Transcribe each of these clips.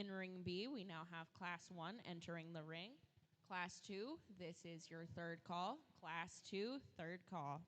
In ring B, we now have class 1 entering the ring. Class 2, this is your third call. Class 2, third call.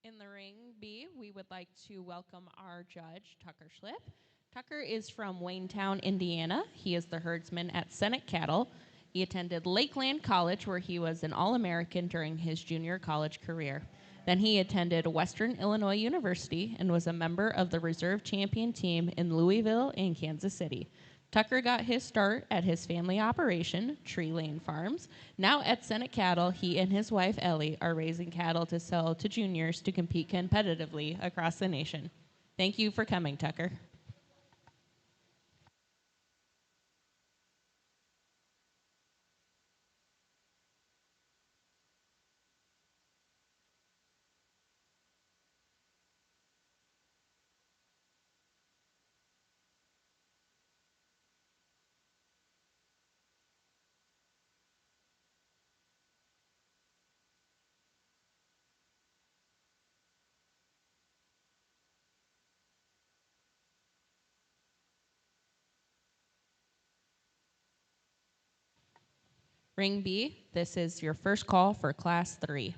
In the ring B, we would like to welcome our judge, Tucker Schlipp. Tucker is from Waynetown, Indiana. He is the herdsman at Senate Cattle. He attended Lakeland College, where he was an All-American during his junior college career. Then he attended Western Illinois University and was a member of the reserve champion team in Louisville and Kansas City. Tucker got his start at his family operation, Tree Lane Farms. Now at Senate Cattle, he and his wife, Ellie, are raising cattle to sell to juniors to compete competitively across the nation. Thank you for coming, Tucker. Ring B, this is your first call for Class 3.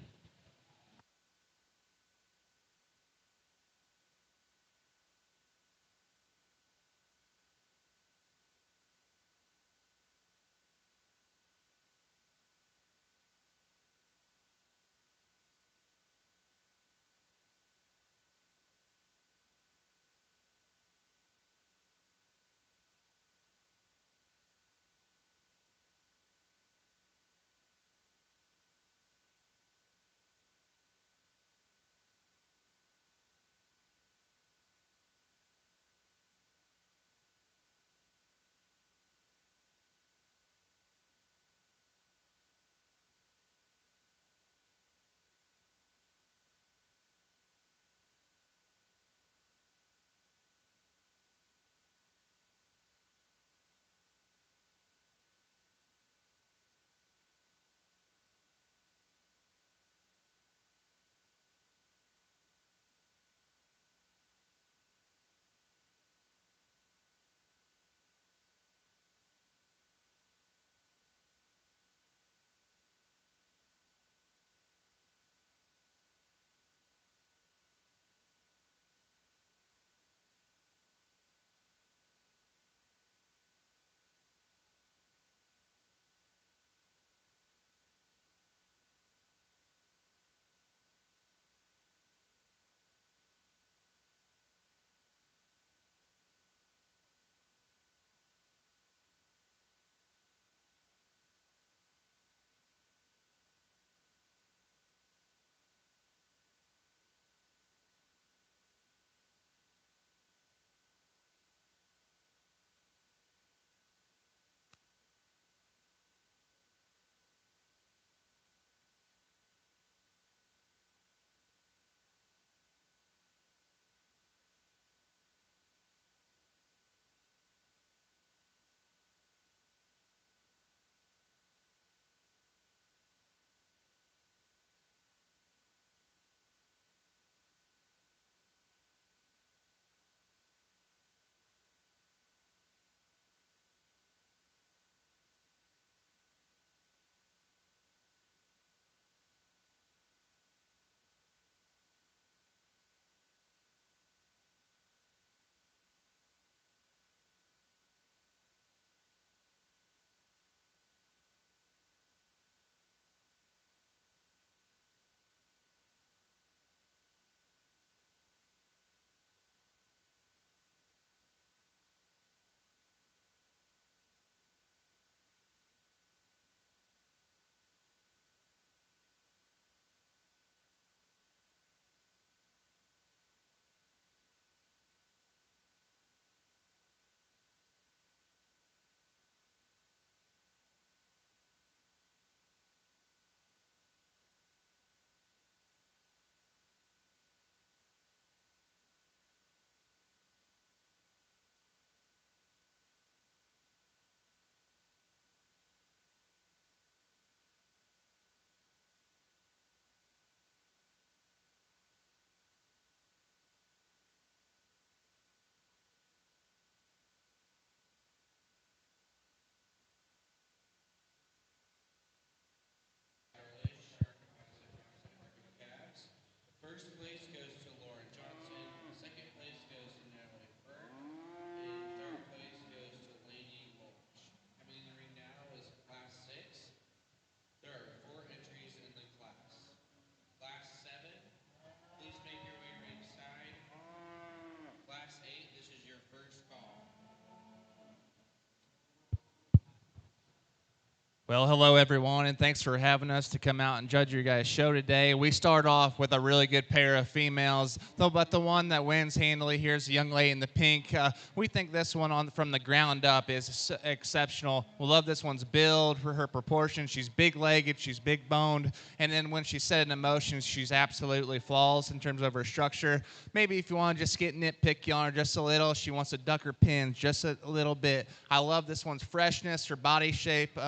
Well, hello everyone, and thanks for having us to come out and judge your guys' show today. We start off with a really good pair of females, though, but the one that wins handily here is the young lady in the pink. We think this one from the ground up is exceptional. We love this one's build, for her proportions. She's big-legged, she's big-boned, and then when she's set in motion, she's absolutely flawless in terms of her structure. Maybe if you want to just get nitpicky on her just a little, she wants to duck her pins just a little bit. I love this one's freshness, her body shape.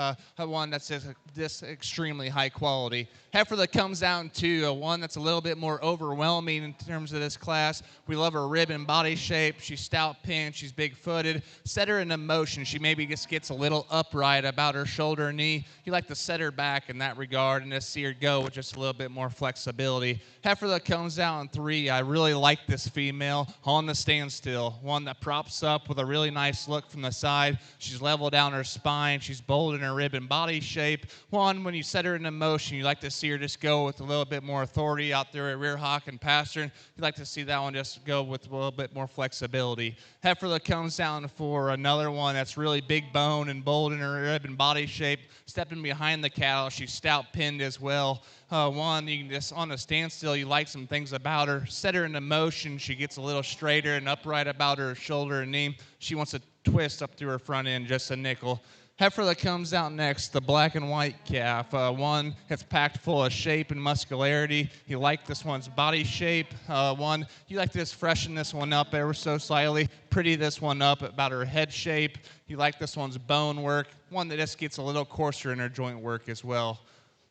One that's just extremely high quality. Heifer that comes down to one that's a little bit more overwhelming in terms of this class. We love her rib and body shape. She's stout pinned. She's big-footed. Set her into motion. She maybe just gets a little upright about her shoulder and knee. You like to set her back in that regard and just see her go with just a little bit more flexibility. Heifer that comes down in 3. I really like this female on the standstill. One that props up with a really nice look from the side. She's level down her spine. She's bold in her rib and body shape. One, when you set her into motion, you like to see her just go with a little bit more authority out there at rear hawk and pastern. You like to see that one just go with a little bit more flexibility. Heifer that comes down for another one that's really big bone and bold in her rib and body shape. Stepping behind the cattle, she's stout pinned as well. One, you can just on a standstill, you like some things about her. Set her into motion, she gets a little straighter and upright about her shoulder and knee. She wants to twist up through her front end just a nickel. Heifer that comes out next, the black and white calf. One that's packed full of shape and muscularity. You like this one's body shape. One, you like to just freshen this one up ever so slightly. Pretty this one up about her head shape. You like this one's bone work. One that just gets a little coarser in her joint work as well.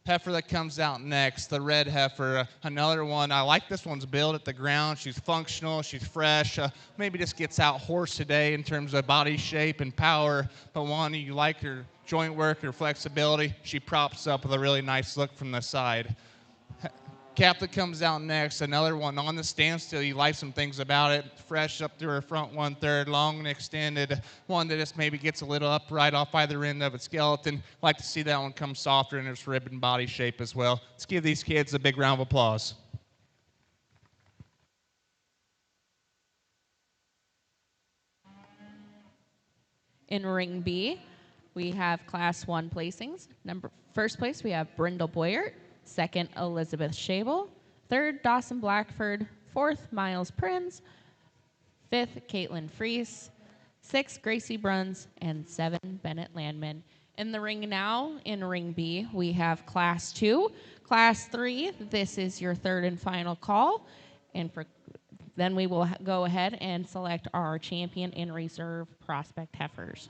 Heifer that comes out next, the red heifer, another one. I like this one's build at the ground. She's functional, she's fresh. Maybe just gets out horse today in terms of body shape and power. But one, you like her joint work, her flexibility. She props up with a really nice look from the side. Cap that comes out next, another one on the standstill. You like some things about it. Fresh up through her front 1/3, long and extended. One that just maybe gets a little upright off either end of its skeleton. Like to see that one come softer in its rib and body shape as well. Let's give these kids a big round of applause. In Ring B, we have Class 1 placings. First place, we have Brindle Boyert. Second, Elizabeth Schabel. Third, Dawson Blackford. Fourth, Miles Prinz. Fifth, Caitlin Freese. Sixth, Gracie Bruns. And 7, Bennett Landman. In the ring now, in Ring B, we have Class 2. Class 3, this is your third and final call. And then we will go ahead and select our champion and reserve prospect heifers.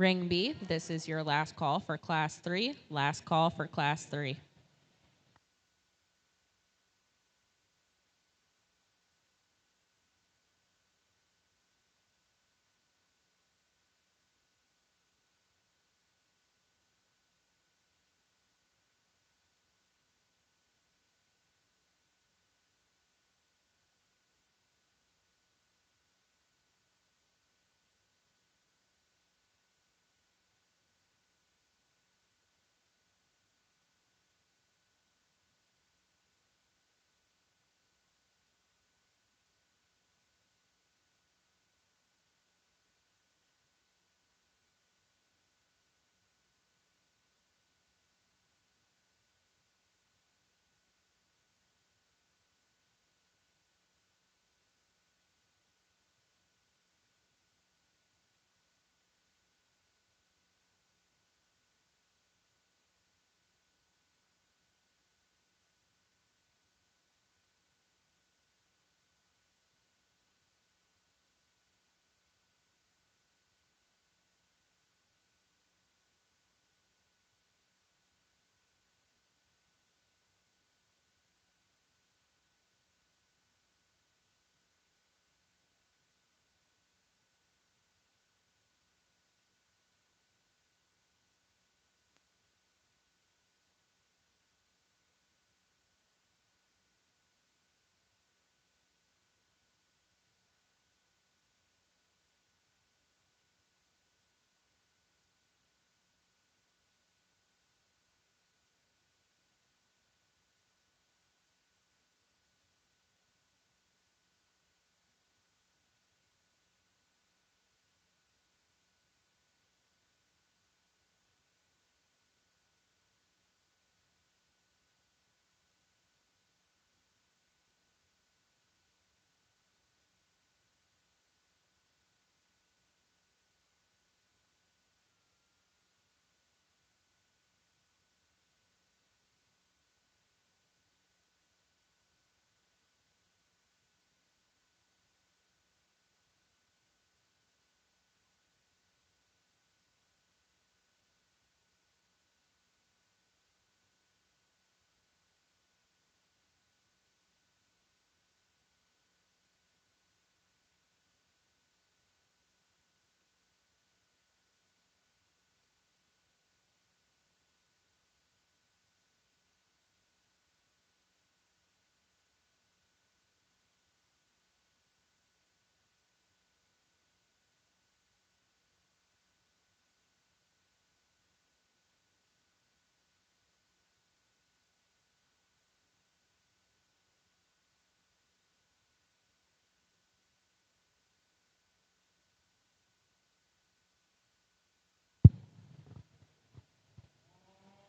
Ring B, this is your last call for Class 3. Last call for Class 3.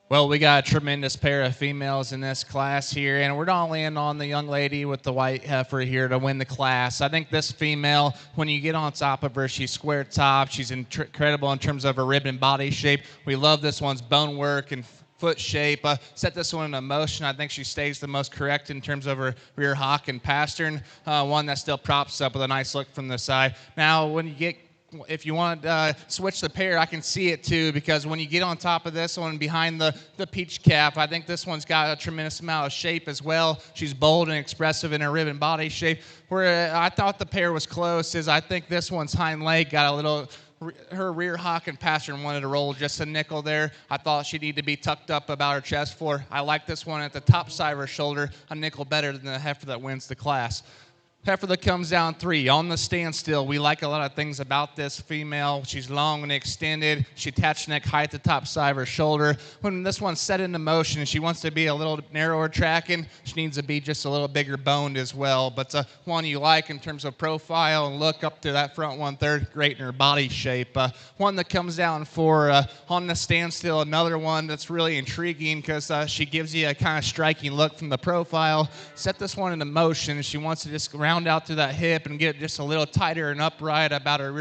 Well, we got a tremendous pair of females in this class here, and we're not only in on the young lady with the white heifer here to win the class. I think this female, when you get on top of her, she's square top. She's incredible in terms of her rib and body shape. We love this one's bone work and foot shape. Set this one in motion. I think she stays the most correct in terms of her rear hock and pastern. One that still props up with a nice look from the side. Now, when you get if you want to switch the pair, I can see it too, because when you get on top of this one behind the peach cap, I think this one's got a tremendous amount of shape as well. She's bold and expressive in her rib and body shape. Where I thought the pair was close is I think this one's hind leg got a little, her rear hock and pastern wanted to roll just a nickel there. I thought she needed to be tucked up about her chest floor. I like this one at the top side of her shoulder, a nickel better than the heifer that wins the class. Heifer that comes down 3 on the standstill. We like a lot of things about this female. She's long and extended. She attached neck high at the top side of her shoulder. When this one's set into motion and she wants to be a little narrower tracking, she needs to be just a little bigger boned as well. But one you like in terms of profile and look up to that front 1/3, great in her body shape. One that comes down 4 on the standstill, another one that's really intriguing because she gives you a kind of striking look from the profile. Set this one into motion. She wants to just round out to that hip and get it just a little tighter and upright about her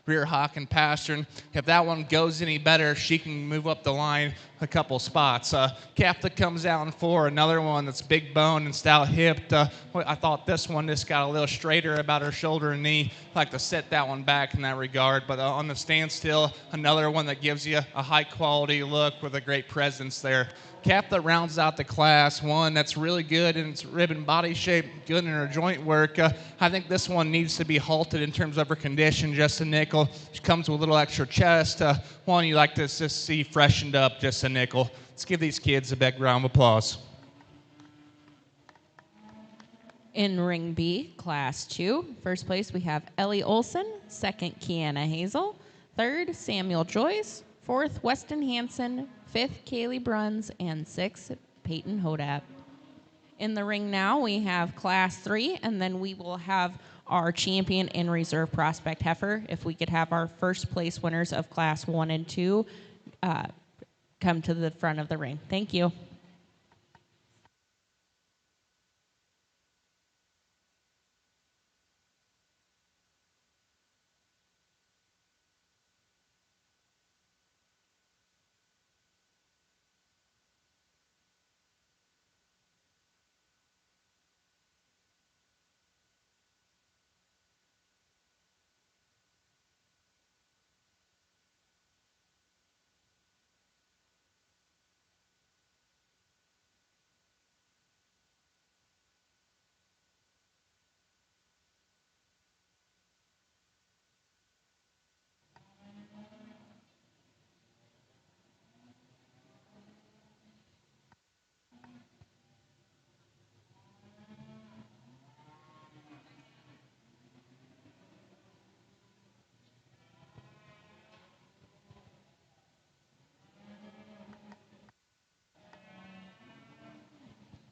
rear hock and pastern. If that one goes any better, she can move up the line a couple spots. Calf that comes out in 4, another one that's big boned and stout hipped. I thought this one just got a little straighter about her shoulder and knee. I like to set that one back in that regard. But on the standstill, another one that gives you a high quality look with a great presence there. Calf that rounds out the class, one that's really good in its rib and body shape, good in her joint work. I think this one needs to be halted in terms of her condition, just a nickel. She comes with a little extra chest. One you like to just see freshened up, just a nickel. Let's give these kids a big round of applause. In Ring B, Class 2, first place we have Ellie Olson, second Kiana Hazel, third Samuel Joyce, fourth Weston Hansen, fifth Kaylee Bruns, and sixth Peyton Hodap. In the ring now we have Class 3, and then we will have our champion and reserve prospect heifer. If we could have our first place winners of Class 1 and 2 come to the front of the ring. Thank you.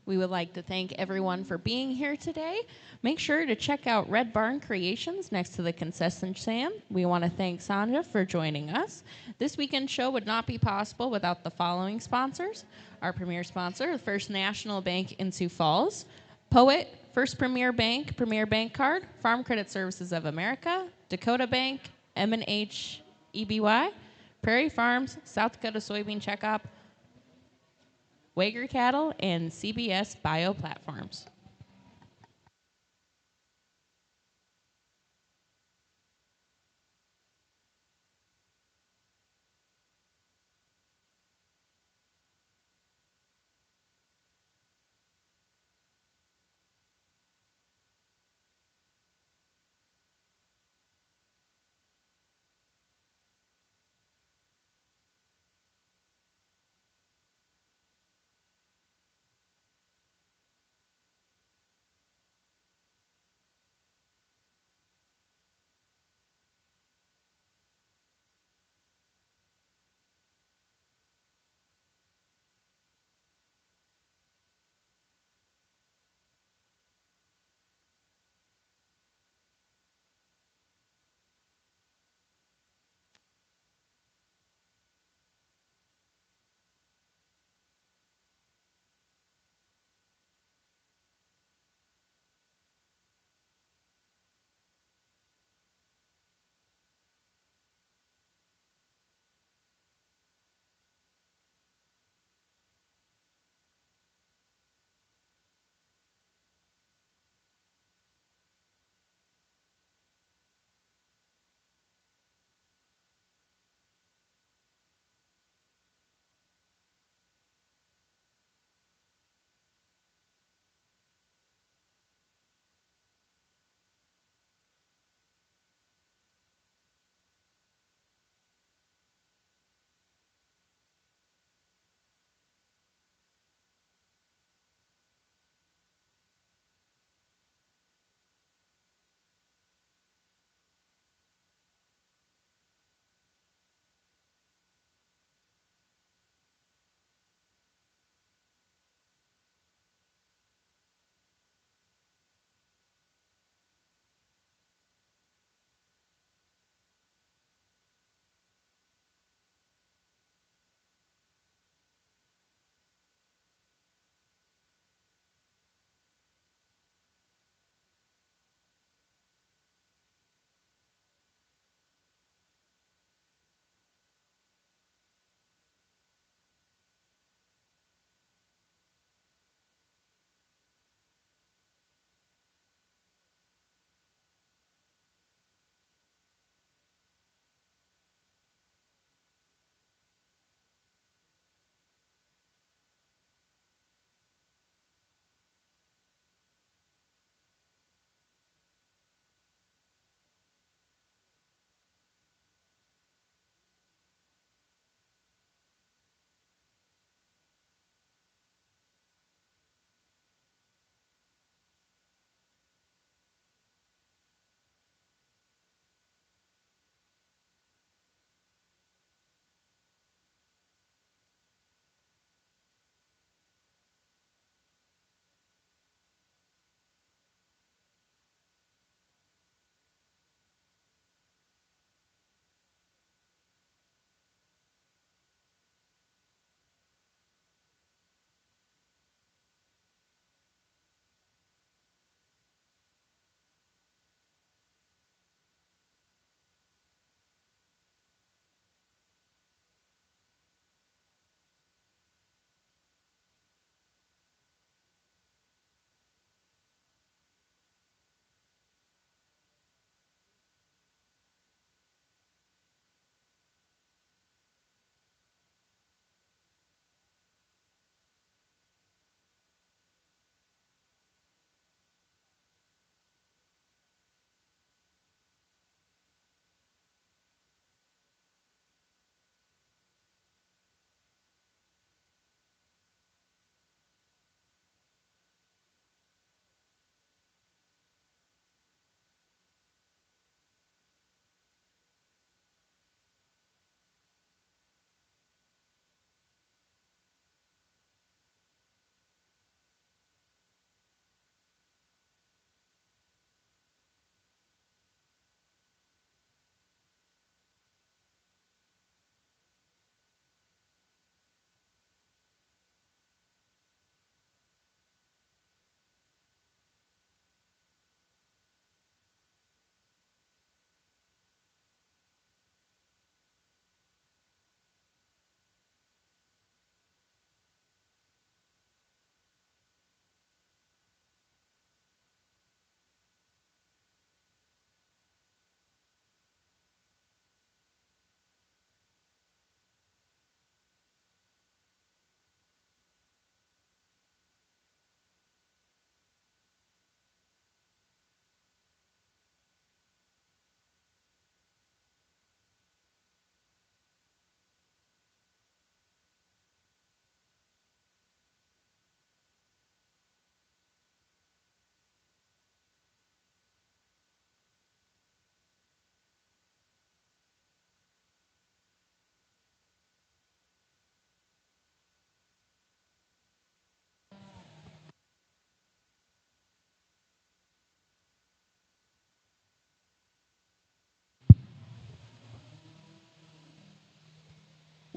We would like to thank everyone for being here today. Make sure to check out Red Barn Creations next to the concession stand. We want to thank Sandra for joining us. This weekend show would not be possible without the following sponsors. Our premier sponsor, the First National Bank in Sioux Falls, Poet, First Premier Bank Card, Farm Credit Services of America, Dakota Bank, M&H EBY, Prairie Farms, South Dakota Soybean Checkup, Wager Cattle, and CBS Bio Platforms.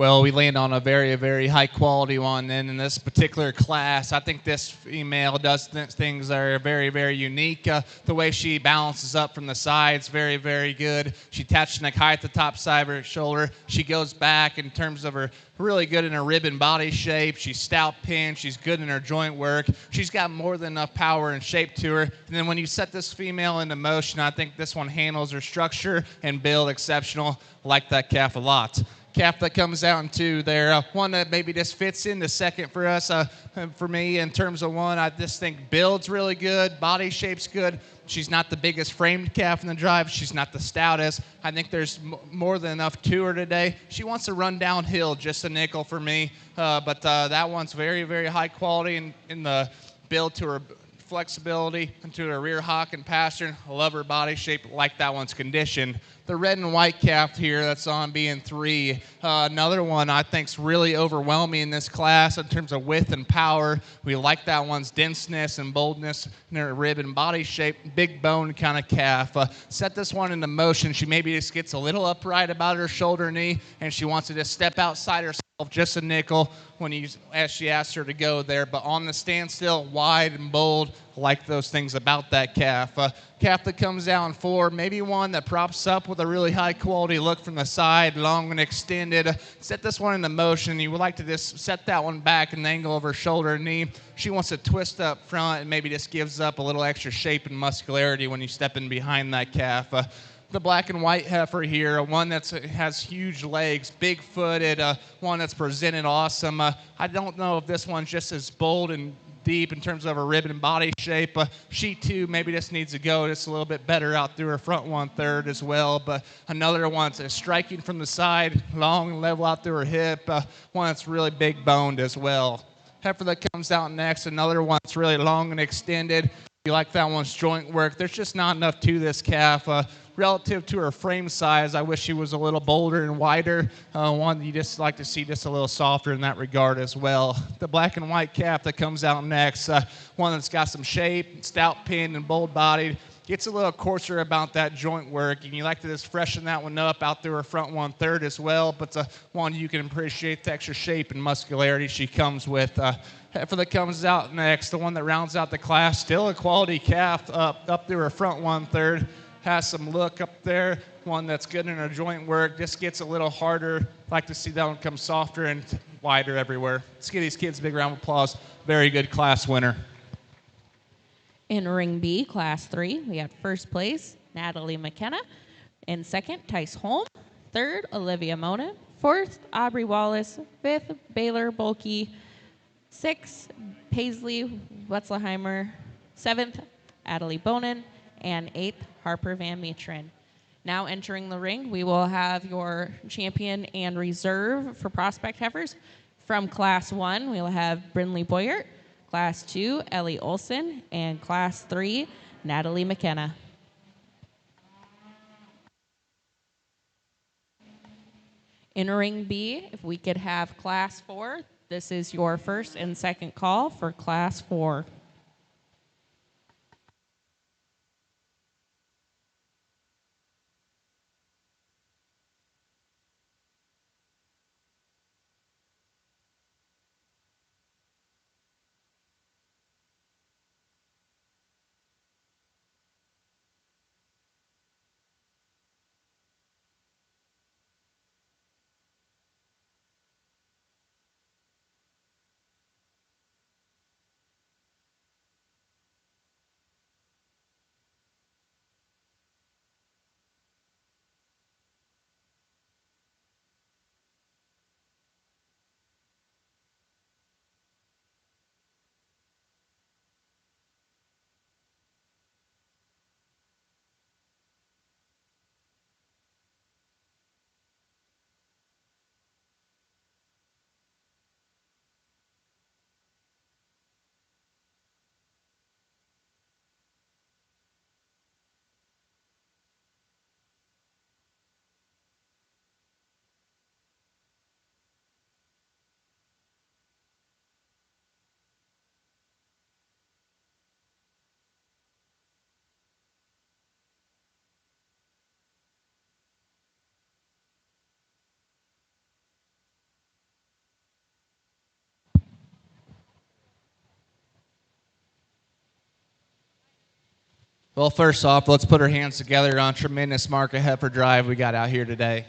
Well, we land on a very, very high quality one. And in this particular class, I think this female does things that are very, very unique. The way she balances up from the sides, very, very good. She attaches neck high at the top side of her shoulder. She goes back in terms of her really good in her rib and body shape. She's stout pinned. She's good in her joint work. She's got more than enough power and shape to her. And then when you set this female into motion, I think this one handles her structure and build exceptional. Like that calf a lot. Calf that comes out into there, one that maybe just fits in the second for us, for me in terms of one. I just think build's really good, body shape's good. She's not the biggest framed calf in the drive. She's not the stoutest. I think there's more than enough to her today. She wants to run downhill, just a nickel for me. But that one's very, very high quality in the build to her flexibility into her rear hock and pastern. I love her body shape, like that one's condition. The red and white calf here that's on being 3. Another one I think's really overwhelming in this class in terms of width and power. We like that one's denseness and boldness in her rib and body shape. Big bone kind of calf. Set this one into motion. She maybe just gets a little upright about her shoulder knee, and she wants to just step outside herself just a nickel as she asks her to go there. But on the standstill, wide and bold, like those things about that calf. Calf that comes out in 4, maybe one that props up with a really high quality look from the side, long and extended. Set this one into motion. You would like to just set that one back in the angle of her shoulder and knee. She wants to twist up front and maybe just gives up a little extra shape and muscularity when you step in behind that calf. The black and white heifer here, one that has huge legs, big-footed, one that's presented awesome. I don't know if this one's just as bold and deep in terms of her rib and body shape. She, too, maybe just needs to go just a little bit better out through her front 1/3 as well. But another one that's striking from the side, long and level out through her hip, one that's really big-boned as well. Heifer that comes out next, another one that's really long and extended. You like that one's joint work. There's just not enough to this calf. Relative to her frame size, I wish she was a little bolder and wider. One you just like to see just a little softer in that regard as well. The black and white calf that comes out next, one that's got some shape, stout pinned and bold bodied. Gets a little coarser about that joint work, and you like to just freshen that one up out through her front 1/3 as well. But one you can appreciate the extra shape and muscularity she comes with. Heifer that comes out next, the one that rounds out the class, still a quality calf up through her front 1/3. Has some look up there, one that's good in her joint work, just gets a little harder. Like to see that one come softer and wider everywhere. Let's give these kids a big round of applause. Very good class winner. In Ring B, Class 3, we have first place, Natalie McKenna. In second, Tice Holm. Third, Olivia Mona. Fourth, Aubrey Wallace. Fifth, Baylor Bulkey. Sixth, Paisley Wetzleheimer. Seventh, Adelie Bonin. And eighth, Harper Van Metren. Now entering the ring, we will have your champion and reserve for prospect heifers. From Class 1, we will have Brinley Boyert. Class 2, Ellie Olson. And Class 3, Natalie McKenna. In Ring B, if we could have Class 4, this is your first and second call for Class 4. Well, first off, let's put our hands together on tremendous mark of heifer drive we got out here today.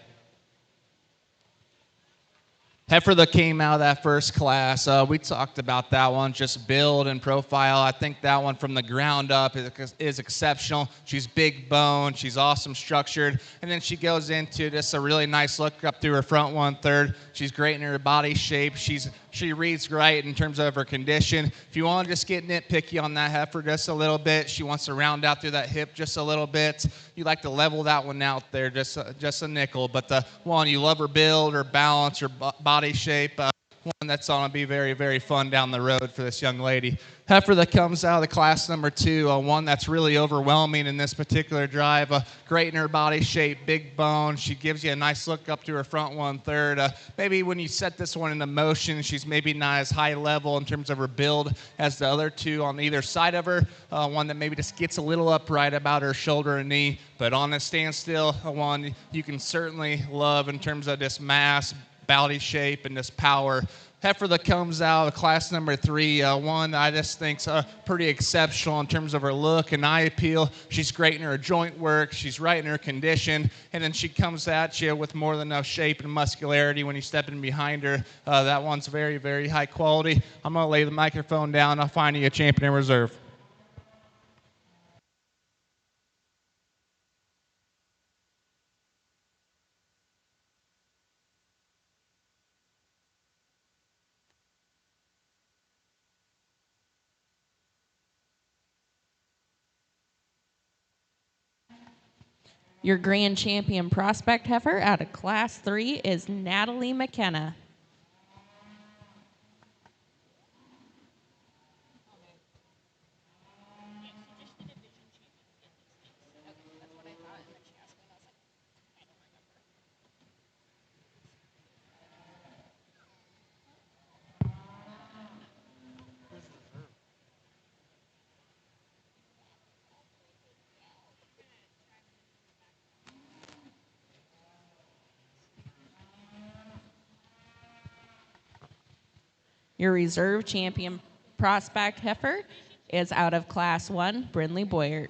Heifer that came out of that first class, we talked about that one, just build and profile. I think that one from the ground up is exceptional. She's big bone, she's awesome structured, and then she goes into just a really nice look up through her front 1/3. She's great in her body shape. She reads right in terms of her condition. If you want to just get nitpicky on that heifer just a little bit, she wants to round out through that hip just a little bit. You like to level that one out there just a nickel. But the one, you love her build, her balance, her body shape. One that's going to be very, very fun down the road for this young lady. Heifer that comes out of the class number 2, one that's really overwhelming in this particular drive. Great in her body shape, big bone. She gives you a nice look up to her front 1/3. Maybe when you set this one into motion, she's maybe not as high level in terms of her build as the other two on either side of her. One that maybe just gets a little upright about her shoulder and knee, but on a standstill, one you can certainly love in terms of this mass, body shape, and this power. Heifer that comes out of class number 3, one I just think's pretty exceptional in terms of her look and eye appeal. She's great in her joint work. She's right in her condition. And then she comes at you with more than enough shape and muscularity when you step in behind her. That one's very, very high quality. I'm going to lay the microphone down. I'll find you a champion in reserve. Your grand champion prospect heifer out of class 3 is Natalie McKenna. Your reserve champion prospect heifer is out of class 1, Brindley Boyert.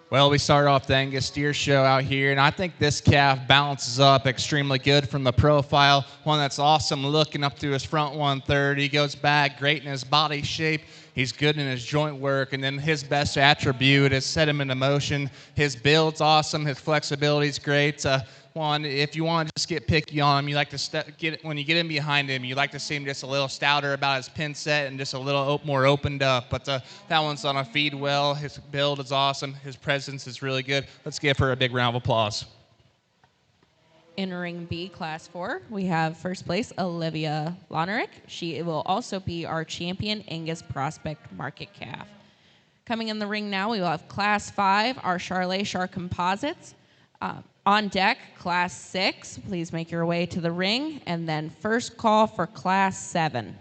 Well, we start off the Angus steer show out here, and I think this calf balances up extremely good from the profile. One that's awesome looking up to his front 130. He goes back, great in his body shape. He's good in his joint work, and then his best attribute is set him into motion. His build's awesome. His flexibility's great. If you want to just get picky on him, you like to when you get in behind him, you like to see him just a little stouter about his pin set and just a little more opened up. But that one's on a feed well. His build is awesome. His presence is really good. Let's give her a big round of applause. Entering B Class 4, we have first place Olivia Lonerick. She will also be our champion Angus Prospect Market Calf. Coming in the ring now, we will have Class 5, our Charolais Composites. On deck, Class 6, please make your way to the ring. And then first call for Class 7.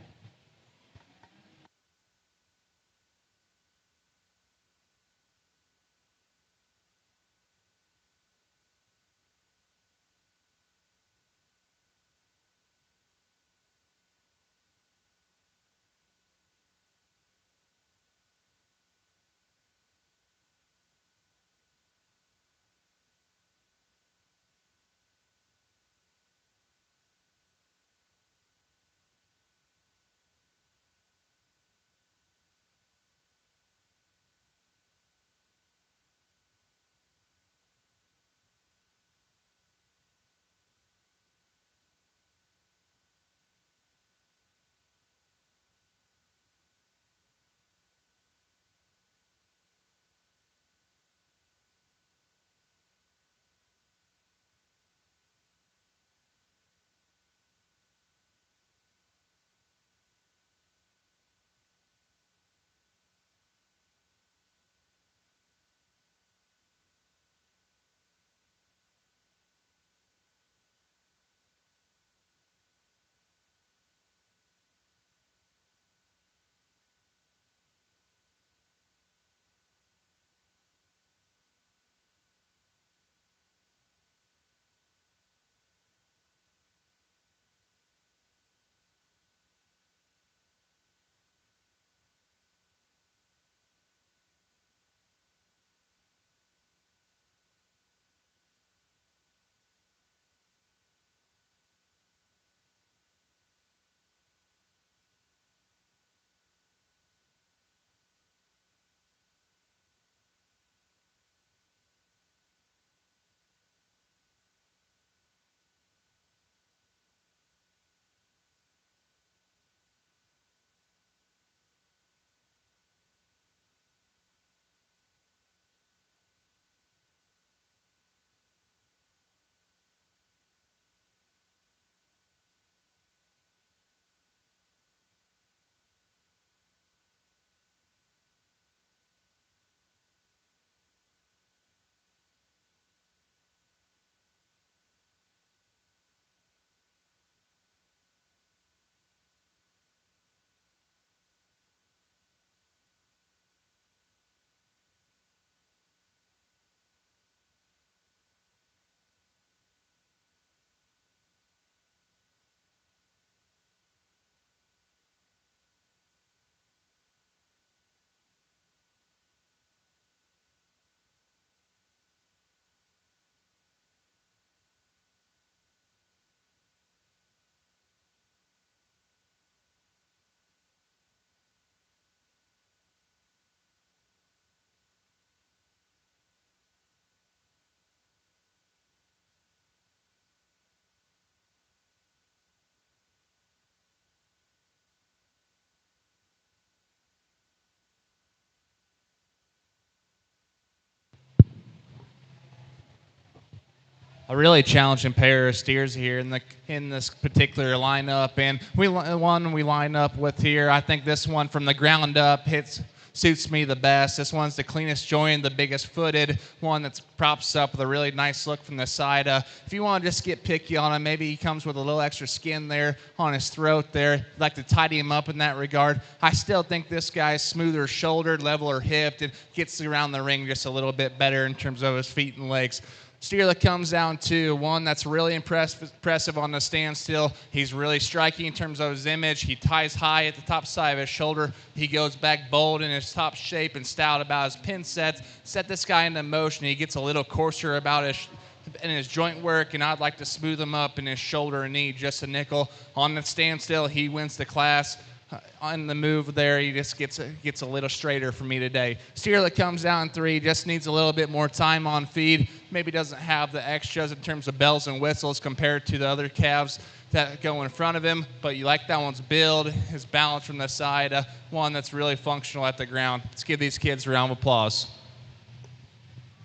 A really challenging pair of steers here in this particular lineup, and we line up with here. I think this one from the ground up suits me the best. This one's the cleanest jointed, the biggest footed, one that's props up with a really nice look from the side. If you want to just get picky on him, maybe he comes with a little extra skin there on his throat there. You'd like to tidy him up in that regard. I still think this guy's smoother shouldered, leveler hipped, and gets around the ring just a little bit better in terms of his feet and legs. Steer that comes down to one that's really impressive on the standstill. He's really striking in terms of his image. He ties high at the top side of his shoulder. He goes back bold in his top shape and stout about his pin sets. Set this guy into motion. He gets a little coarser about his joint work, and I'd like to smooth him up in his shoulder and knee just a nickel. On the standstill, he wins the class. On the move there, he just gets a little straighter for me today. Steer that comes down 3 just needs a little bit more time on feed. Maybe doesn't have the extras in terms of bells and whistles compared to the other calves that go in front of him. But you like that one's build, his balance from the side, one that's really functional at the ground. Let's give these kids a round of applause.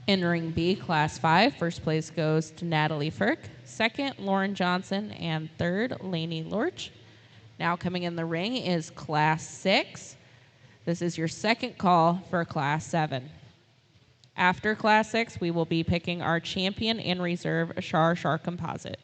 Entering B, Class 5, first place goes to Natalie Firk, second, Lauren Johnson, and third, Lainey Lorch. Now coming in the ring is Class 6. This is your second call for Class 7. After Class 6, we will be picking our champion and reserve Charolais Composite.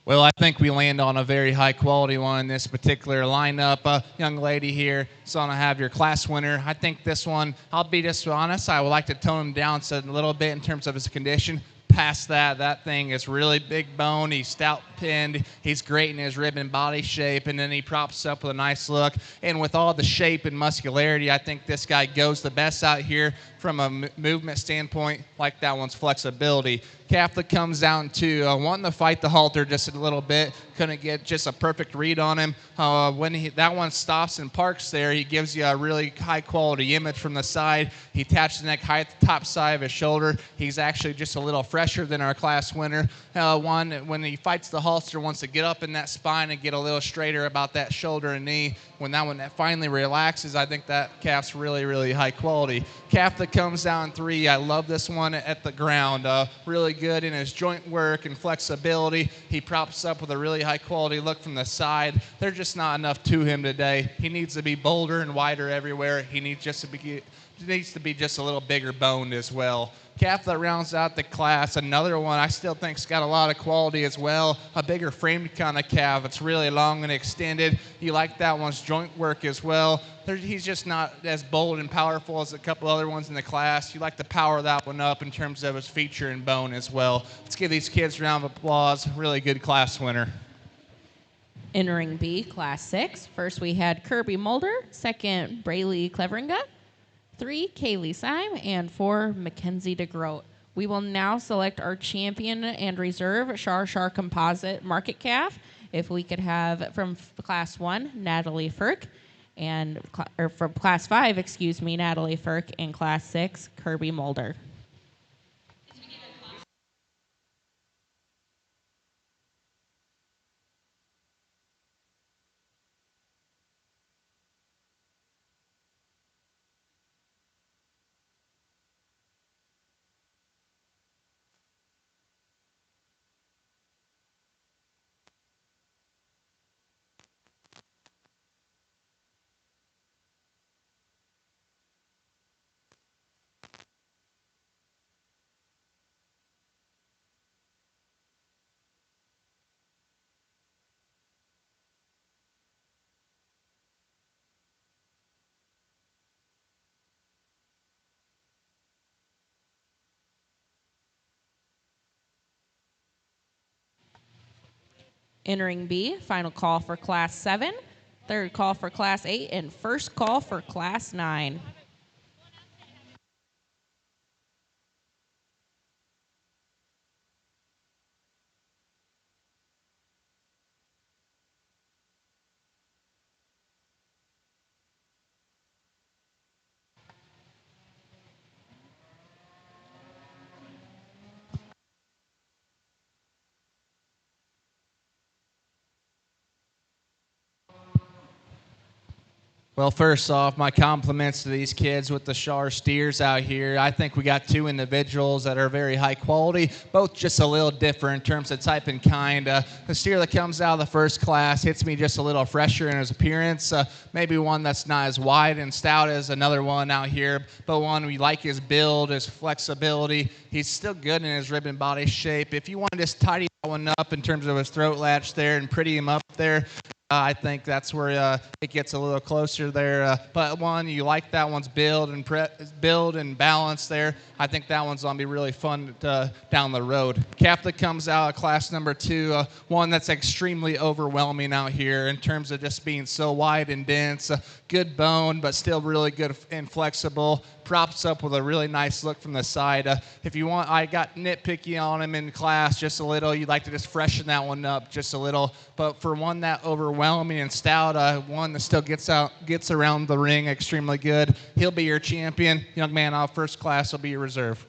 Well, I think we land on a very high quality one in this particular lineup. Young lady here, so to have your class winner. I think this one, I'll be just honest, I would like to tone him down a little bit in terms of his condition. Past that, that thing is really big bone. He's stout pinned. He's great in his rib and body shape, and then he props up with a nice look. And with all the shape and muscularity, I think this guy goes the best out here from a movement standpoint, like that one's flexibility. Calf that comes down to wanting to fight the halter just a little bit. Couldn't get just a perfect read on him. When that one stops and parks there, he gives you a really high quality image from the side. He attaches the neck high at the top side of his shoulder. He's actually just a little fresher than our class winner. When he fights the halter, wants to get up in that spine and get a little straighter about that shoulder and knee. When that one finally relaxes, I think that calf's really, really high quality. Calf that comes down 3, I love this one at the ground. Really good in his joint work and flexibility. He props up with a really high quality look from the side. There's just not enough to him today. He needs to be bolder and wider everywhere. He needs to be just a little bigger boned as well. Calf that rounds out the class, another one I still think's got a lot of quality as well. A bigger framed kind of calf. It's really long and extended. You like that one's joint work as well. He's just not as bold and powerful as a couple other ones in the class. You like to power that one up in terms of his feature and bone as well. Let's give these kids a round of applause. Really good class winner. Entering B, Class 6. First we had Kirby Mulder. Second, Braylee Cleveringa. 3, Kaylee Syme. And 4, Mackenzie DeGroat. We will now select our champion and reserve Shar Composite Market Calf. If we could have from Class 1, Natalie Firk. And from Class 5, Natalie Firk. And Class 6, Kirby Mulder. Entering B, final call for Class 7, third call for Class 8, and first call for Class 9. Well, first off, my compliments to these kids with the Shar steers out here. I think we got 2 individuals that are very high quality, both just a little different in terms of type and kind. The steer that comes out of the first class hits me just a little fresher in his appearance. Maybe one that's not as wide and stout as another one out here, but one we like his build, his flexibility. He's still good in his rib and body shape. If you want to just tidy that one up in terms of his throat latch there and pretty him up there, I think that's where it gets a little closer there. But one, you like that one's build and balance there. I think that one's going to be really fun down the road. Calf that comes out of class number 2, one that's extremely overwhelming out here in terms of just being so wide and dense. Good bone, but still really good and flexible. Props up with a really nice look from the side. If you want, I got nitpicky on him in class just a little. You'd like to just freshen that one up just a little. But for one that overwhelming and stout, one that still gets around the ring extremely good, he'll be your champion. Young man out first class will be your reserve.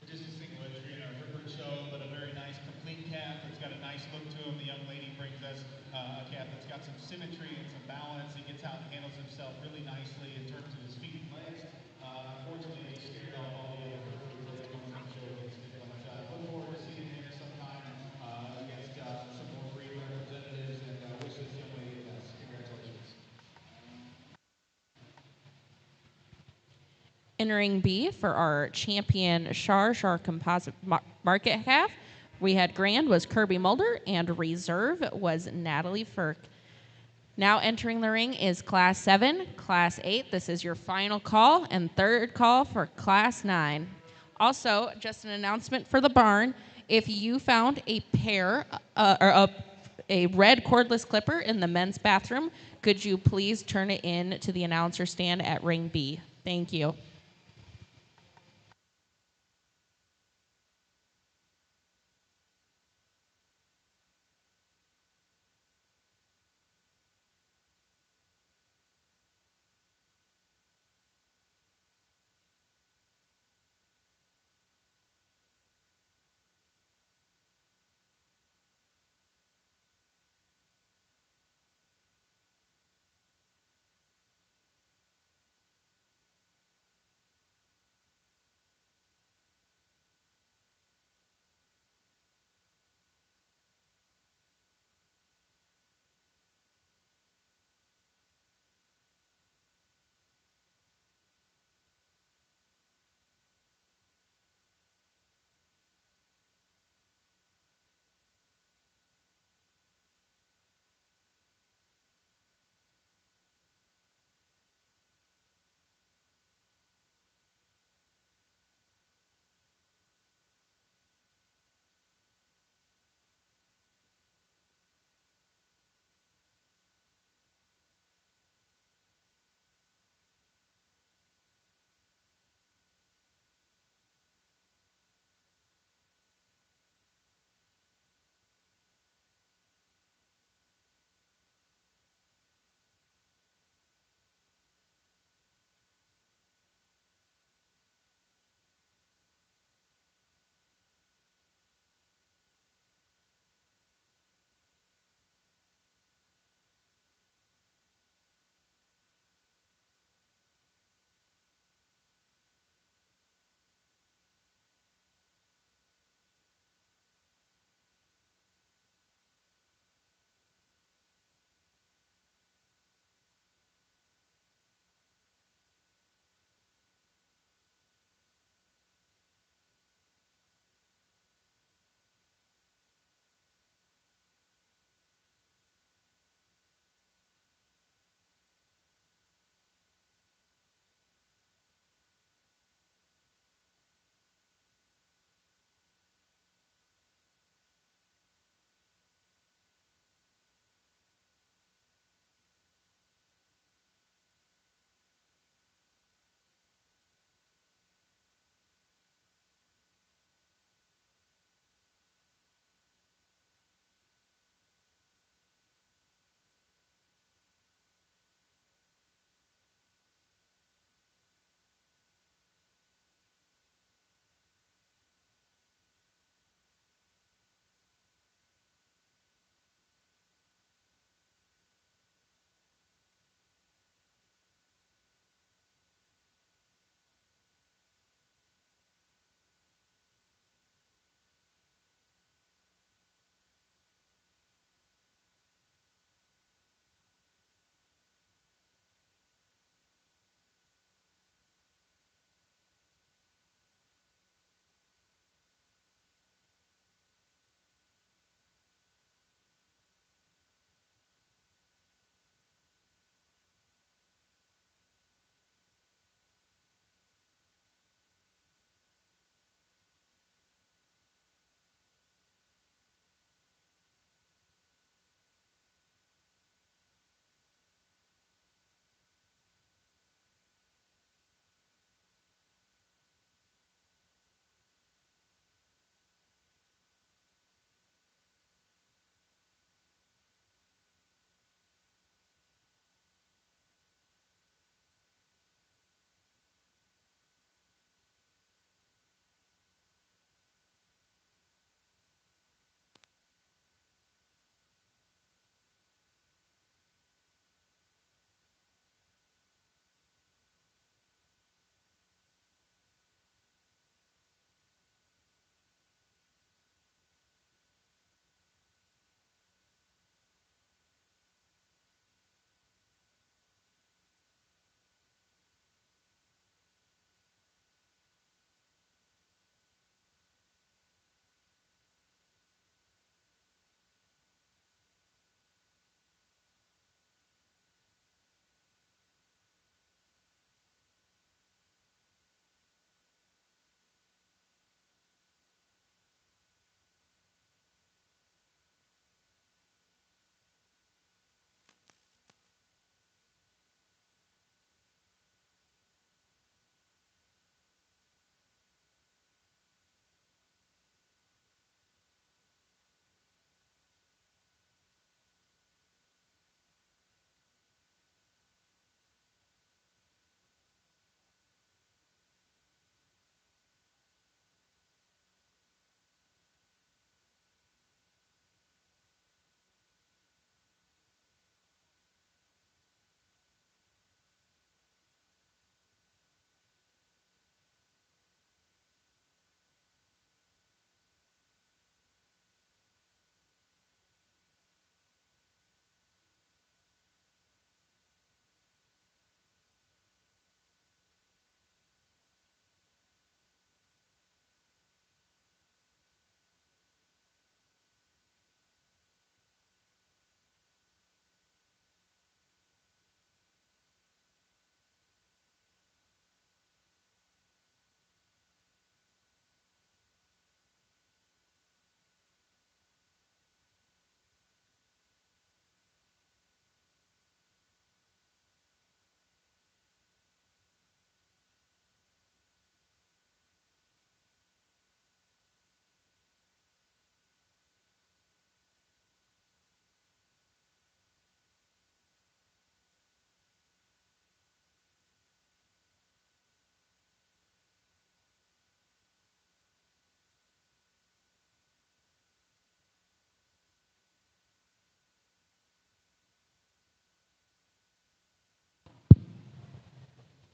Just a single entry in our Hereford show, but a very nice complete calf. It's got a nice look to him. The young lady brings us a calf that's got some symmetry and some balance. He gets out and handles himself really nicely in terms of his feet and legs. Unfortunately, he scared off all the other herds that he wants to show against it. But look forward to seeing him here sometime against some more breed representatives, and wish this young lady the best. Congratulations. Entering B for our champion Shar Composite Market Calf, we had Grand was Kirby Mulder, and Reserve was Natalie Firk. Now entering the ring is Class 7, Class 8. This is your final call and third call for Class 9. Also, just an announcement for the barn. If you found a pair or a red cordless clipper in the men's bathroom, could you please turn it in to the announcer stand at ring B? Thank you.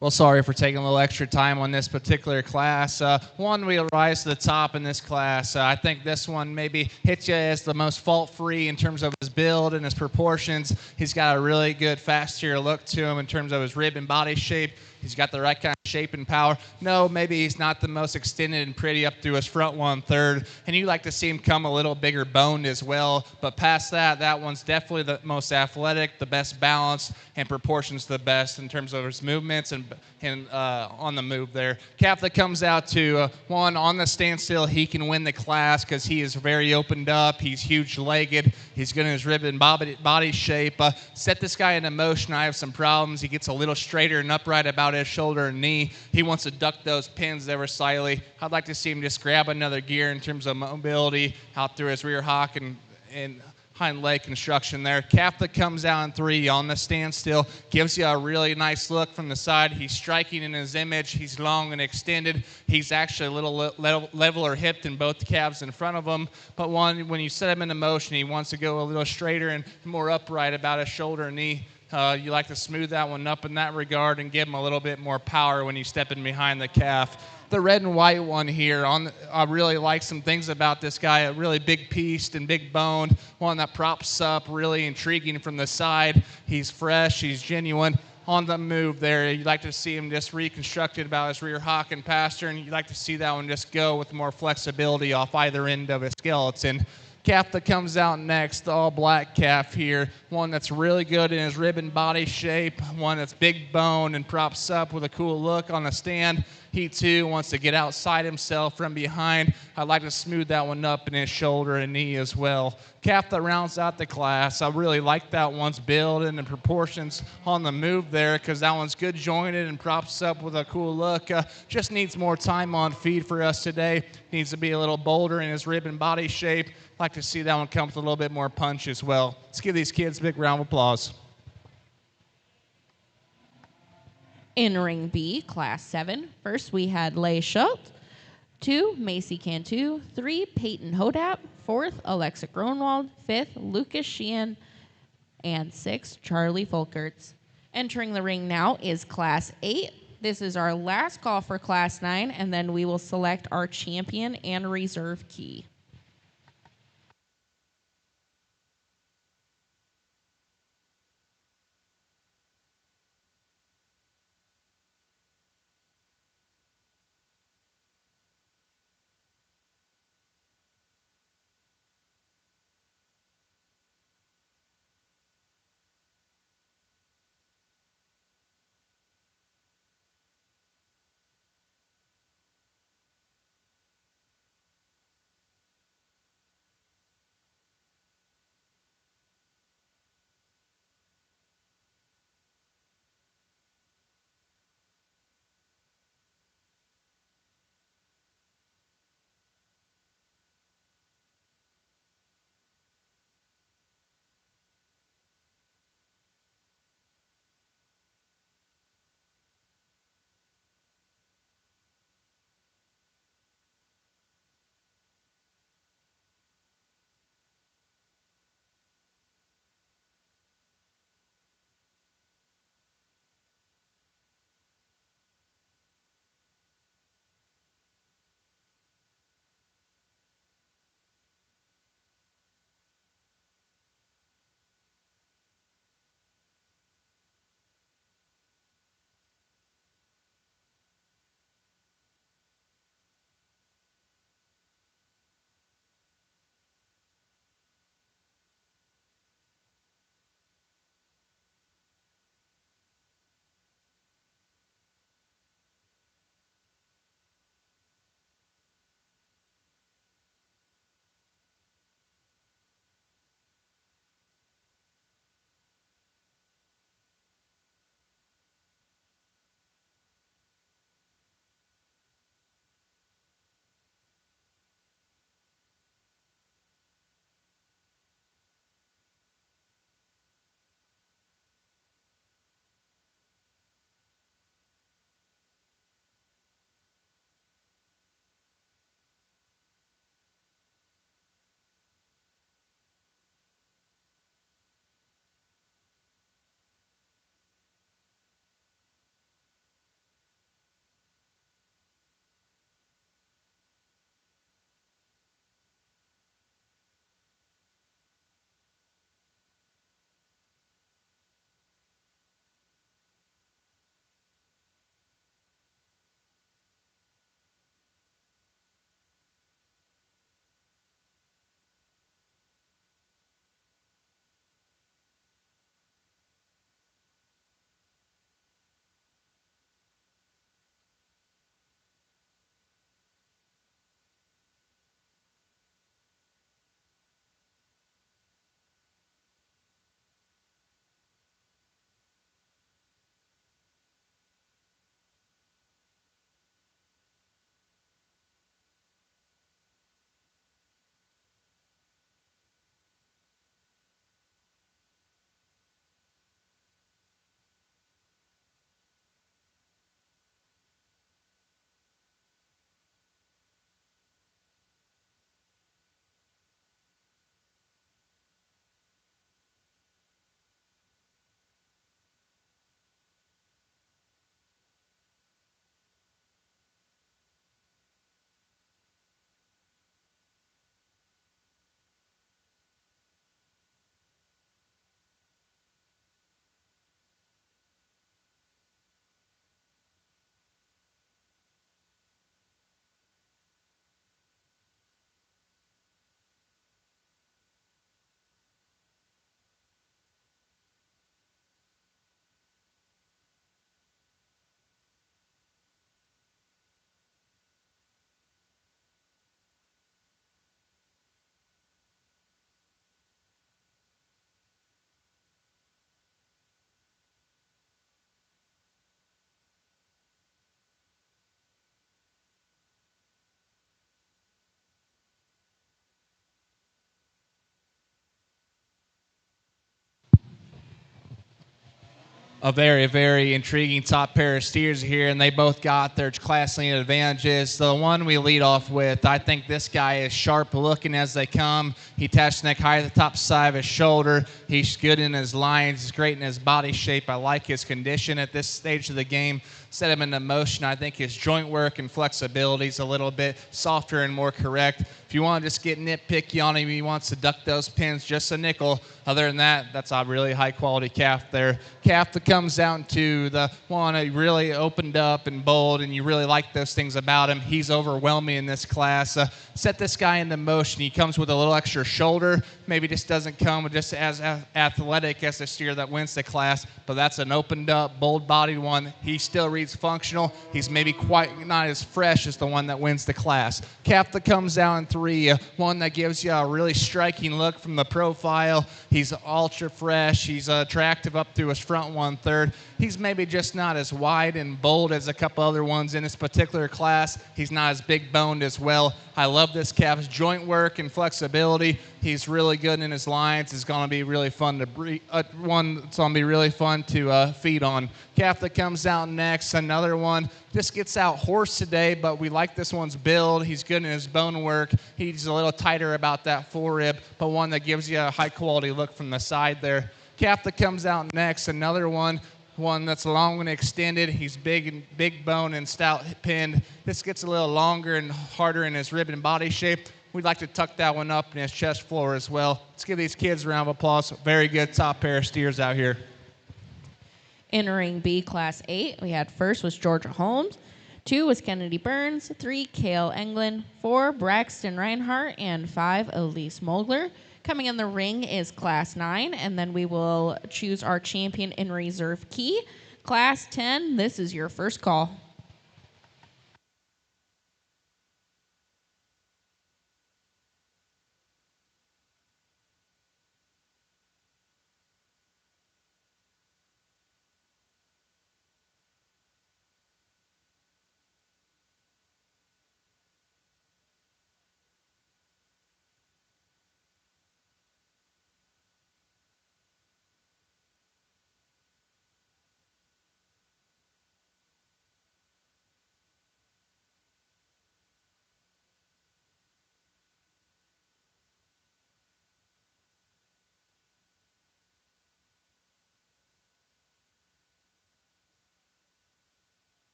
Well, sorry for taking a little extra time on this particular class. One, we'll rise to the top in this class. I think this one maybe hits you as the most fault-free in terms of his build and his proportions. He's got a really good fast-tier look to him in terms of his rib and body shape. He's got the right kind of shape and power. No, maybe he's not the most extended and pretty up through his front 1/3, and you like to see him come a little bigger boned as well. But past that, that one's definitely the most athletic, the best balanced, and proportions the best in terms of his movements and on the move there. Calf that comes out to one on the standstill, he can win the class because he is very opened up. He's huge-legged. He's good in his rib and body shape. Set this guy into motion. I have some problems. He gets a little straighter and upright about his shoulder and knee. He wants to duck those pins ever slightly. I'd like to see him just grab another gear in terms of mobility out through his rear hock and hind leg construction there. Calf that comes out in 3 on the standstill gives you a really nice look from the side. He's striking in his image. He's long and extended. He's actually a little leveler hipped in both calves in front of him. But when you set him into motion, he wants to go a little straighter and more upright about his shoulder and knee. You like to smooth that one up in that regard and give him a little bit more power when you step in behind the calf. The red and white one here, I really like some things about this guy. A really big pieced and big boned, one that props up, really intriguing from the side. He's fresh, he's genuine. On the move there, you'd like to see him just reconstructed about his rear hock and pastern. You'd like to see that one just go with more flexibility off either end of his skeleton. Calf that comes out next, the all-black calf here, one that's really good in his rib and body shape, one that's big bone and props up with a cool look on the stand. He, too, wants to get outside himself from behind. I'd like to smooth that one up in his shoulder and knee as well. Calf that rounds out the class. I really like that one's build and the proportions on the move there because that one's good jointed and props up with a cool look. Just needs more time on feed for us today. Needs to be a little bolder in his rib and body shape. Like to see that one come with a little bit more punch as well. Let's give these kids a big round of applause. In ring B, class 7, first we had Leigh Schultz, 2, Macy Cantu, 3, Peyton Hodap, 4th, Alexa Gronwald, 5th, Lucas Sheehan, and 6th, Charlie Folkerts. Entering the ring now is class 8. This is our last call for class 9, and then we will select our champion and reserve key. A very, very intriguing top pair of steers here, and they both got their class lean advantages. The one we lead off with, I think this guy is sharp looking as they come. He attached neck high at the top side of his shoulder. He's good in his lines. He's great in his body shape. I like his condition at this stage of the game. Set him into motion. I think his joint work and flexibility is a little bit softer and more correct. If you want to just get nitpicky on him, he wants to duck those pins just a nickel. Other than that, that's a really high-quality calf there. Calf that comes down to the one that really opened up and bold, and you really like those things about him. He's overwhelming in this class. Set this guy into motion. He comes with a little extra shoulder. Maybe just doesn't come just as athletic as the steer that wins the class, but that's an opened up, bold-bodied one. He still reads functional. He's maybe quite not as fresh as the one that wins the class. Calf that comes out in 3, one that gives you a really striking look from the profile. He's ultra fresh. He's attractive up through his front 1/3. He's maybe just not as wide and bold as a couple other ones in this particular class. He's not as big boned as well. I love this calf's joint work and flexibility. He's really good in his lines. It's going to be really fun to breed. One that's going to be really fun to feed on. Calf that comes out next, another one. Just gets out horse today, but we like this one's build. He's good in his bone work. He's a little tighter about that forerib, but one that gives you a high-quality look from the side there. Calf that comes out next, another one that's long and extended. He's big bone and stout pinned. This gets a little longer and harder in his rib and body shape. We'd like to tuck that one up in his chest floor as well. Let's give these kids a round of applause. Very good top pair of steers out here. Entering B Class 8, we had first was Georgia Holmes, 2 was Kennedy Burns, 3 Cale Englund, 4 Braxton Reinhardt, and 5 Elise Mogler. Coming in the ring is Class 9, and then we will choose our champion in reserve key. Class 10, this is your first call.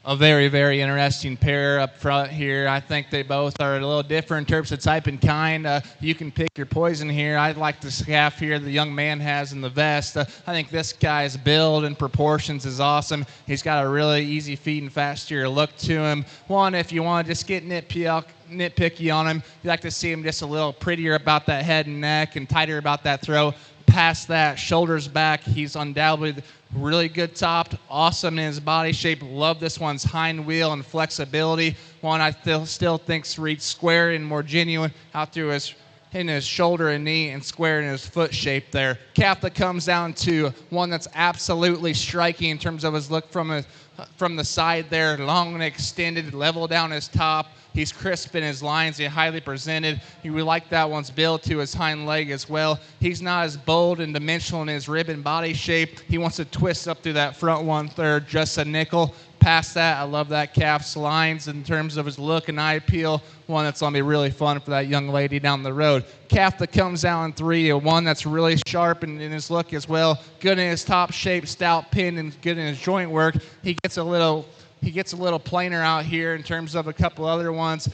A very, very interesting pair up front here. I think they both are a little different in terms of type and kind. You can pick your poison here. I like the calf here the young man has in the vest. I think this guy's build and proportions is awesome. He's got a really easy feed and faster look to him. One, if you want to just get nitpicky on him, you like to see him just a little prettier about that head and neck and tighter about that throat. Past that, shoulders back, he's undoubtedly really good topped, awesome in his body shape. Love this one's hind wheel and flexibility. One I still think reads square and more genuine out through his shoulder and knee and square in his foot shape there. Calf that comes down to one that's absolutely striking in terms of his look from the side there, long and extended, level down his top. He's crisp in his lines. He's highly presented. We like that one's build to his hind leg as well. He's not as bold and dimensional in his rib and body shape. He wants to twist up through that front 1/3, just a nickel. Past that, I love that calf's lines in terms of his look and eye appeal. One that's going to be really fun for that young lady down the road. Calf that comes out in 3, one that's really sharp in his look as well. Good in his top shape, stout pin, and good in his joint work. He gets a little plainer out here in terms of a couple other ones.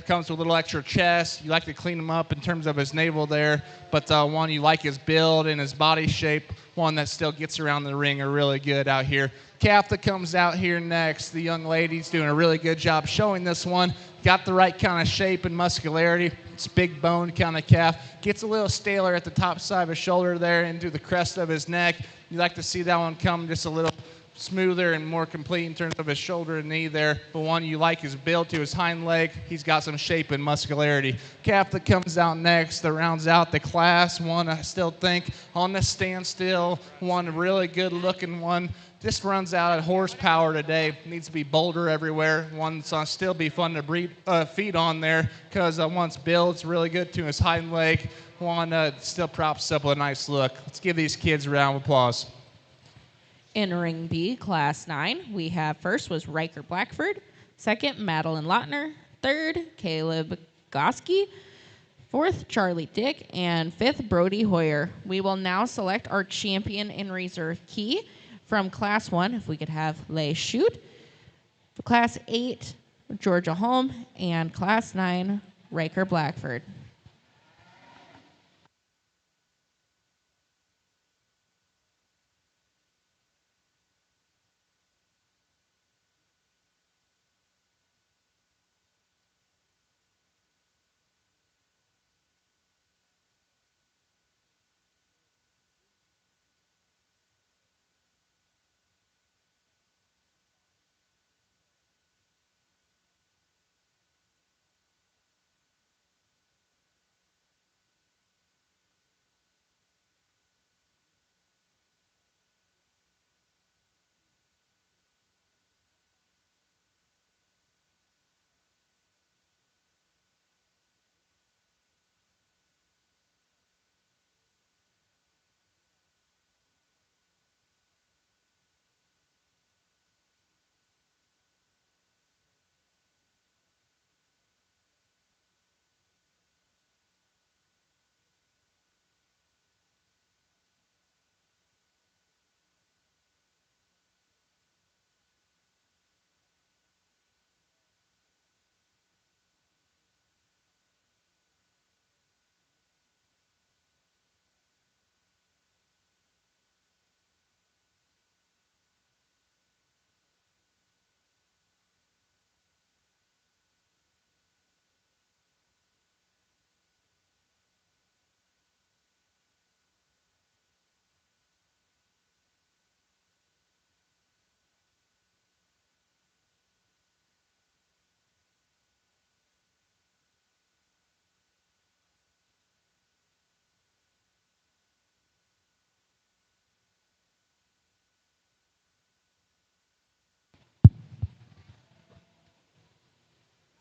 Comes with a little extra chest. You like to clean him up in terms of his navel there. But one, you like his build and his body shape. One that still gets around the ring are really good out here. Calf that comes out here next. The young lady's doing a really good job showing this one. Got the right kind of shape and muscularity. It's big bone kind of calf. Gets a little staler at the top side of his shoulder there into the crest of his neck. You like to see that one come just a little smoother and more complete in terms of his shoulder and knee there. But one you like is built to his hind leg. He's got some shape and muscularity. Calf that comes out next that rounds out the class. One I still think on the standstill. One really good looking one. Just runs out of horsepower today. Needs to be bolder everywhere. One's still be fun to feed on there because one's build's really good to his hind leg. One still props up with a nice look. Let's give these kids a round of applause. In Ring B, Class 9, we have first was Riker Blackford, second, Madeline Lautner, third, Caleb Goski, fourth, Charlie Dick, and fifth, Brody Hoyer. We will now select our champion in reserve key. From Class 1, if we could have Leigh Shoot. For Class 8, Georgia Holm. And Class 9, Riker Blackford.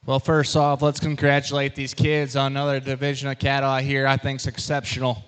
Well, first off, let's congratulate these kids on another division of cattle I hear I think's exceptional.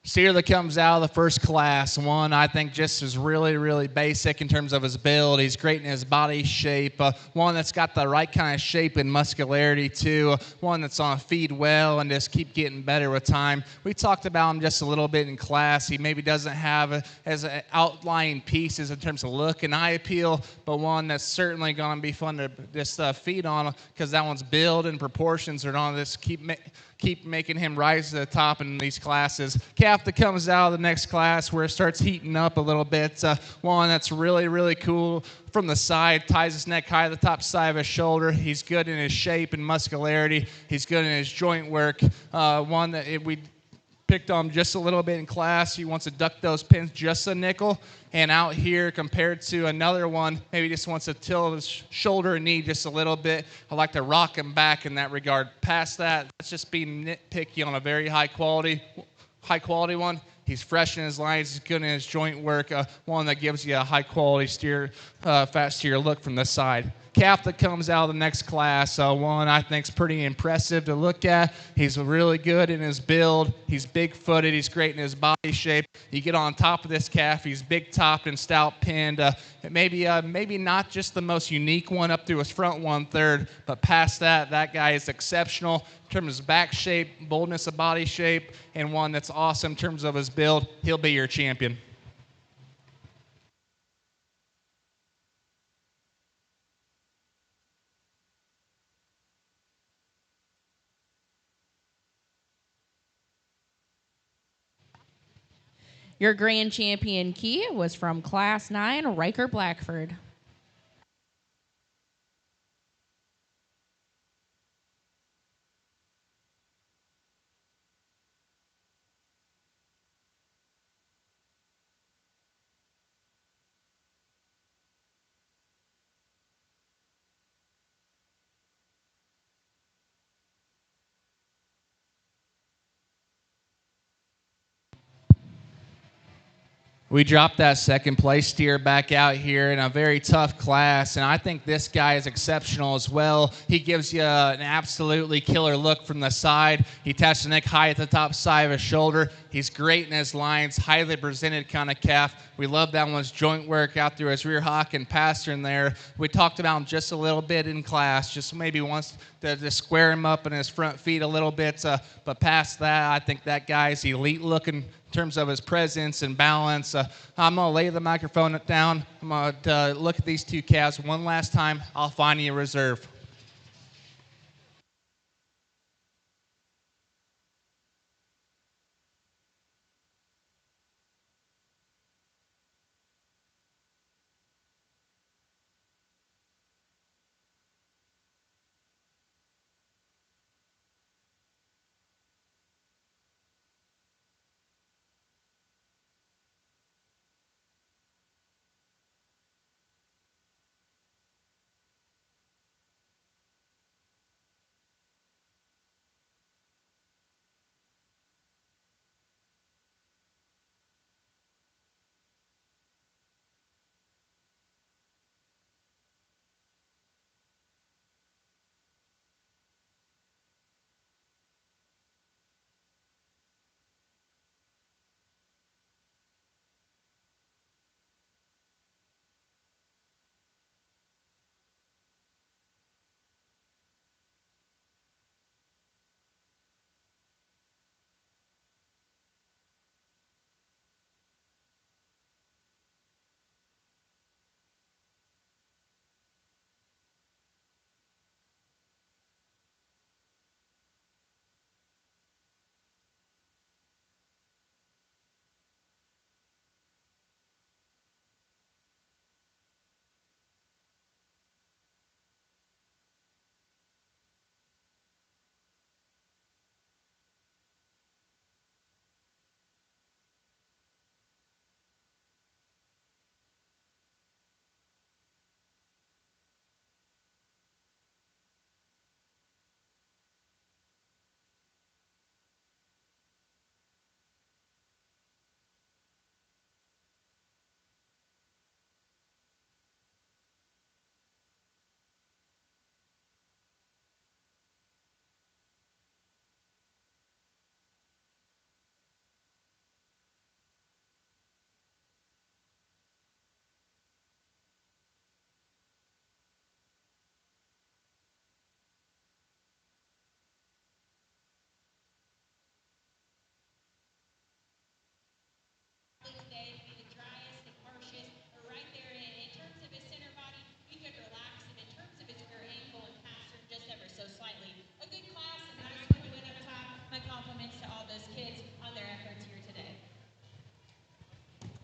Steer that comes out of the first class. One, I think, just is really, really basic in terms of his build. He's great in his body shape. One that's got the right kind of shape and muscularity, too. One that's on feed well and just keep getting better with time. We talked about him just a little bit in class. He maybe doesn't have as outlying pieces in terms of look and eye appeal, but one that's certainly going to be fun to just feed on because that one's build and proportions are on this keep making him rise to the top in these classes. Calf that comes out of the next class where it starts heating up a little bit. One that's really, really cool from the side, ties his neck high to the top side of his shoulder. He's good in his shape and muscularity. He's good in his joint work. One that we picked on just a little bit in class. He wants to duck those pins just a nickel. And out here, compared to another one, maybe just wants to tilt his shoulder and knee just a little bit. I like to rock him back in that regard. Past that, that's just being nitpicky on a very high quality one. He's fresh in his lines. He's good in his joint work. One that gives you a high quality steer, fast steer look from the side. Calf that comes out of the next class, one I think is pretty impressive to look at. He's really good in his build. He's big-footed. He's great in his body shape. You get on top of this calf, he's big-topped and stout-pinned. Maybe not just the most unique one up through his front 1/3, but past that, that guy is exceptional in terms of his back shape, boldness of body shape, and one that's awesome in terms of his build. He'll be your champion. Your grand champion key was from Class 9, Riker Blackford. We dropped that second place steer back out here in a very tough class, and I think this guy is exceptional as well. He gives you an absolutely killer look from the side. He attaches the neck high at the top side of his shoulder. He's great in his lines, highly presented kind of calf. We love that one's joint work out through his rear hock and pastern there. We talked about him just a little bit in class, just maybe once to square him up in his front feet a little bit. But past that, I think that guy's elite looking in terms of his presence and balance. I'm going to lay the microphone down. I'm going to look at these two calves one last time. I'll find you a reserve.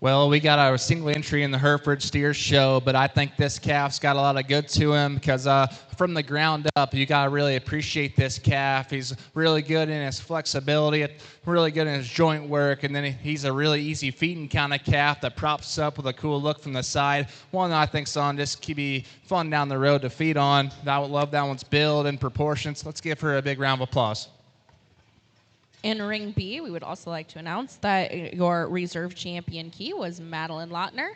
Well, we got our single entry in the Hereford Steer Show, but I think this calf's got a lot of good to him because from the ground up, you got to really appreciate this calf. He's really good in his flexibility, really good in his joint work, and then he's a really easy feeding kind of calf that props up with a cool look from the side. One that I think's on just could be fun down the road to feed on. I would love that one's build and proportions. Let's give her a big round of applause. In Ring B, we would also like to announce that your reserve champion key was Madeline Lautner.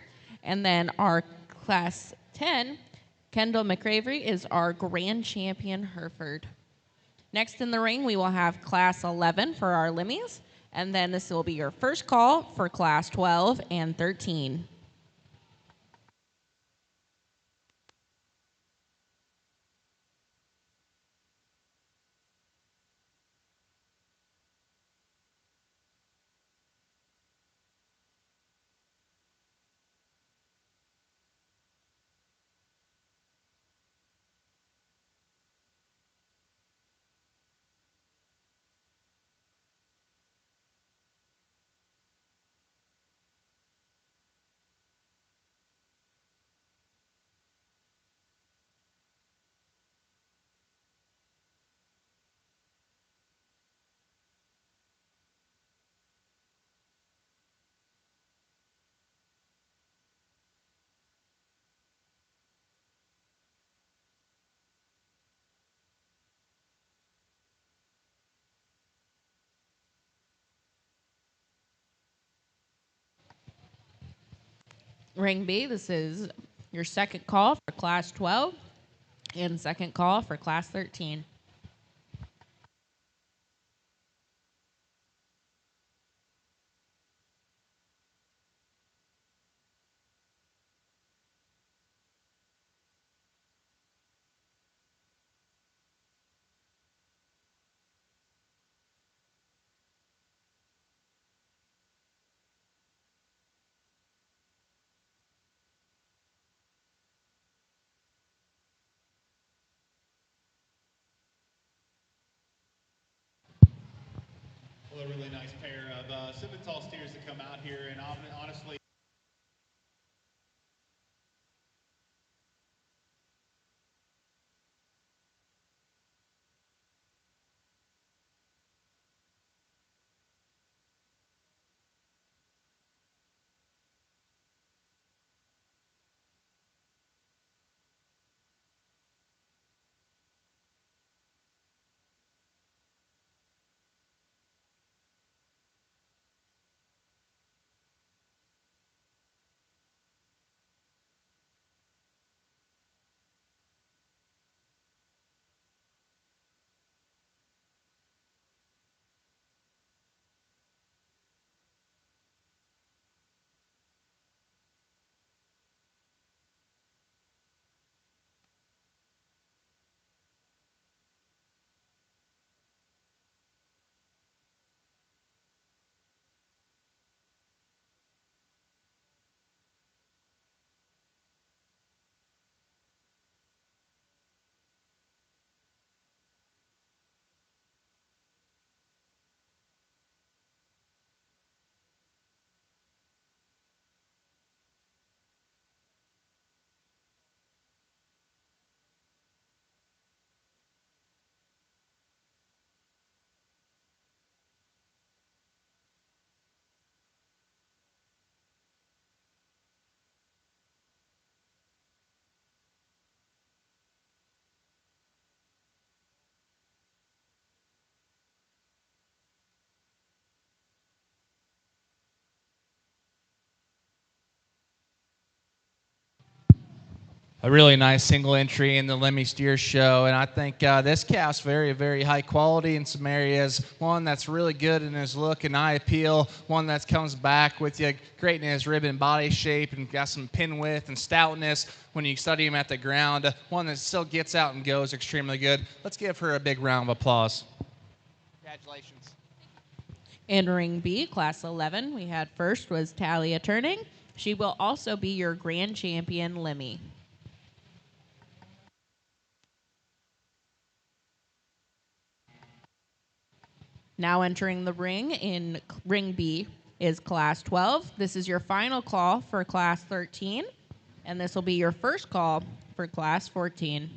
And then our Class 10, Kendall McCravery, is our grand champion Hereford. Next in the ring, we will have Class 11 for our Limmies. And then this will be your first call for Class 12 and 13. Ring B, this is your second call for Class 12 and second call for Class 13. Well, a really nice pair of Simmental steers to come out here, and honestly, A really nice single entry in the Lemmy Steer Show, and I think this calf's very, very high quality in some areas. One that's really good in his look and eye appeal. One that comes back with you great in his rib and body shape and got some pin width and stoutness when you study him at the ground. One that still gets out and goes extremely good. Let's give her a big round of applause. Congratulations. In Ring B, Class 11, we had first was Talia Turning. She will also be your grand champion Lemmy. Now entering the ring in Ring B, is Class 12. This is your final call for Class 13, and this will be your first call for Class 14.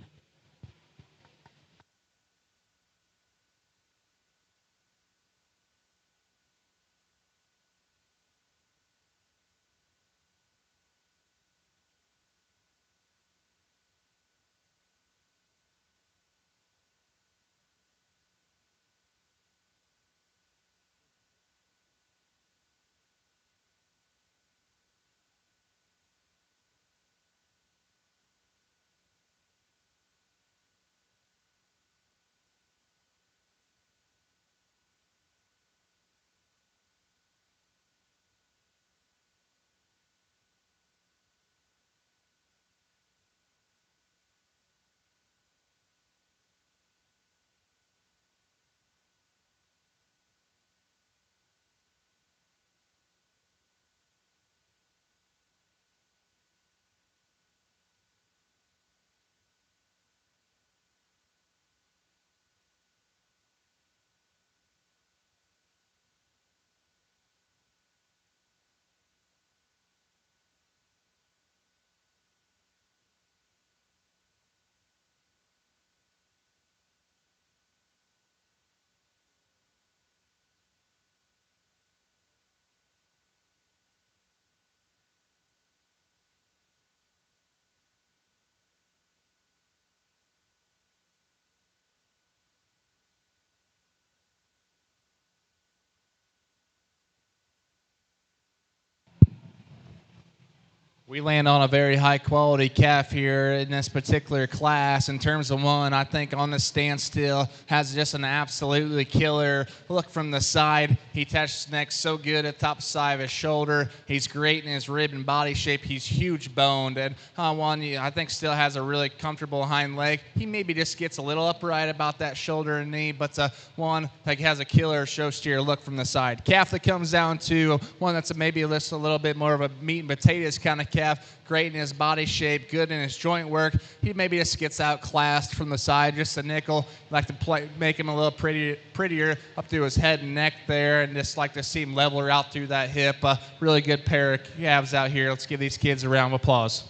We land on a very high quality calf here in this particular class. In terms of one, I think on the standstill has just an absolutely killer look from the side. He touches neck so good at the top side of his shoulder. He's great in his rib and body shape. He's huge boned. And one, I think still has a really comfortable hind leg. He maybe just gets a little upright about that shoulder and knee, but one that has a killer show steer look from the side. Calf that comes down to one that's maybe just a little bit more of a meat and potatoes kind of calf. Great in his body shape, good in his joint work. He maybe just gets outclassed from the side, just a nickel. Like to make him a little prettier up through his head and neck there, and just like to see him leveler out through that hip. Really good pair of calves out here. Let's give these kids a round of applause.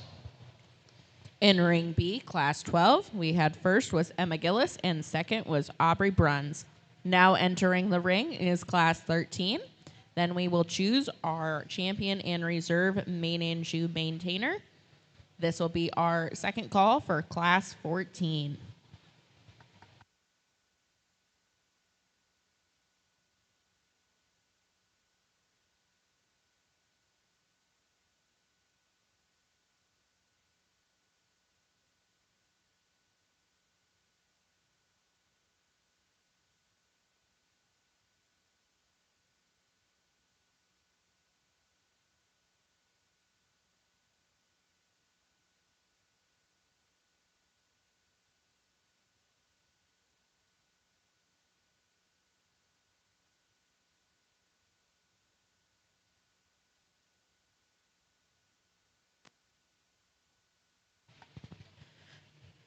In Ring B, Class 12, we had first was Emma Gillis and second was Aubrey Bruns. Now entering the ring is Class 13. Then we will choose our champion and reserve Maine-Anjou maintainer. This will be our second call for Class 14.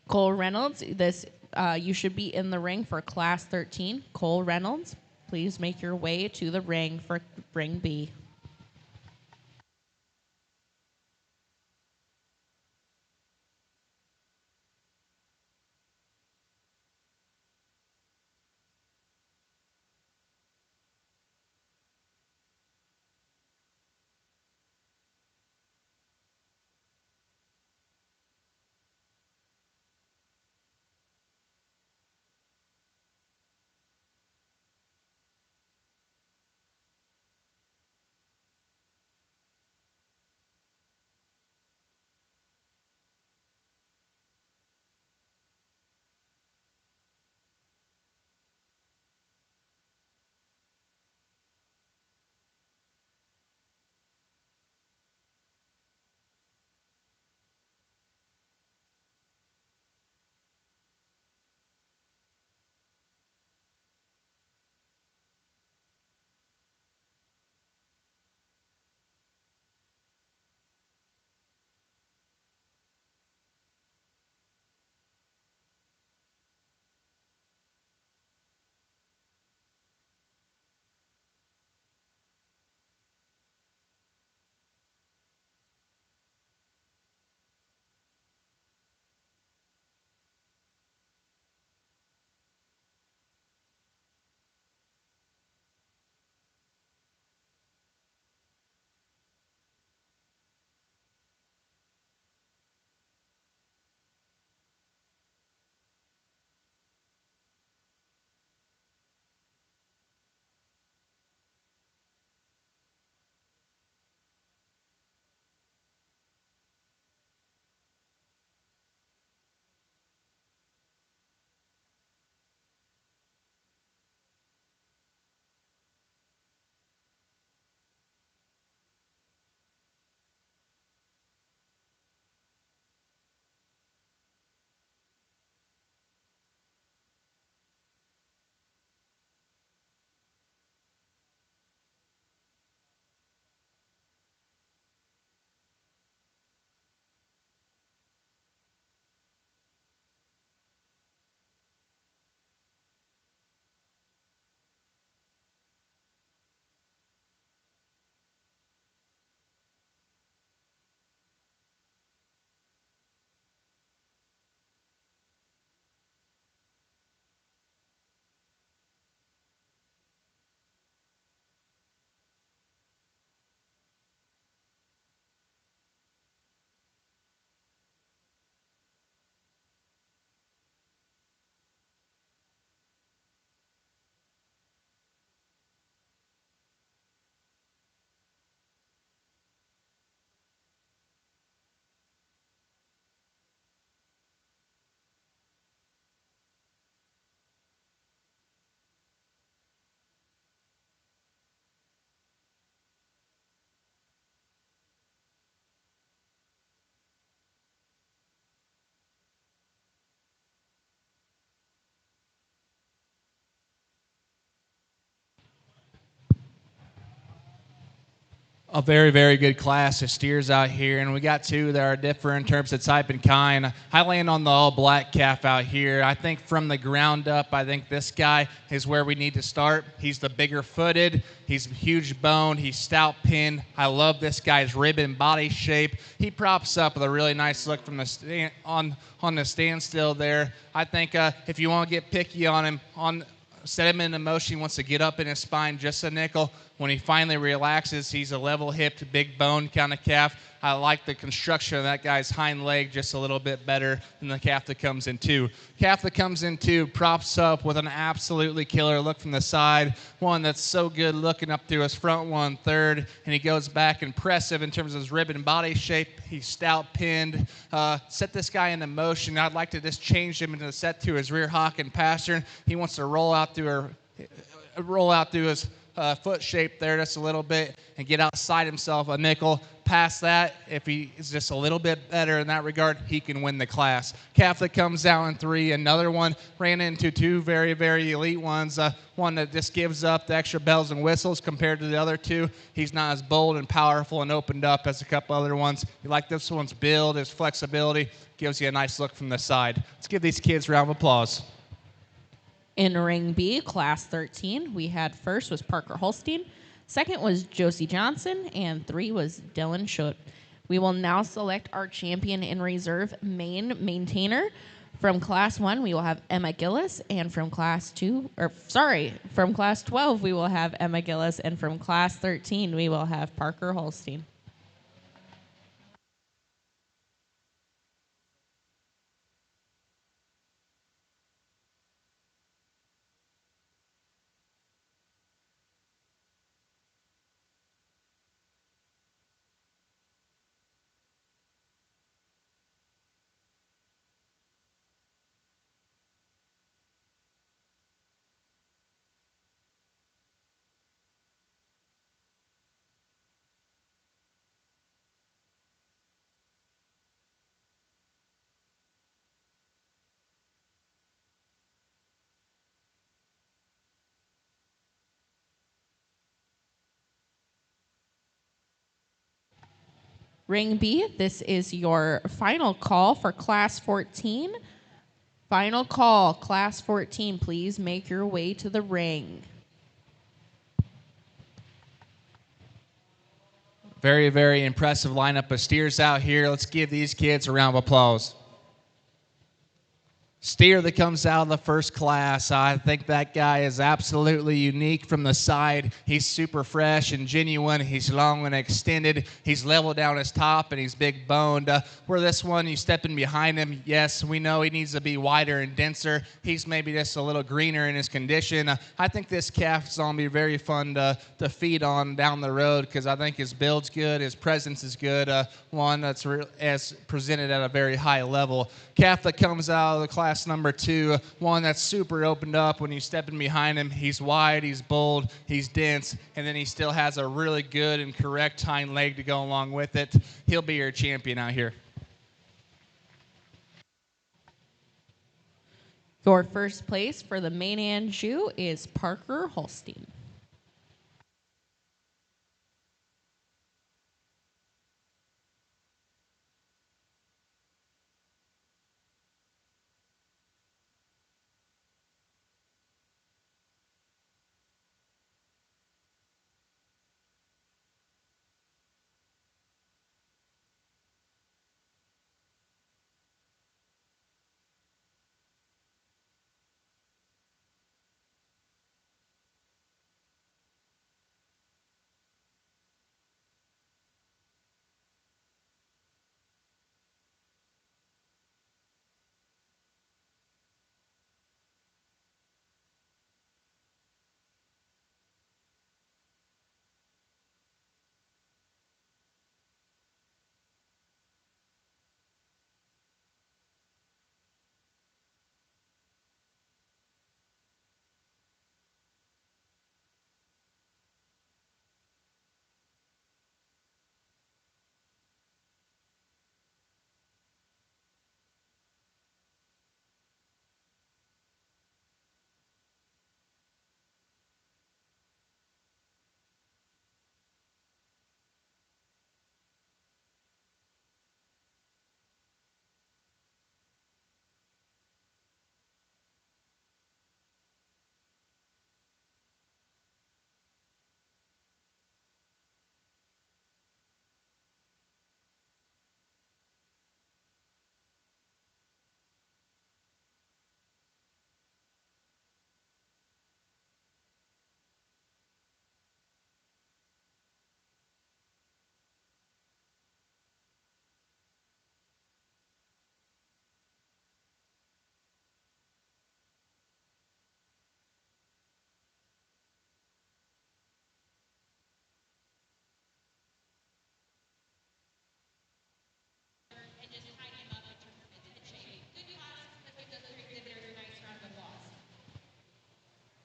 Cole Reynolds, you should be in the ring for Class 13. Cole Reynolds, please make your way to the ring for Ring B. A very, very good class of steers out here, and we got two that are different in terms of type and kind. I land on the all-black calf out here. I think from the ground up, I think this guy is where we need to start. He's the bigger-footed. He's huge boned. He's stout pinned. I love this guy's ribbon body shape. He props up with a really nice look from the on the standstill there. I think if you want to get picky on him, set him into motion. He wants to get up in his spine just a nickel. When he finally relaxes, he's a level-hipped, big-boned kind of calf. I like the construction of that guy's hind leg just a little bit better than the calf that comes in two. Calf that comes in two props up with an absolutely killer look from the side, one that's so good looking up through his front 1/3, and he goes back impressive in terms of his ribbon body shape. He's stout pinned. Set this guy into motion. I'd like to just change him into the set to his rear hock and pastern. He wants to roll out through his foot shape there just a little bit and get outside himself a nickel. Past that, if he is just a little bit better in that regard, he can win the class. Calf that comes down in three, another one ran into two very, very elite ones. One that just gives up the extra bells and whistles compared to the other two. He's not as bold and powerful and opened up as a couple other ones. You like this one's build, his flexibility, gives you a nice look from the side. Let's give these kids a round of applause. In Ring B, Class 13, we had first was Parker Holstein, second was Josie Johnson, and 3 was Dylan Schutt. We will now select our champion in reserve main maintainer. From Class 1, we will have Emma Gillis, and from Class 12, we will have Emma Gillis, and from Class 13, we will have Parker Holstein. Ring B, this is your final call for Class 14. Final call, Class 14, please make your way to the ring. Very, very impressive lineup of steers out here. Let's give these kids a round of applause. Steer that comes out of the first class, I think that guy is absolutely unique from the side. He's super fresh and genuine. He's long and extended. He's level down his top, and he's big boned. Where this one, you step in behind him, yes, we know he needs to be wider and denser. He's maybe just a little greener in his condition. I think this calf's going to be very fun to feed on down the road because I think his build's good, his presence is good, one that's as presented at a very high level. Calf that comes out of the class number 2, one that's super opened up. When you step in behind him, he's wide, he's bold, he's dense, and then he still has a really good and correct hind leg to go along with it. He'll be your champion out here. Your first place for the Maine-Anjou is Parker Holstein.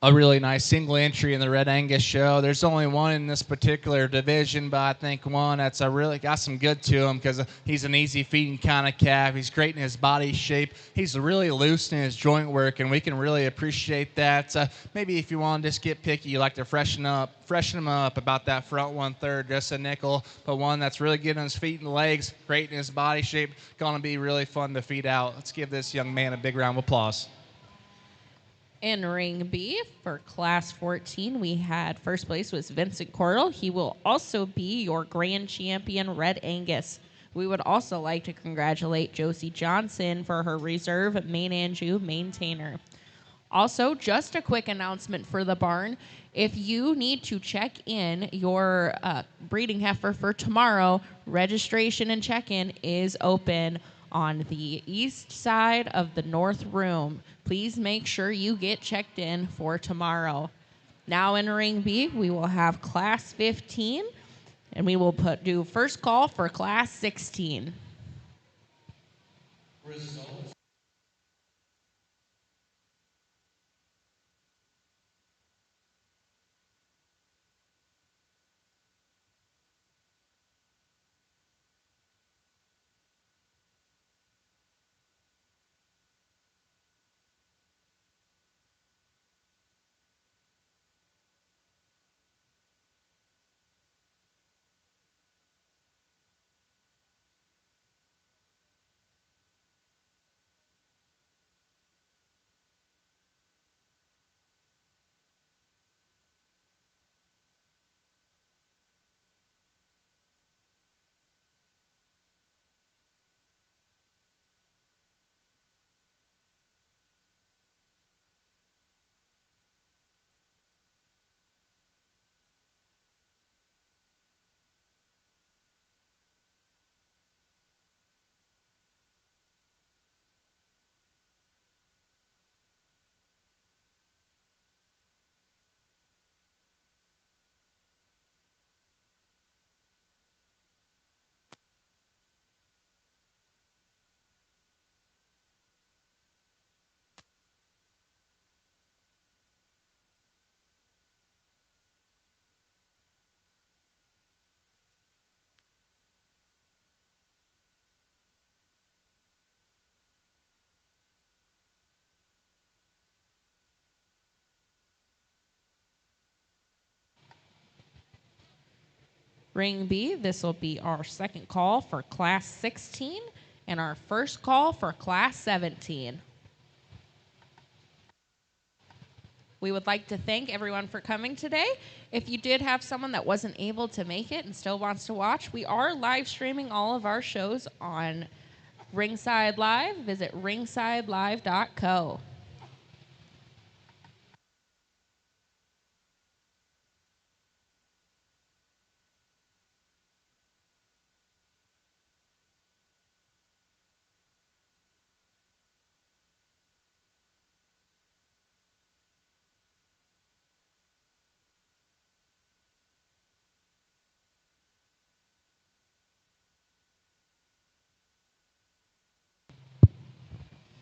A really nice single entry in the Red Angus show. There's only one in this particular division, but I think one that's really got some good to him because he's an easy feeding kind of calf. He's great in his body shape. He's really loose in his joint work, and we can really appreciate that. Maybe if you want to just get picky, you like to freshen him up about that front 1/3, just a nickel, but one that's really good on his feet and legs, great in his body shape, going to be really fun to feed out. Let's give this young man a big round of applause. In Ring B for Class 14, we had first place was Vincent Cordell. He will also be your grand champion, Red Angus. We would also like to congratulate Josie Johnson for her reserve Maine-Anjou maintainer. Also, just a quick announcement for the barn. If you need to check in your breeding heifer for tomorrow, registration and check-in is open on the east side of the north room. Please make sure you get checked in for tomorrow. Now in Ring B, we will have Class 15, and we will do first call for Class 16. Results. Ring B, this will be our second call for Class 16 and our first call for Class 17. We would like to thank everyone for coming today. If you did have someone that wasn't able to make it and still wants to watch, we are live streaming all of our shows on Ringside Live. Visit ringsidelive.co.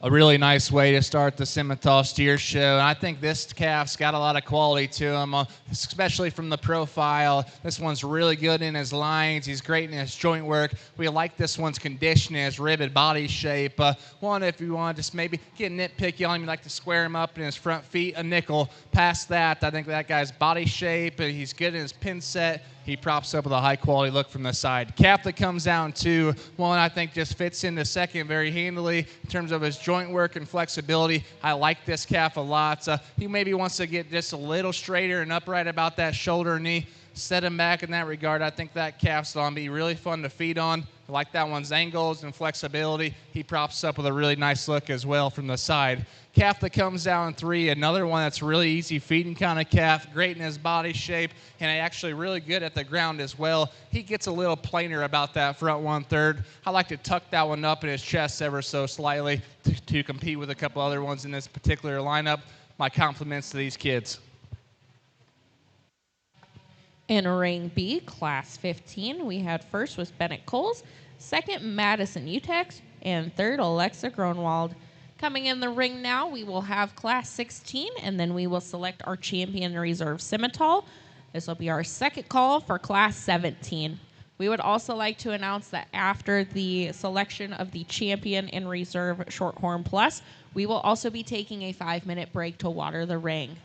A really nice way to start the Simmental Steer Show. And I think this calf's got a lot of quality to him, especially from the profile. This one's really good in his lines. He's great in his joint work. We like this one's condition, his ribbed body shape. One, if you want to just maybe get nitpicky on him, you like to square him up in his front feet, a nickel. Past that, I think that guy's body shape, he's good in his pin set. He props up with a high-quality look from the side. Calf that comes down to one, I think just fits into second very handily in terms of his joint work and flexibility. I like this calf a lot. He maybe wants to get just a little straighter and upright about that shoulder and knee. Set him back in that regard. I think that calf's going to be really fun to feed on. I like that one's angles and flexibility. He props up with a really nice look as well from the side. Calf that comes down 3, another one that's really easy feeding kind of calf, great in his body shape, and actually really good at the ground as well. He gets a little plainer about that front 1/3. I like to tuck that one up in his chest ever so slightly to compete with a couple other ones in this particular lineup. My compliments to these kids. In Ring B, Class 15, we had first was Bennett Coles, second Madison Utex, and third Alexa Gronwald. Coming in the ring now, we will have Class 16, and then we will select our champion reserve Simmental. This will be our second call for Class 17. We would also like to announce that after the selection of the champion in reserve Shorthorn Plus, we will also be taking a 5-minute break to water the ring.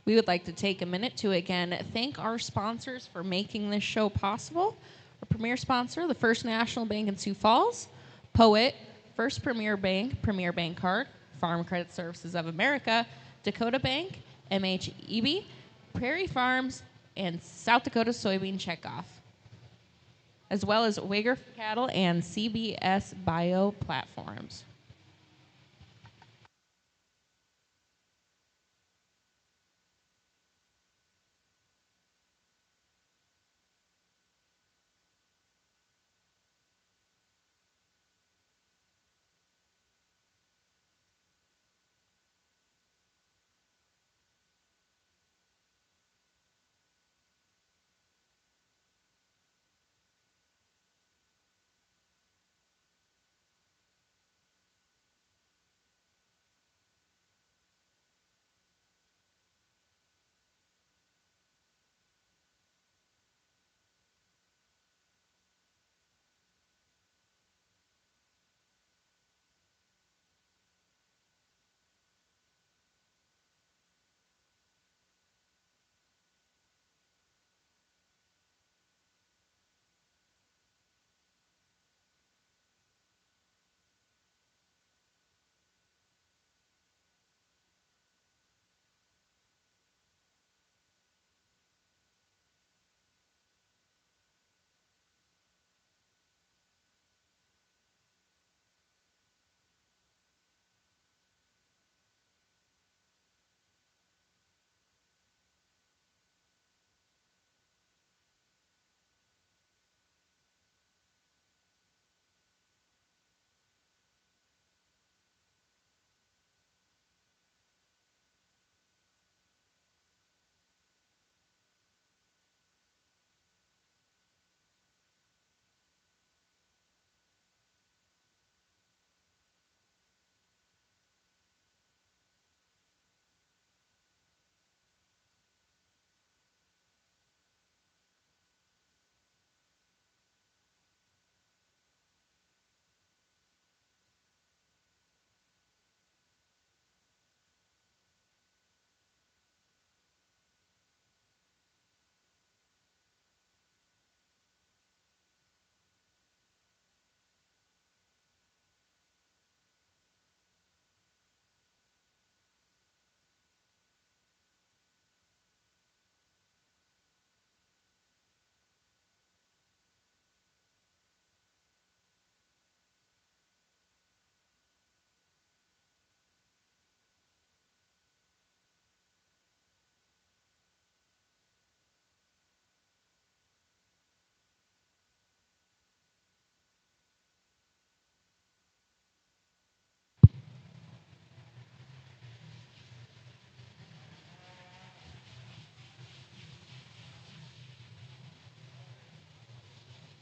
We would like to take a minute to again thank our sponsors for making this show possible. Our premier sponsor, the First National Bank in Sioux Falls, Poet, First Premier Bank Card, Farm Credit Services of America, Dakota Bank, MHEB, Prairie Farms, and South Dakota Soybean Checkoff, as well as Wager Cattle and CBS Bio Platforms.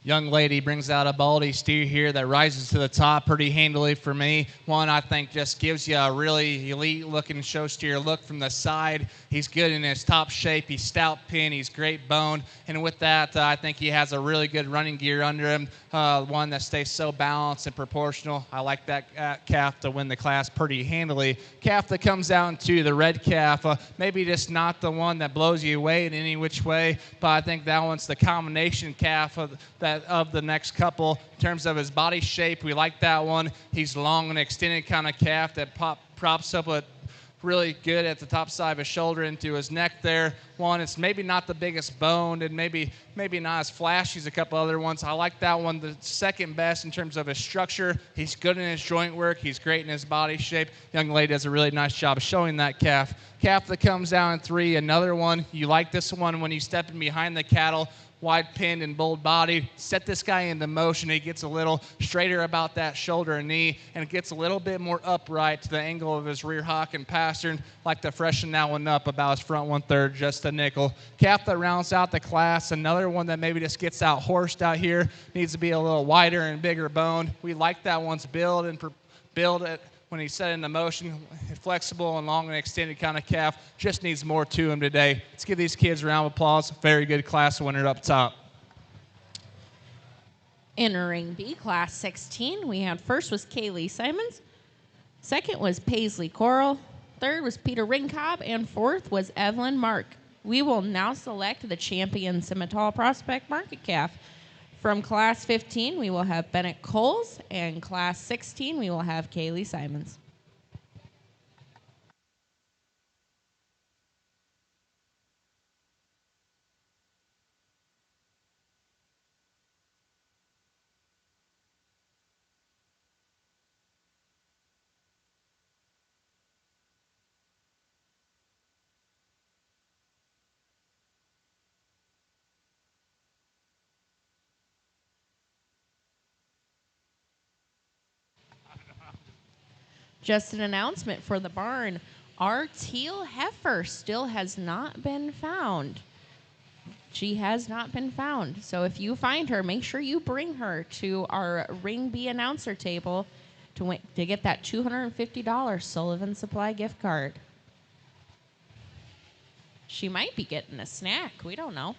Young lady brings out a baldy steer here that rises to the top pretty handily for me. One I think just gives you a really elite looking show steer look from the side. He's good in his top shape. He's stout pin. He's great boned. And with that, I think he has a really good running gear under him. One that stays so balanced and proportional. I like that calf to win the class pretty handily. Calf that comes out into the red calf, maybe just not the one that blows you away in any which way, but I think that one's the combination calf of the next couple. In terms of his body shape, we like that one. He's long and extended kind of calf that props up a really good at the top side of his shoulder into his neck there. One, it's maybe not the biggest boned and maybe not as flashy as a couple other ones. I like that one the second best in terms of his structure. He's good in his joint work. He's great in his body shape. Young lady does a really nice job of showing that calf. Calf that comes down in 3, another one. You like this one when you step in behind the cattle. Wide pinned and bold body. Set this guy into motion. He gets a little straighter about that shoulder and knee and gets a little bit more upright to the angle of his rear hock and pastern. Like to freshen that one up about his front 1/3, just a nickel. Calf that rounds out the class. Another one that maybe just gets out horsed out here. Needs to be a little wider and bigger boned. We like that one's build and build it when he's set into motion, flexible and long and extended kind of calf. Just needs more to him today. Let's give these kids a round of applause. Very good class winner up top. Entering B, Class 16, we had first was Kaylee Simons, second was Paisley Coral, third was Peter Ringcobb, and fourth was Evelyn Mark. We will now select the champion Simmental Prospect Market Calf. From Class 15, we will have Bennett Coles, and Class 16, we will have Kaylee Simons. Just an announcement for the barn. Our teal heifer still has not been found. She has not been found. So if you find her, make sure you bring her to our Ring B announcer table to get that $250 Sullivan Supply gift card. She might be getting a snack. We don't know.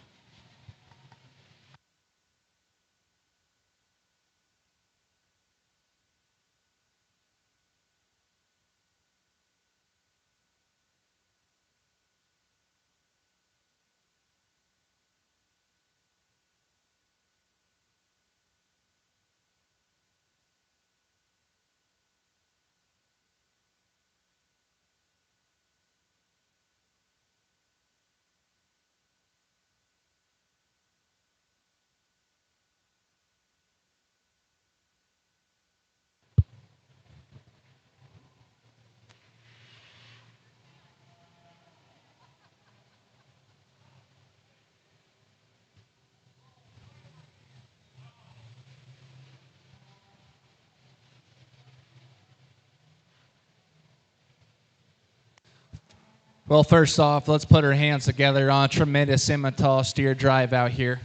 Well, first off, let's put our hands together on a tremendous Simmental steer drive out here.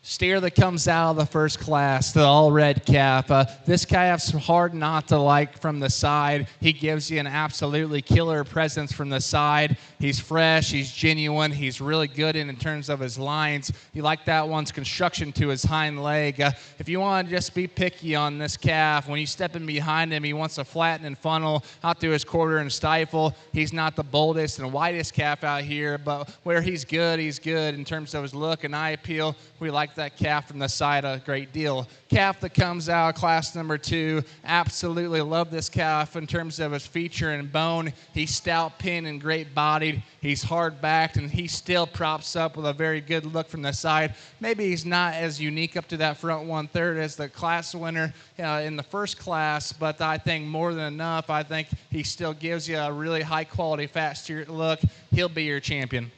Steer that comes out of the first class, the all-red calf. This calf's hard not to like from the side. He gives you an absolutely killer presence from the side. He's fresh, he's genuine, he's really good in terms of his lines. You like that one's construction to his hind leg. If you want to just be picky on this calf, when you step in behind him, he wants to flatten and funnel out through his quarter and stifle. He's not the boldest and widest calf out here, but where he's good in terms of his look and eye appeal. We like that calf from the side a great deal. Calf that comes out, class number 2, absolutely love this calf in terms of his feature and bone. He's stout pin and great bodied. He's hard backed and he still props up with a very good look from the side. Maybe he's not as unique up to that front 1/3 as the class winner in the first class, but I think more than enough. I think he still gives you a really high quality fat steer look. He'll be your champion.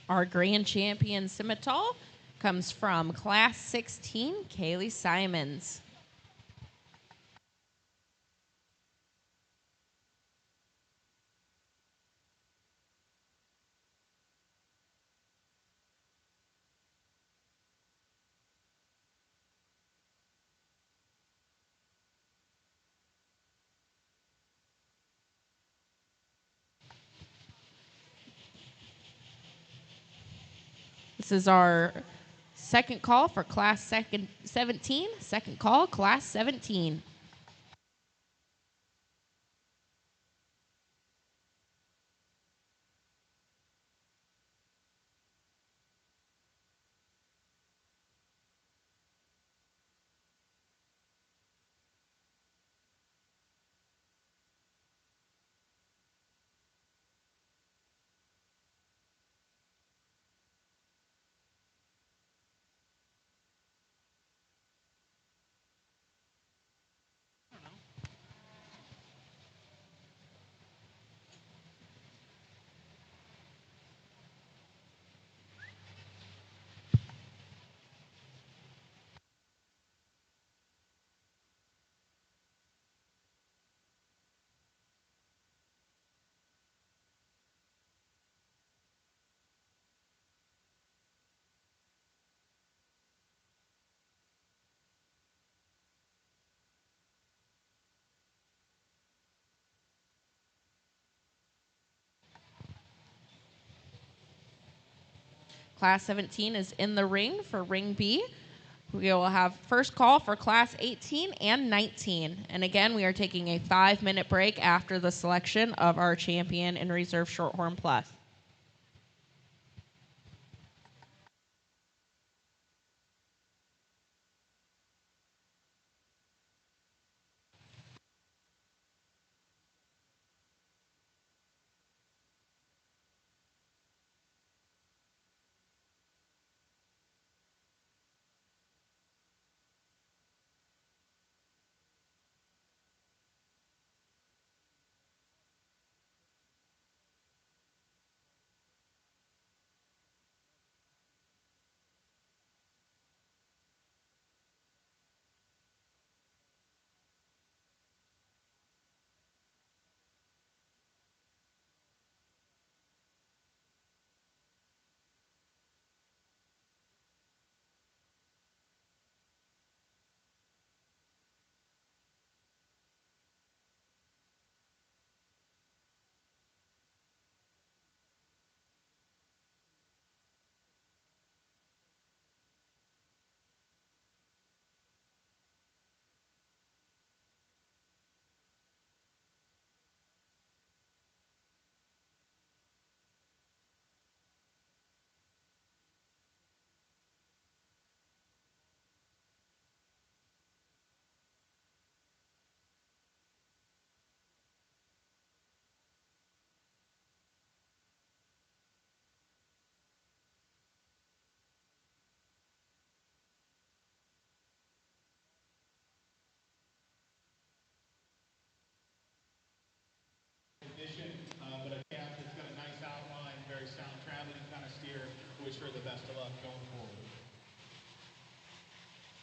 Our grand champion Simmental comes from Class 16, Kaylee Simons. This is our second call for Class 17. Second call, Class 17. Class 17 is in the ring for Ring B. We will have first call for Class 18 and 19. And again, we are taking a 5-minute break after the selection of our champion in Reserve Shorthorn Plus. But a calf that's got a nice outline, very sound traveling kind of steer. Wish her the best of luck going forward.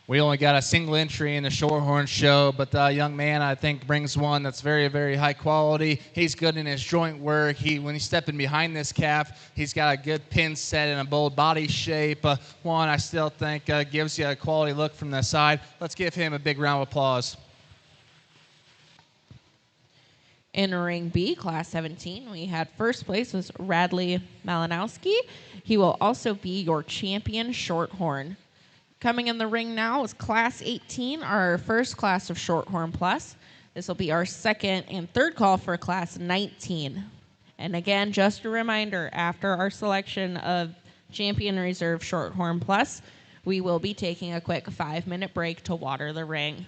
We only got a single entry in the Shorthorn show, but the young man, I think, brings one that's very, very high quality. He's good in his joint work. When he's stepping behind this calf, he's got a good pin set and a bold body shape. One I still think gives you a quality look from the side. Let's give him a big round of applause. In Ring B, Class 17, we had first place was Radley Malinowski. He will also be your champion Shorthorn. Coming in the ring now is Class 18, our first class of Shorthorn Plus. This will be our second and third call for Class 19. And again, just a reminder, after our selection of Champion Reserve Shorthorn Plus, we will be taking a quick 5-minute break to water the ring.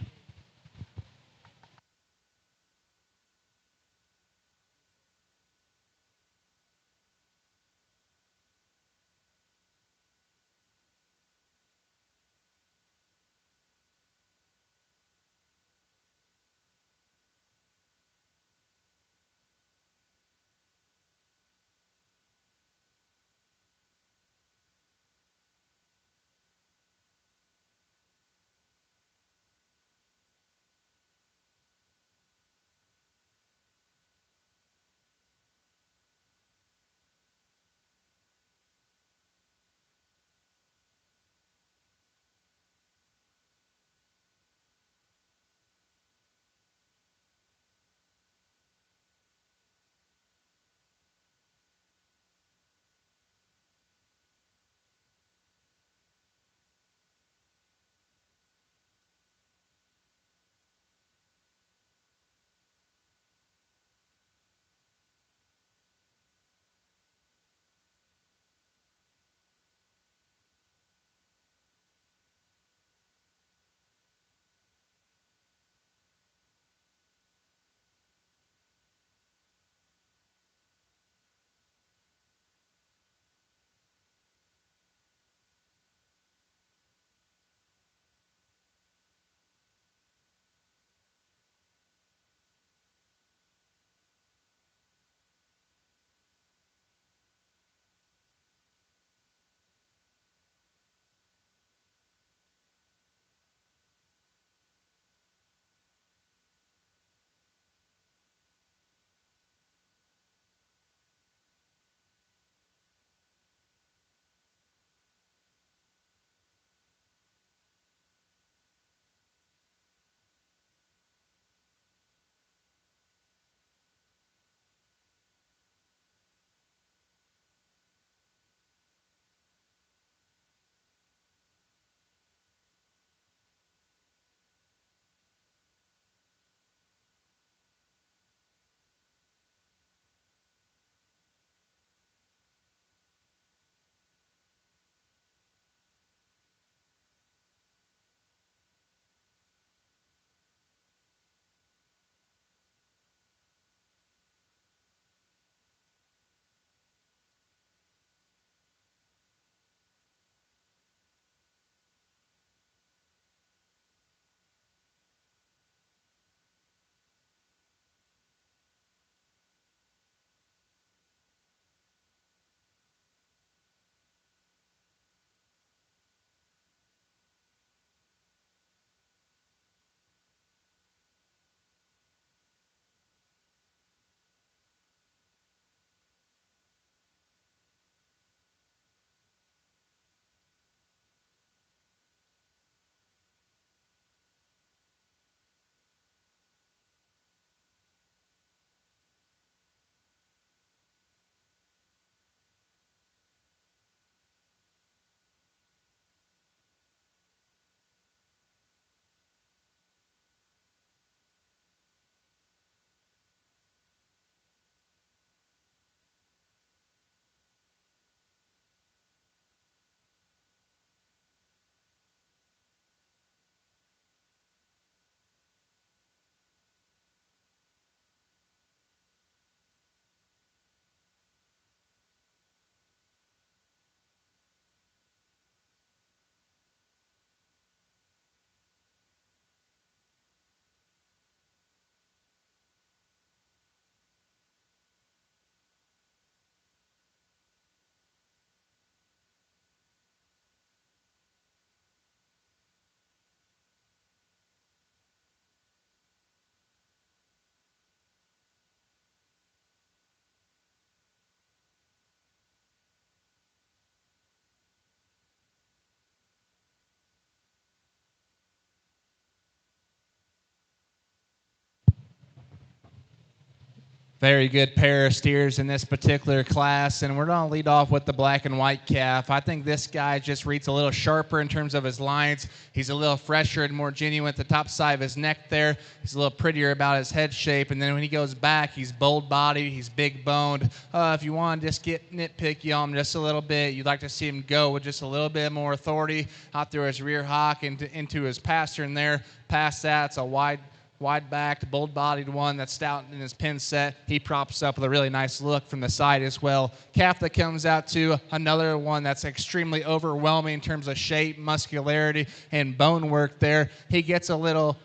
Very good pair of steers in this particular class, and we're going to lead off with the black and white calf. I think this guy just reads a little sharper in terms of his lines. He's a little fresher and more genuine at the top side of his neck there. He's a little prettier about his head shape, and then when he goes back, he's bold-bodied, he's big-boned. If you want to just get nitpicky on him just a little bit, you'd like to see him go with just a little bit more authority out through his rear hock into his pastern there. Past that, it's a wide-backed, bold-bodied one that's stout in his pin set. He props up with a really nice look from the side as well. Calf that comes out to another one that's extremely overwhelming in terms of shape, muscularity, and bone work there. He gets a little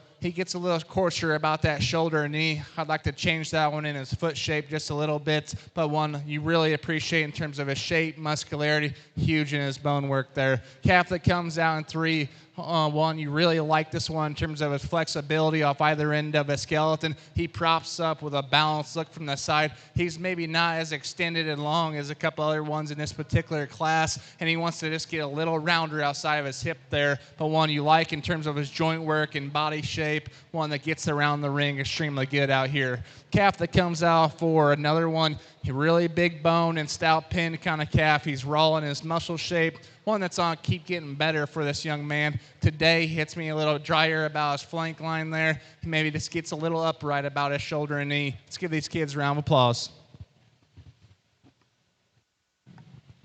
coarser about that shoulder and knee. I'd like to change that one in his foot shape just a little bit, but one you really appreciate in terms of his shape, muscularity, huge in his bone work there. Calf that comes out in 3, one, you really like this one in terms of his flexibility off either end of his skeleton. He props up with a balanced look from the side. He's maybe not as extended and long as a couple other ones in this particular class, and he wants to just get a little rounder outside of his hip there, but one you like in terms of his joint work and body shape, one that gets around the ring extremely good out here. Calf that comes out for another one, really big bone and stout pin kind of calf. He's raw in his muscle shape. One that's on keep getting better for this young man. Today he hits me a little drier about his flank line there. He maybe just gets a little upright about his shoulder and knee. Let's give these kids a round of applause.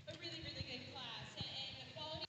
A really, really good class. And quality.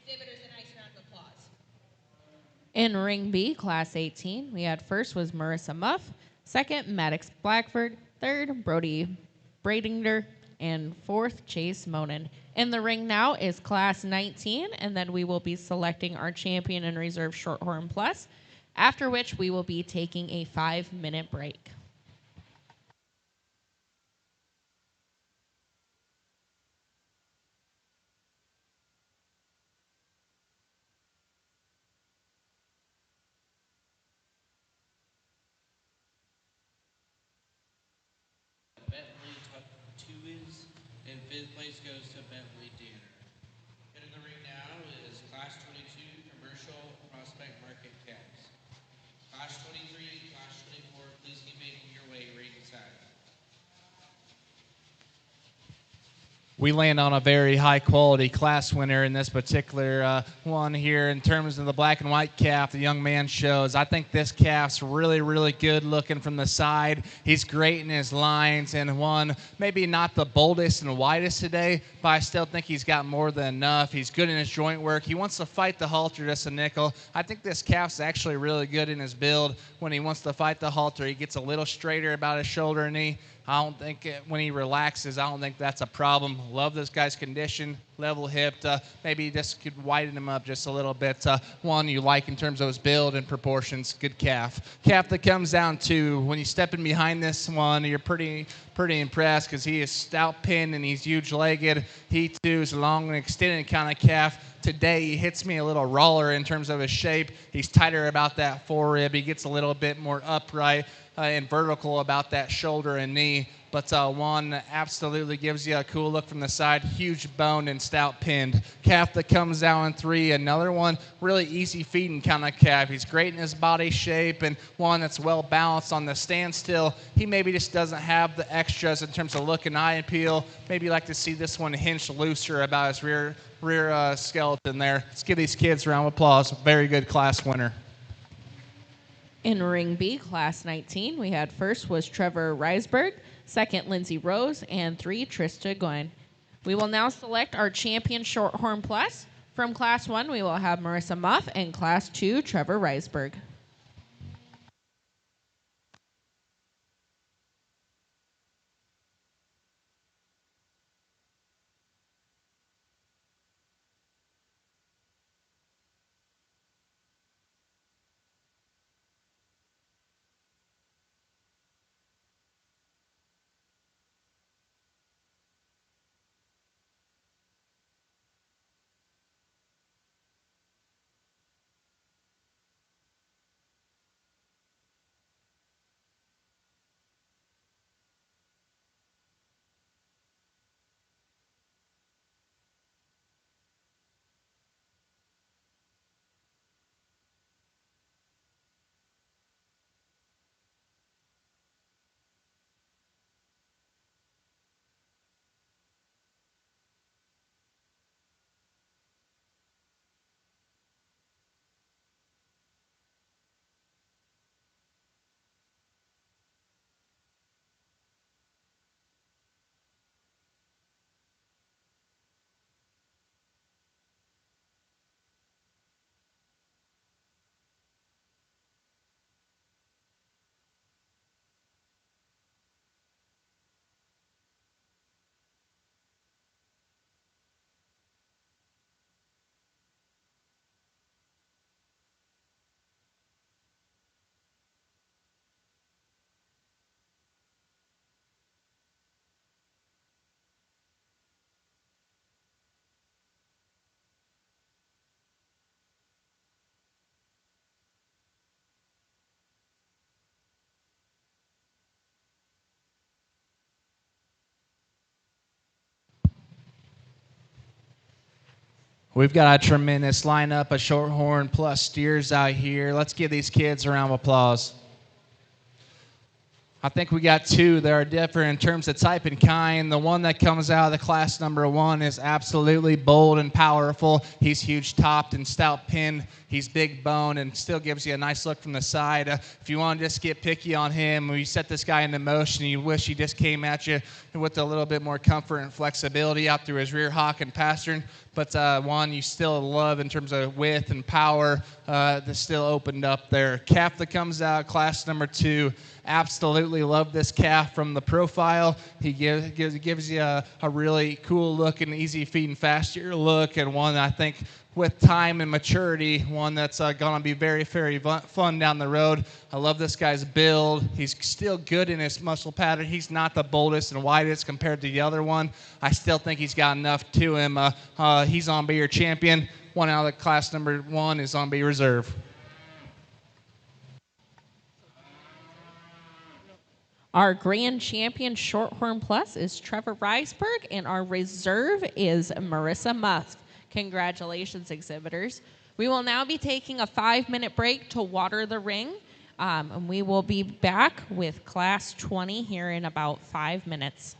Exhibitors a nice round of applause. In Ring B, Class 18, we had first was Marissa Muff, second, Maddox Blackford, third, Brody Bradinger, and fourth, Chase Monin. In the ring now is Class 19, and then we will be selecting our champion and reserve Shorthorn Plus, after which we will be taking a 5-minute break. goes to Bentley Danner. In the ring now is Class 22 Commercial Prospect Market Calves. Class 23, Class 24, please keep making your way ringside. We land on a very high quality class winner in this particular one here in terms of the black and white calf the young man shows. I think this calf's really, really good looking from the side. He's great in his lines and one, maybe not the boldest and widest today, but I still think he's got more than enough. He's good in his joint work. He wants to fight the halter just a nickel. I think this calf's actually really good in his build when he wants to fight the halter. He gets a little straighter about his shoulder and knee. I don't think when he relaxes, I don't think that's a problem. Love this guy's condition, level hipped. Maybe just could widen him up just a little bit. One you like in terms of his build and proportions. Good calf. Calf that comes down to when you step in behind this one, you're pretty impressed because he is stout pinned and he's huge legged. He too is a long and extended kind of calf. Today he hits me a little rawer in terms of his shape. He's tighter about that forerib. He gets a little bit more upright and vertical about that shoulder and knee. But one absolutely gives you a cool look from the side. Huge bone and stout pinned. Calf that comes out in 3. Another one, really easy feeding kind of calf. He's great in his body shape and one that's well balanced on the standstill. He maybe just doesn't have the extras in terms of look and eye appeal. Maybe you'd like to see this one hinge looser about his rear skeleton there. Let's give these kids a round of applause. Very good class winner. In Ring B, Class 19, we had first was Trevor Reisberg, second Lindsay Rose, and 3 Trista Gwen. We will now select our champion Shorthorn Plus. From Class 1, we will have Marissa Muff, and Class 2, Trevor Reisberg. We've got a tremendous lineup of Shorthorn Plus steers out here. Let's give these kids a round of applause. I think we got 2 that are different in terms of type and kind. The one that comes out of the class number 1 is absolutely bold and powerful. He's huge topped and stout pinned. He's big bone and still gives you a nice look from the side. If you want to just get picky on him, when you set this guy into motion, you wish he just came at you with a little bit more comfort and flexibility out through his rear hock and pastern. But one you still love in terms of width and power that's still opened up there. Calf that comes out, class number 2. Absolutely love this calf from the profile. He gives you a really cool look and easy feed and faster look, and one I think with time and maturity, one that's going to be very, very fun down the road. I love this guy's build. He's still good in his muscle pattern. He's not the boldest and widest compared to the other one. I still think he's got enough to him. He's on be your champion. One out of the class number 1 is on be reserve. Our grand champion Shorthorn Plus is Trevor Reisberg, and our reserve is Marissa Musk. Congratulations, exhibitors. We will now be taking a 5-minute break to water the ring, and we will be back with Class 20 here in about 5 minutes.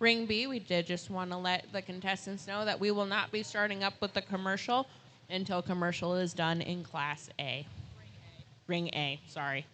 Ring B, we did just want to let the contestants know that we will not be starting up with the commercial until commercial is done in Class A. Ring A, sorry.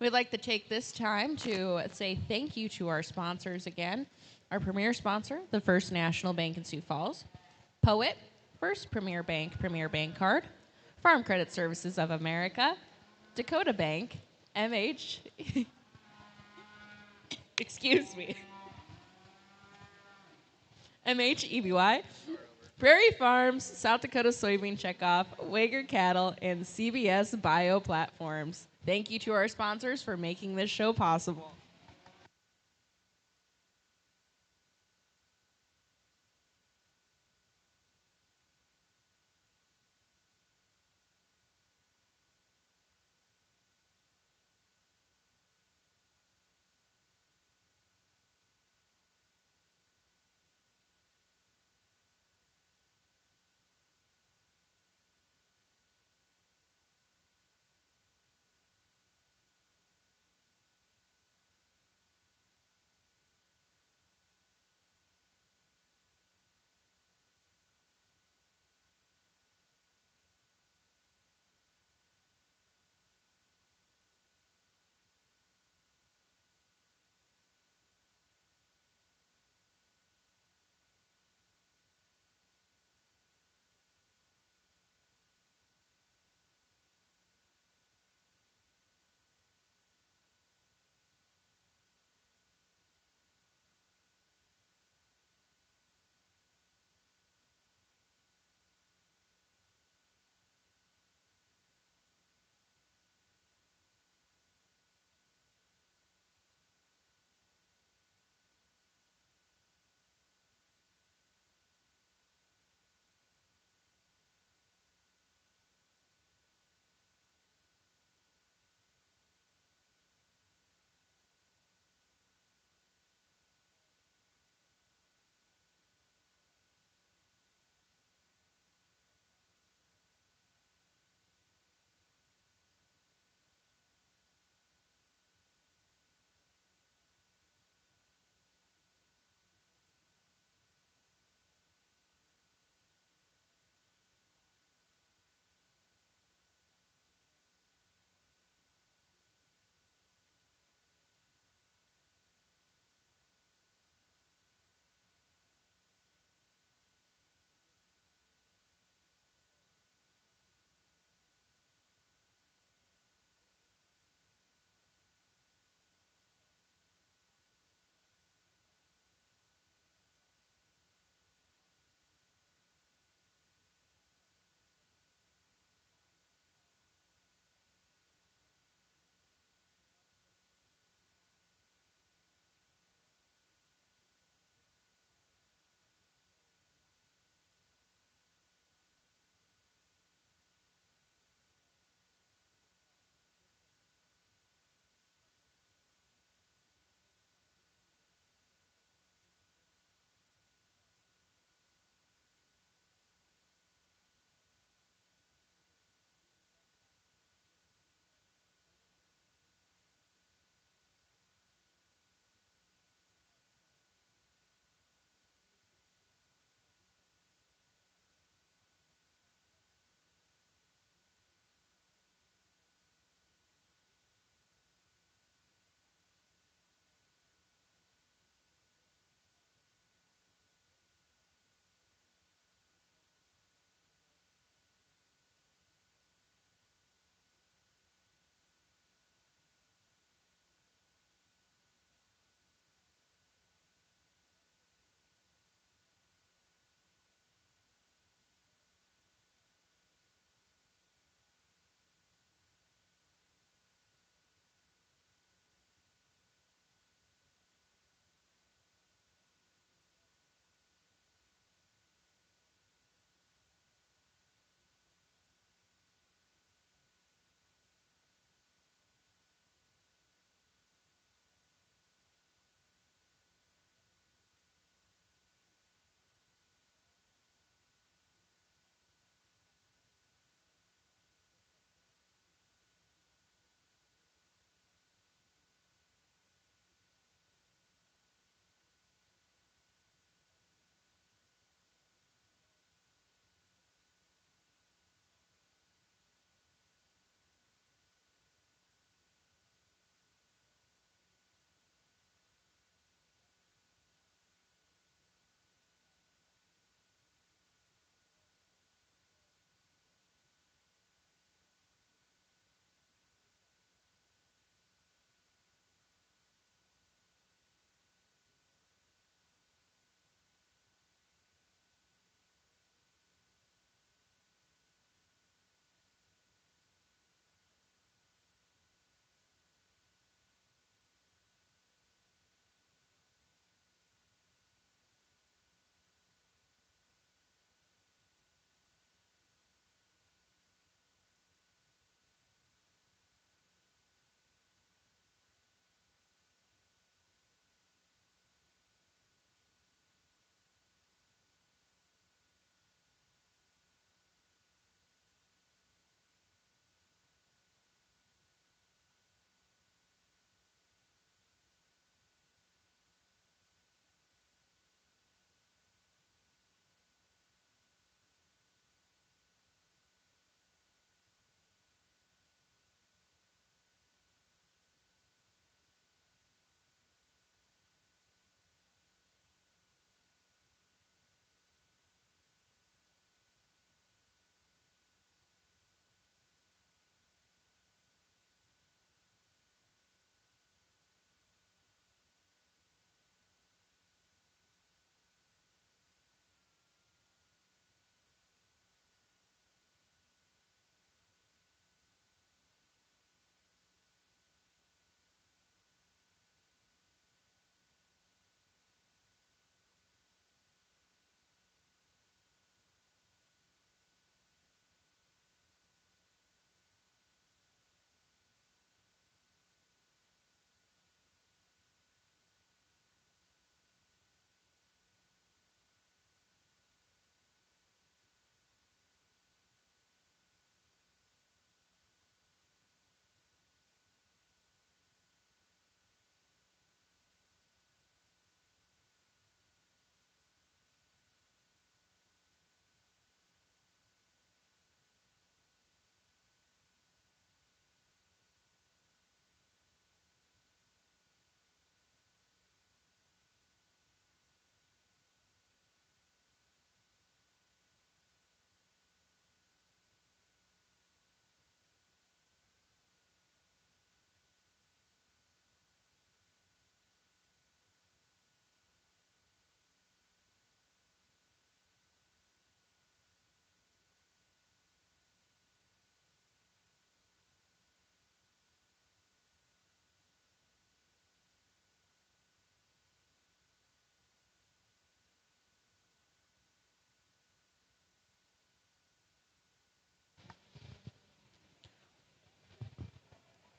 We'd like to take this time to say thank you to our sponsors again. Our premier sponsor, the First National Bank in Sioux Falls. Poet, First Premier Bank Card. Farm Credit Services of America. Dakota Bank, MH. Excuse me. MHEBY. Prairie Farms, South Dakota Soybean Checkoff, Wager Cattle, and CBS Bio Platforms. Thank you to our sponsors for making this show possible.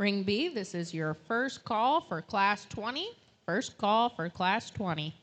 Ring B, this is your first call for Class 20. First call for Class 20.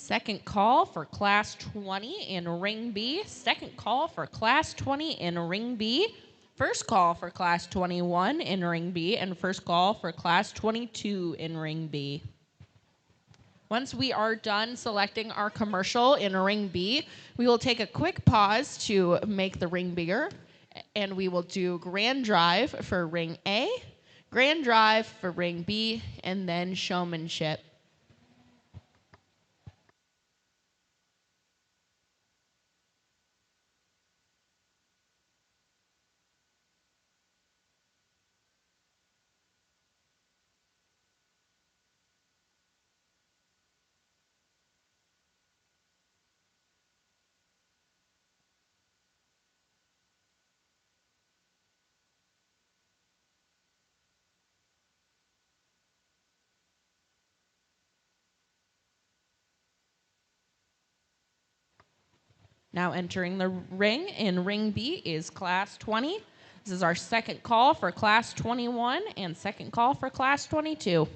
Second call for Class 20 in Ring B. Second call for Class 20 in Ring B. First call for Class 21 in Ring B. And first call for Class 22 in Ring B. Once we are done selecting our commercial in Ring B, we will take a quick pause to make the ring bigger. And we will do Grand Drive for Ring A, Grand Drive for Ring B, and then Showmanship. Now entering the ring in Ring B is Class 20. This is our second call for Class 21 and second call for Class 22.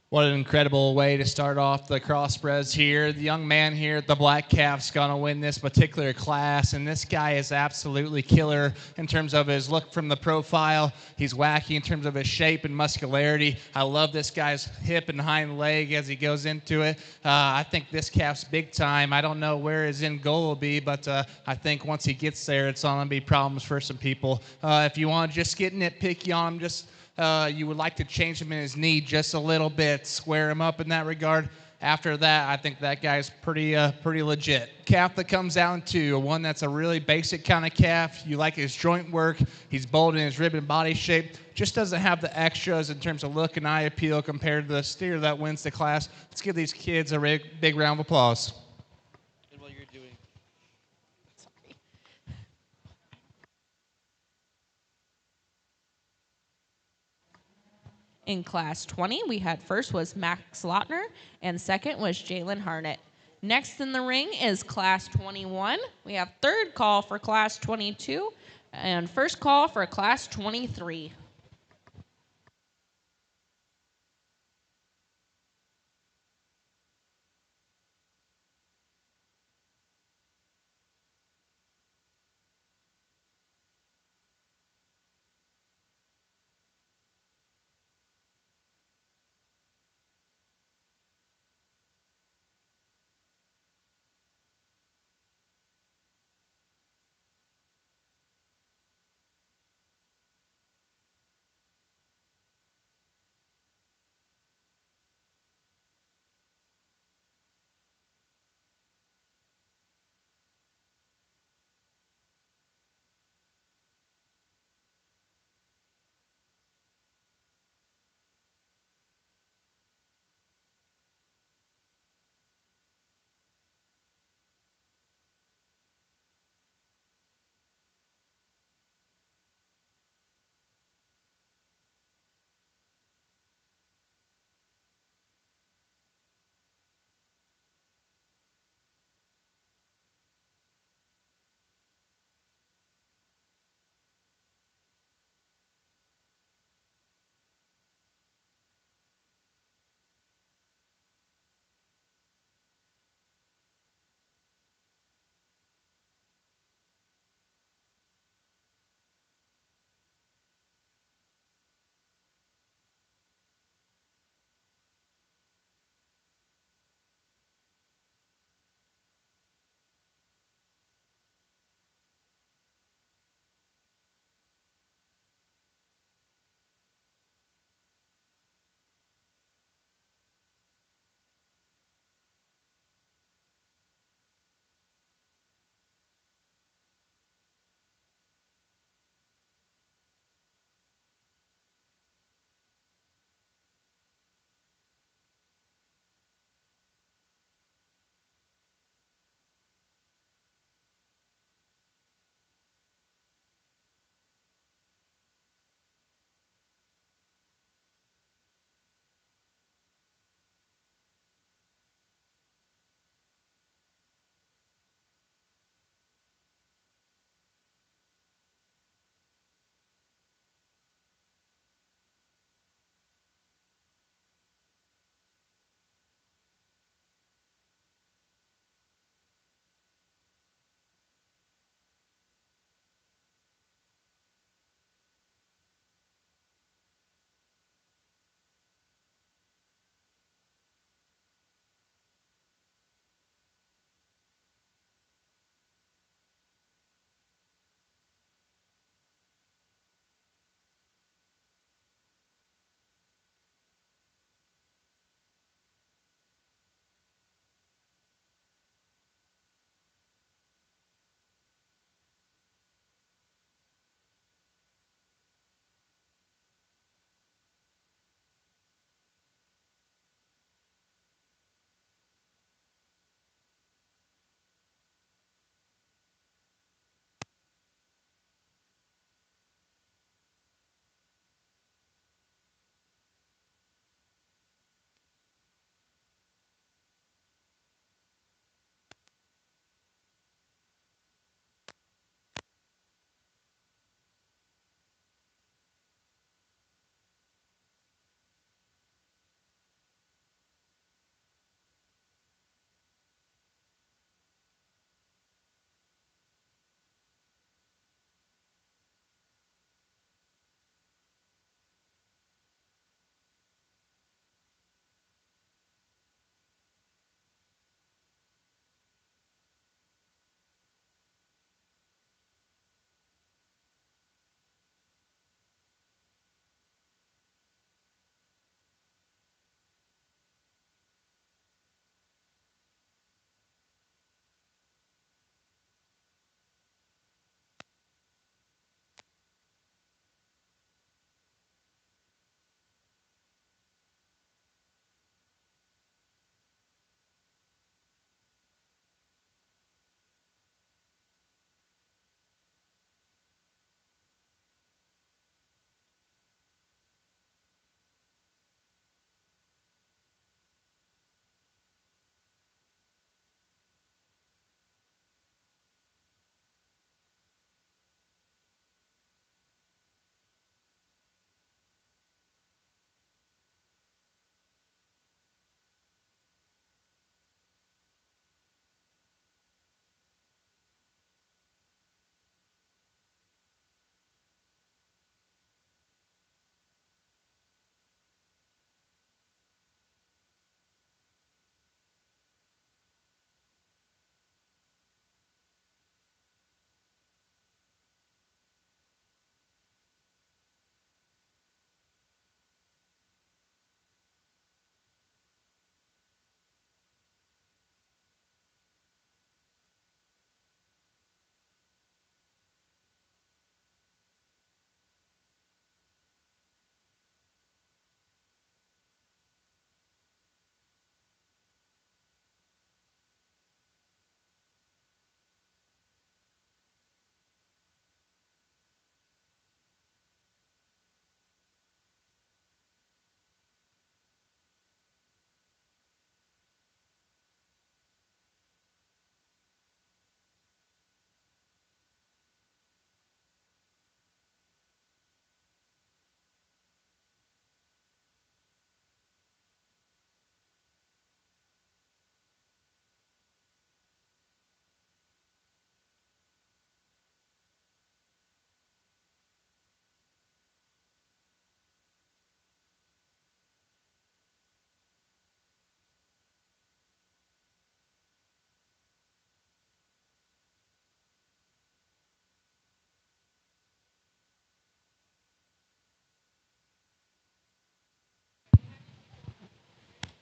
What an incredible way to start off the crossbreds here. The young man here at the black calf's going to win this particular class, and this guy is absolutely killer in terms of his look from the profile. He's wacky in terms of his shape and muscularity. I love this guy's hip and hind leg as he goes into it. I think this calf's big time. I don't know where his end goal will be, but I think once he gets there, it's going to be problems for some people. If you want to just get nitpicky on him, just you would like to change him in his knee just a little bit, square him up in that regard. After that, I think that guy's pretty legit. Calf that comes out in two, one that's a really basic kind of calf. You like his joint work. He's bold in his rib and body shape. Just doesn't have the extras in terms of look and eye appeal compared to the steer that wins the class. Let's give these kids a big round of applause. And while you're doing In Class 20, we had first was Max Lautner, and second was Jalen Harnett. Next in the ring is Class 21. We have third call for Class 22, and first call for Class 23.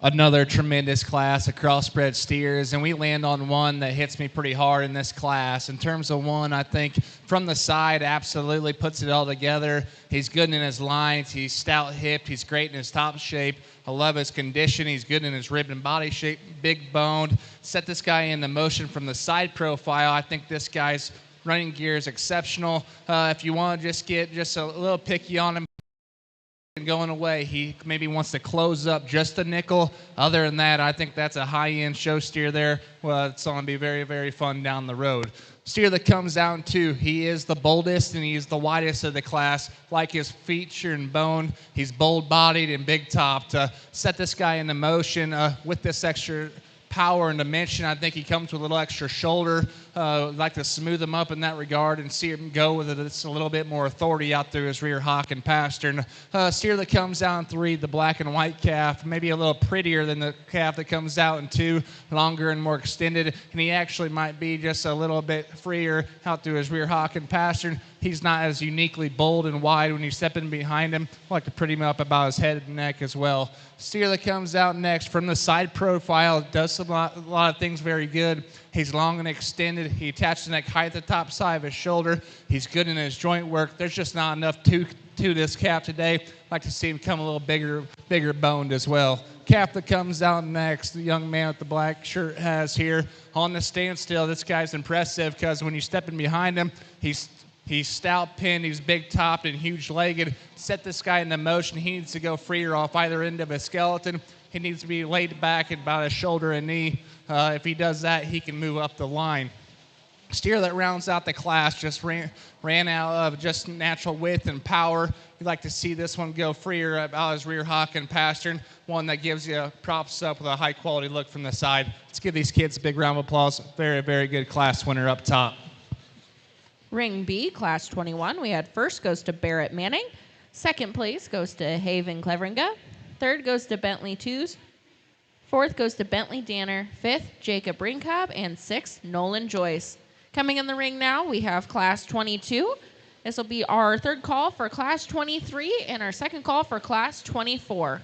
another tremendous class of crossbred steers, and we land on one that hits me pretty hard in this class. In terms of one, I think from the side, absolutely puts it all together. He's good in his lines. He's stout-hipped. He's great in his top shape. I love his condition. He's good in his rib and body shape, big boned. Set this guy in the motion from the side profile. I think this guy's running gear is exceptional. If you want to just get just a little picky on him, going away, he maybe wants to close up just a nickel. Other than that, I think that's a high-end show steer there. Well, it's going to be very, very fun down the road. Steer that comes out in 2, he is the boldest and he's the widest of the class. Like his feature and bone, he's bold-bodied and big-topped. Set this guy into motion with this extra power and dimension. I think he comes with a little extra shoulder. Like to smooth him up in that regard and see him go with it. It's a little bit more authority out through his rear hock and pastern. Steer that comes out in 3, the black and white calf, maybe a little prettier than the calf that comes out in 2, longer and more extended, and he actually might be just a little bit freer out through his rear hock and pastern. He's not as uniquely bold and wide when you step in behind him. I like to pretty him up about his head and neck as well. Steer that comes out next from the side profile does a lot of things very good. He's long and extended. He attaches the neck high at the top side of his shoulder. He's good in his joint work. There's just not enough to this calf today. I'd like to see him come a little bigger boned as well. Calf that comes out next, the young man with the black shirt has here on the standstill. This guy's impressive because when you step in behind him, he's stout pinned, he's big topped and huge legged. Set this guy into motion. He needs to go freer off either end of his skeleton. He needs to be laid back at about his shoulder and knee. If he does that, he can move up the line. Steer that rounds out the class just ran out of just natural width and power. You'd like to see this one go freer about his rear hock and pastern, one that gives you props up with a high quality look from the side. Let's give these kids a big round of applause. Very, very good class winner up top. Ring B, Class 21, we had first goes to Barrett Manning. Second place goes to Haven Cleveringa. Third goes to Bentley Twos. Fourth goes to Bentley Danner. Fifth, Jacob Ringcobb. And sixth, Nolan Joyce. Coming in the ring now, we have Class 22. This will be our third call for Class 23 and our second call for Class 24.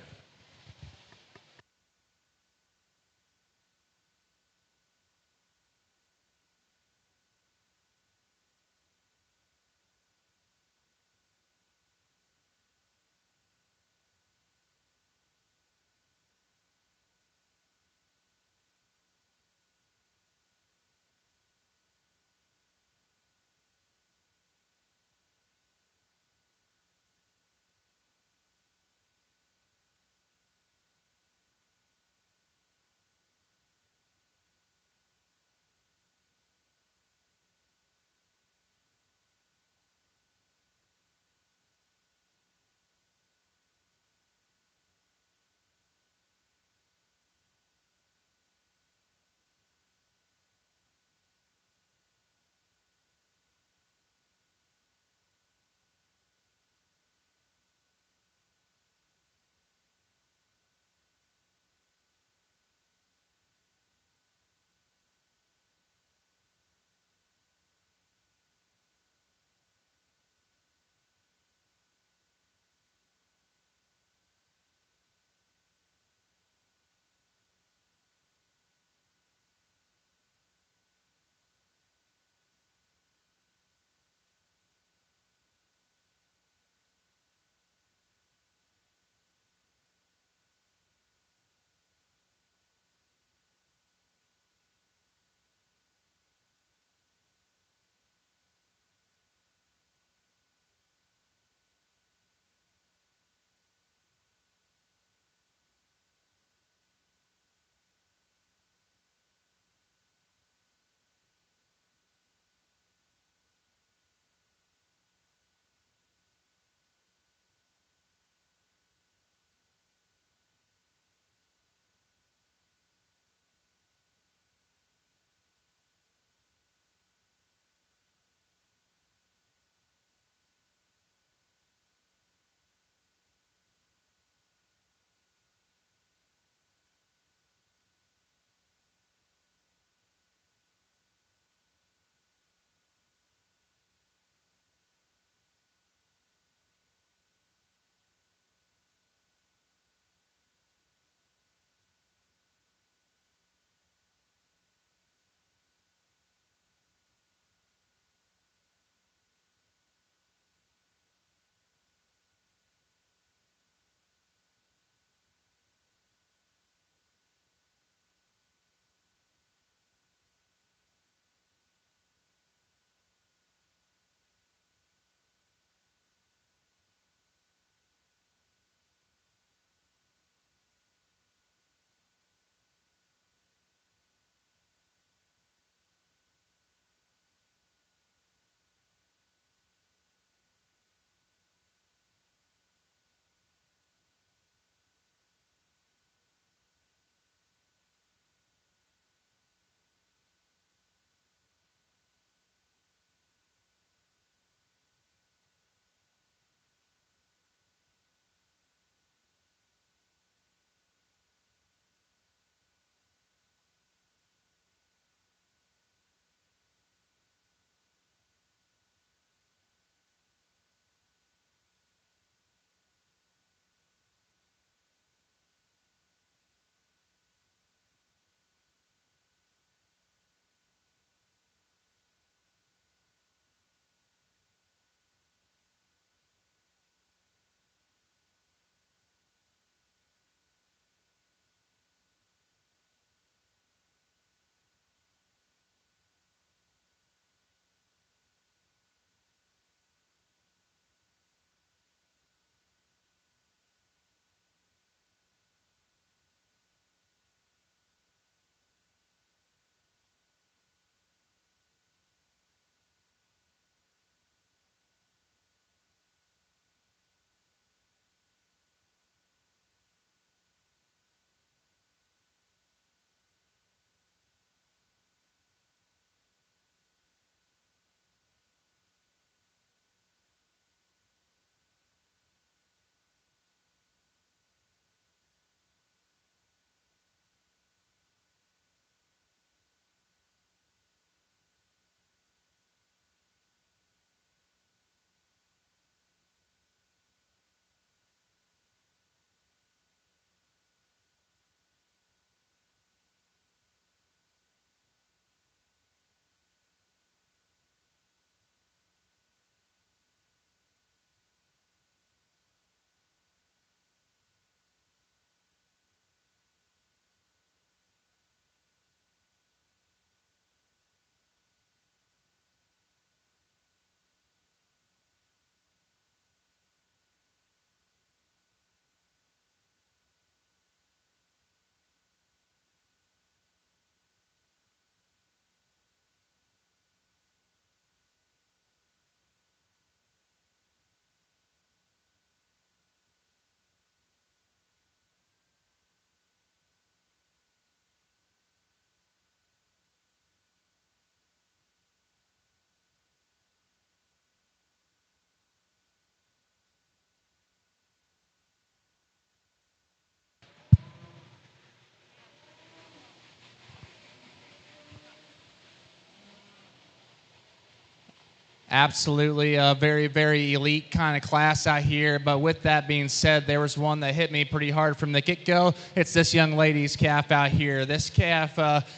Absolutely, a very, very elite kind of class out here. But with that being said, there was one that hit me pretty hard from the get-go. It's this young lady's calf out here. This calf,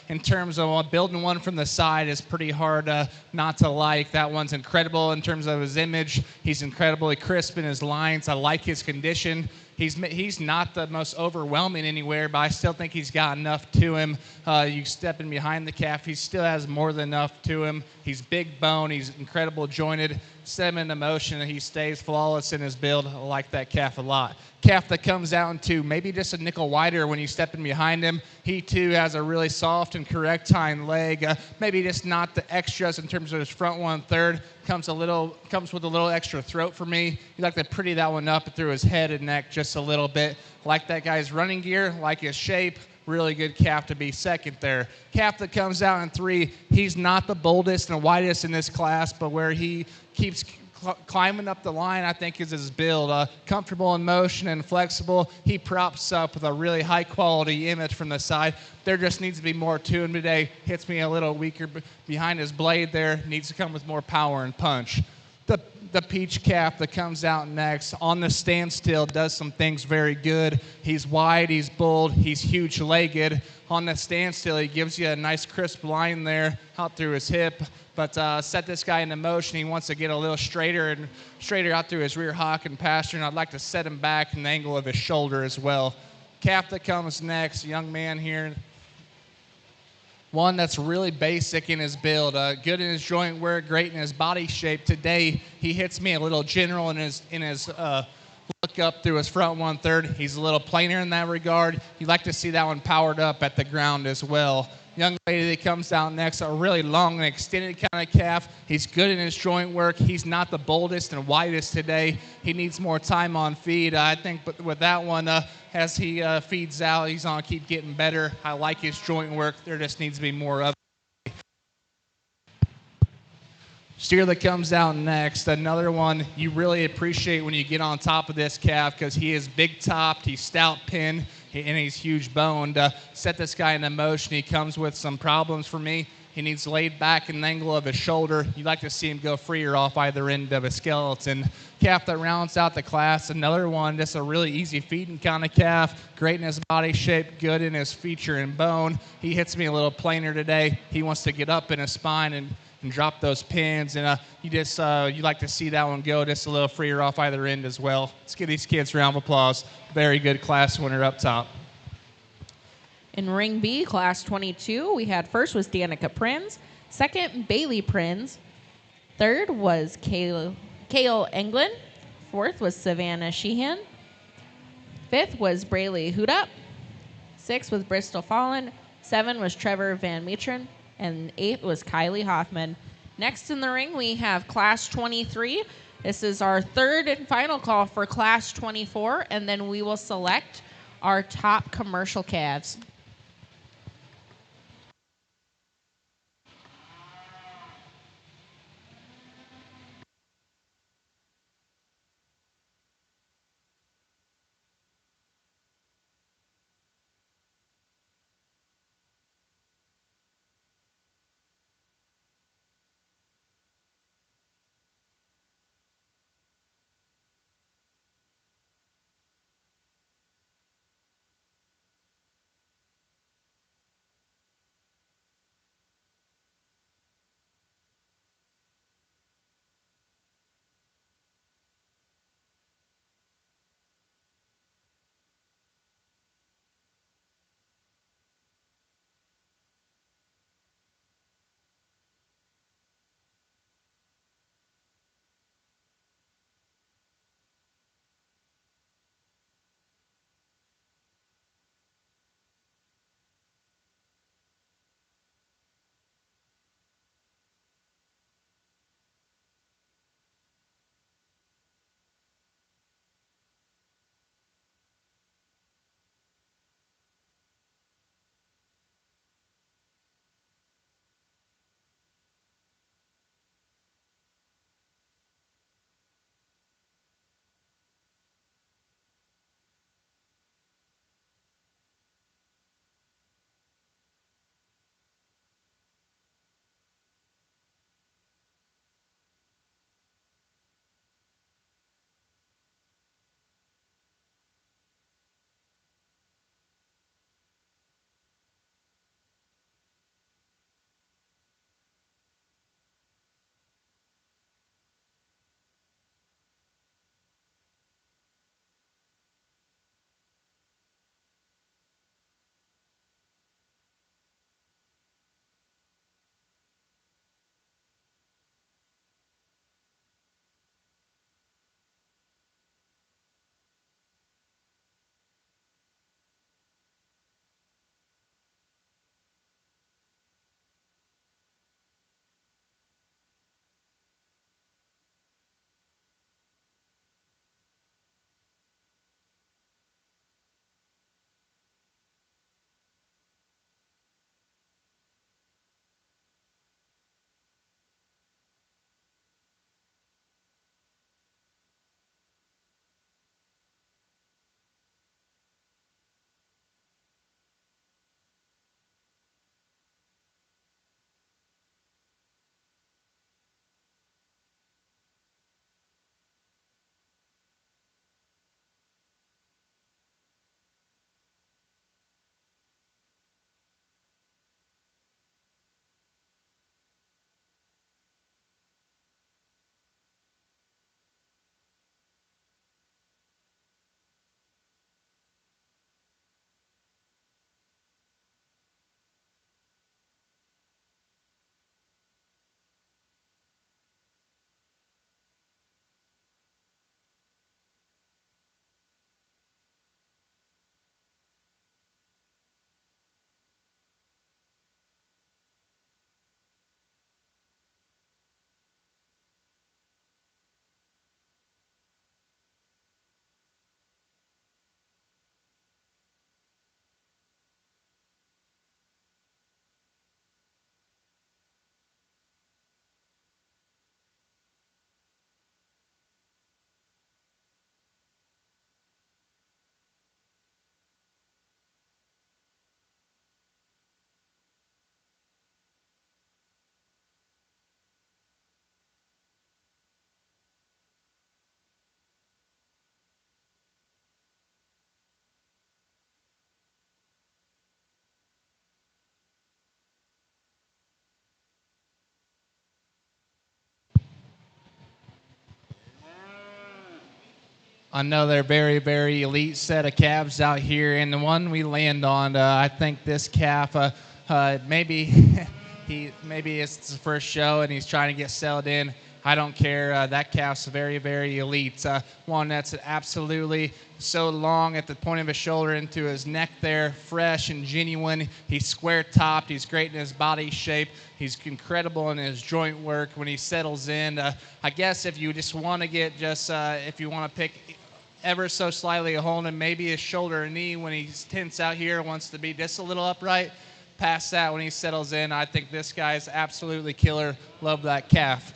in terms of building one from the side, is pretty hard not to like. That one's incredible in terms of his image. He's incredibly crisp in his lines. I like his condition. He's not the most overwhelming anywhere, but I still think he's got enough to him. You step in behind the calf, he still has more than enough to him. He's big bone, he's incredible jointed. Set him into motion, and he stays flawless in his build. I like that calf a lot. Calf that comes out into maybe just a nickel wider when you step in behind him. He too has a really soft and correct hind leg. Maybe just not the extras in terms of his front 1/3. Comes with a little extra throat for me. You like to pretty that one up through his head and neck just a little bit. Like that guy's running gear, like his shape. Really good calf to be second there. Calf that comes out in 3, he's not the boldest and widest in this class, but where he keeps climbing up the line, I think, is his build. Comfortable in motion and flexible. He props up with a really high-quality image from the side. There just needs to be more to him today. Hits me a little weaker behind his blade there. Needs to come with more power and punch. The peach calf that comes out next on the standstill does some things very good. He's wide, he's bold, he's huge-legged. On the standstill, he gives you a nice crisp line there out through his hip. But set this guy into motion. He wants to get a little straighter out through his rear hock and pasture, and I'd like to set him back in the angle of his shoulder as well. Calf that comes next, young man here. One that's really basic in his build, good in his joint work, great in his body shape. Today, he hits me a little general in his look up through his front 1/3. He's a little plainer in that regard. You like to see that one powered up at the ground as well. Young lady that comes out next, a really long and extended kind of calf. He's good in his joint work. He's not the boldest and widest today. He needs more time on feed. I think but with that one, as he feeds out, he's going to keep getting better. I like his joint work. There just needs to be more of it. Steer that comes out next, another one you really appreciate when you get on top of this calf because he is big-topped, he's stout-pinned, and he's huge-boned. Set this guy into motion. He comes with some problems for me. He needs laid back in the angle of his shoulder. You like to see him go freer off either end of his skeleton. Calf that rounds out the class, another one, just a really easy feeding kind of calf. Great in his body shape, good in his feature and bone. He hits me a little plainer today. He wants to get up in his spine and drop those pins, and you like to see that one go just a little freer off either end as well. Let's give these kids a round of applause. Very good class winner up top. In Ring B, Class 22, we had first was Danica Prins, second, Bailey Prins, third was Kale Englund, fourth was Savannah Sheehan, fifth was Braley Hoodup, sixth was Bristol Fallen, 7 was Trevor Van Metren, and 8 was Kylie Hoffman. Next in the ring, we have Class 23. This is our third and final call for Class 24, and then we will select our top commercial calves. I know they're very, very elite set of calves out here, and the one we land on, I think this calf, maybe maybe it's his first show and he's trying to get settled in. I don't care. That calf's very, very elite. One that's absolutely so long at the point of his shoulder into his neck there, fresh and genuine. He's square topped. He's great in his body shape. He's incredible in his joint work when he settles in. I guess if you just want to get if you want to pick ever so slightly a hole in him, maybe his shoulder or knee when he's tense out here, wants to be just a little upright. Past that, when he settles in, I think this guy is absolutely killer. Love that calf.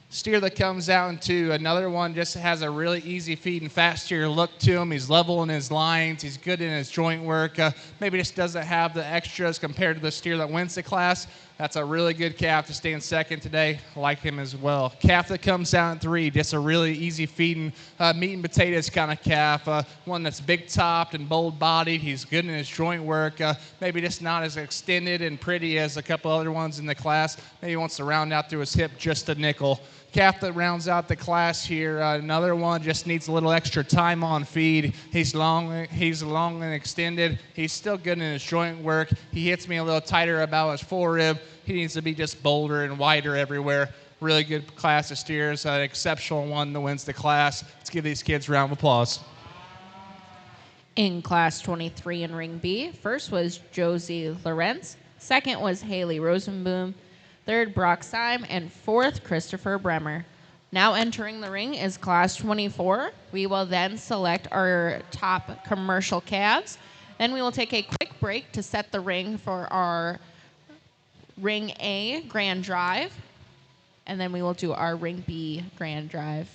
Steer that comes out into another one just has a really easy feed and fast steer look to him. He's level in his lines. He's good in his joint work. Maybe just doesn't have the extras compared to the steer that wins the class. That's a really good calf to stay in second today. I like him as well. Calf that comes out in 3, just a really easy feeding, meat and potatoes kind of calf. One that's big topped and bold bodied. He's good in his joint work. Maybe just not as extended and pretty as a couple other ones in the class. Maybe wants to round out through his hip just a nickel. Calf that rounds out the class here. Another one just needs a little extra time on feed. He's long and extended. He's still good in his joint work. He hits me a little tighter about his forerib. He needs to be just bolder and wider everywhere. Really good class of steers. An exceptional one that wins the class. Let's give these kids a round of applause. In Class 23 in Ring B, first was Josie Lorenz, second was Haley Rosenboom, third Brock Syme, and fourth Christopher Bremer. Now entering the ring is Class 24. We will then select our top commercial calves. Then we will take a quick break to set the ring for our Ring A Grand Drive, and then we will do our Ring B Grand Drive.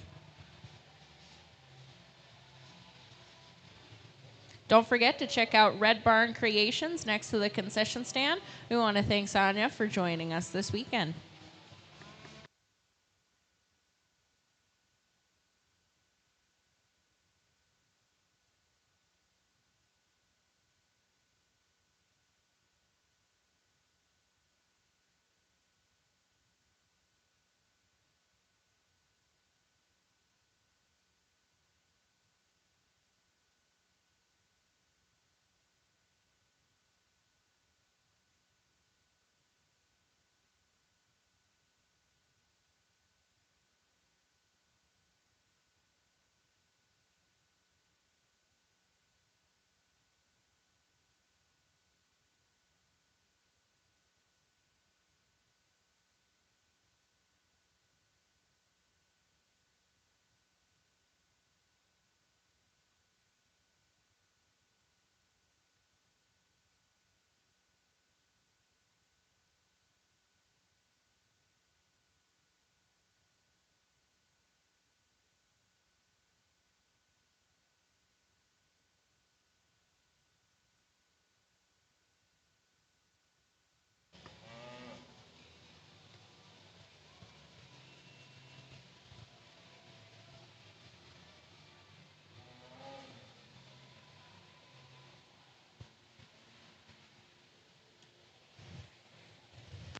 Don't forget to check out Red Barn Creations next to the concession stand. We want to thank Sonia for joining us this weekend.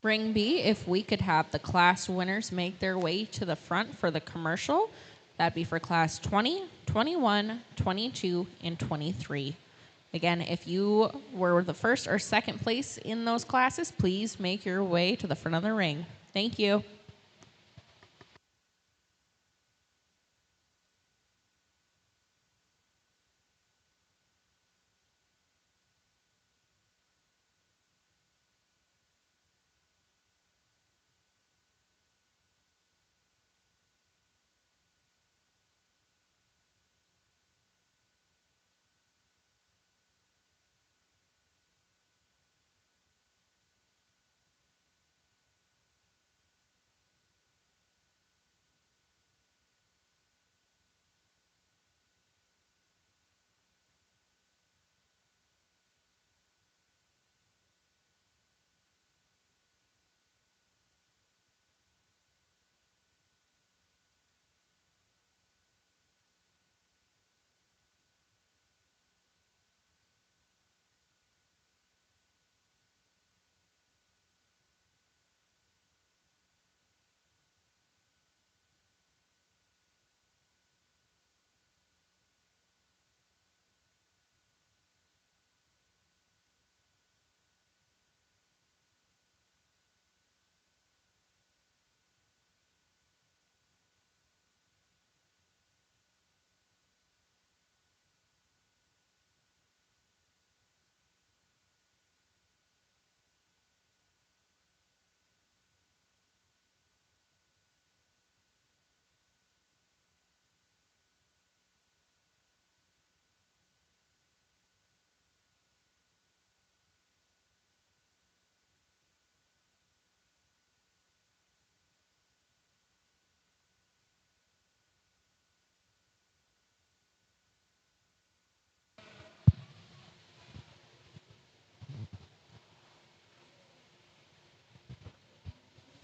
Ring B, if we could have the class winners make their way to the front for the commercial, that'd be for class 20, 21, 22, and 23. Again, if you were the first or second place in those classes, please make your way to the front of the ring. Thank you.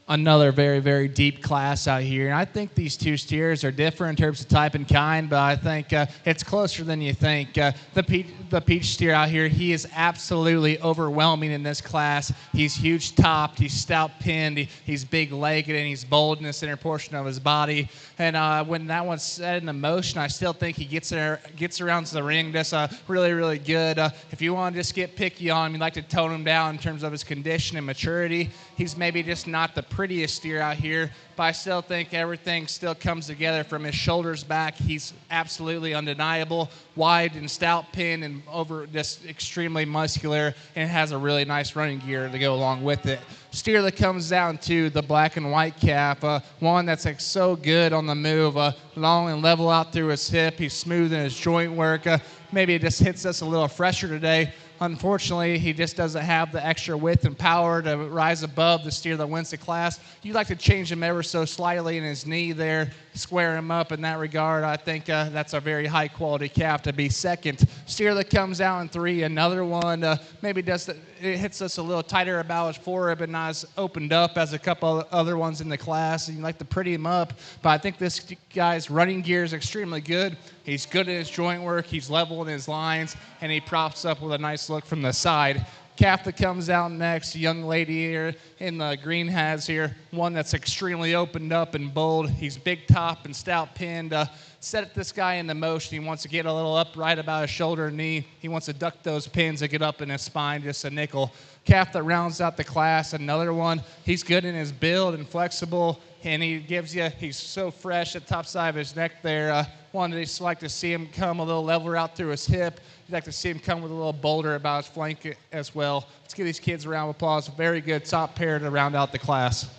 Another very, very deep class out here. And I think these two steers are different in terms of type and kind, but I think it's closer than you think. The peach steer out here, he is absolutely overwhelming in this class. He's huge topped, he's stout pinned, he's big legged, and he's bold in the center portion of his body. And when that one's set into motion, I still think he gets around to the ring just really, really good. If you want to just get picky on him, you'd like to tone him down in terms of his condition and maturity, he's maybe just not the prettiest steer out here, but I still think everything still comes together from his shoulders back. He's absolutely undeniable, wide and stout pin and over just extremely muscular, and has a really nice running gear to go along with it. Steer that comes down to the black and white calf, one that's like so good on the move, long and level out through his hip. He's smooth in his joint work. Maybe it just hits us a little fresher today. Unfortunately, he just doesn't have the extra width and power to rise above the steer that wins the class. You'd like to change him ever so slightly in his knee there, square him up in that regard. I think that's a very high-quality calf to be second. Steer that comes out in 3, another one, maybe it hits us a little tighter about his forerib and not as opened up as a couple other ones in the class, and you like to pretty him up. But I think this guy's running gear is extremely good. He's good in his joint work, he's level in his lines, and he props up with a nice look from the side. Calf that comes out next, young lady here in the green has here, one that's extremely opened up and bold. He's big top and stout pinned. Set this guy into motion. He wants to get a little upright about his shoulder and knee. He wants to duck those pins and get up in his spine, just a nickel. Calf that rounds out the class, another one. He's good in his build and flexible, and he's so fresh at the top side of his neck there. One that just like to see him come a little leveler out through his hip. You'd like to see him come with a little boulder about his flank as well. Let's give these kids a round of applause. Very good top pair to round out the class.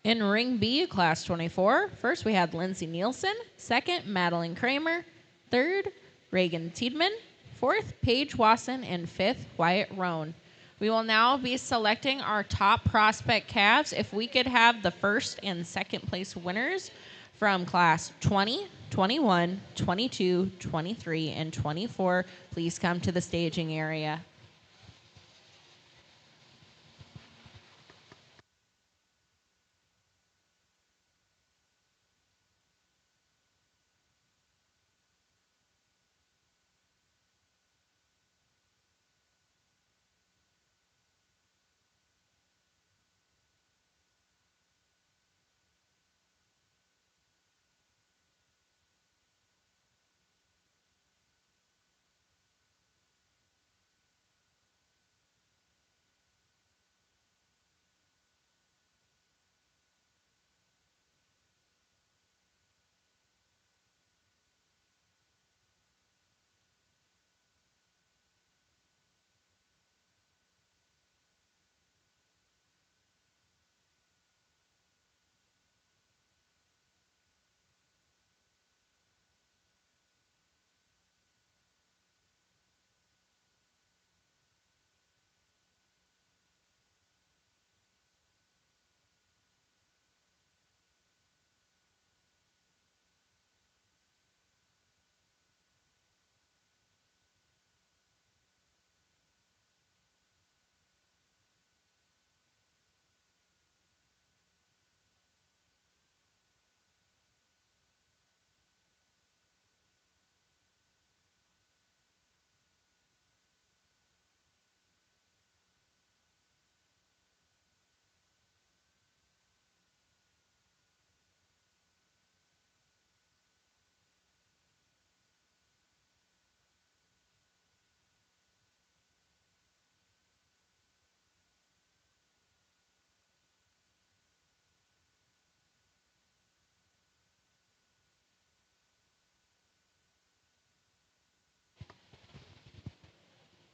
In Ring B, Class 24, first we had Lindsay Nielsen, second, Madeline Kramer, third, Reagan Tiedman, fourth, Paige Wasson, and fifth, Wyatt Roan. We will now be selecting our top prospect calves. If we could have the first and second place winners from Class 20, 21, 22, 23, and 24, please come to the staging area.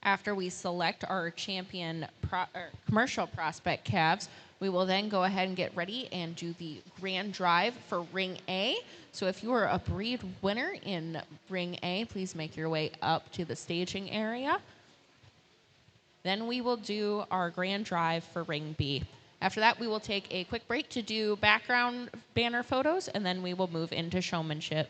After we select our champion commercial prospect calves, we will then go ahead and get ready and do the grand drive for Ring A. So if you are a breed winner in Ring A, please make your way up to the staging area. Then we will do our grand drive for Ring B. After that, we will take a quick break to do background banner photos, and then we will move into showmanship.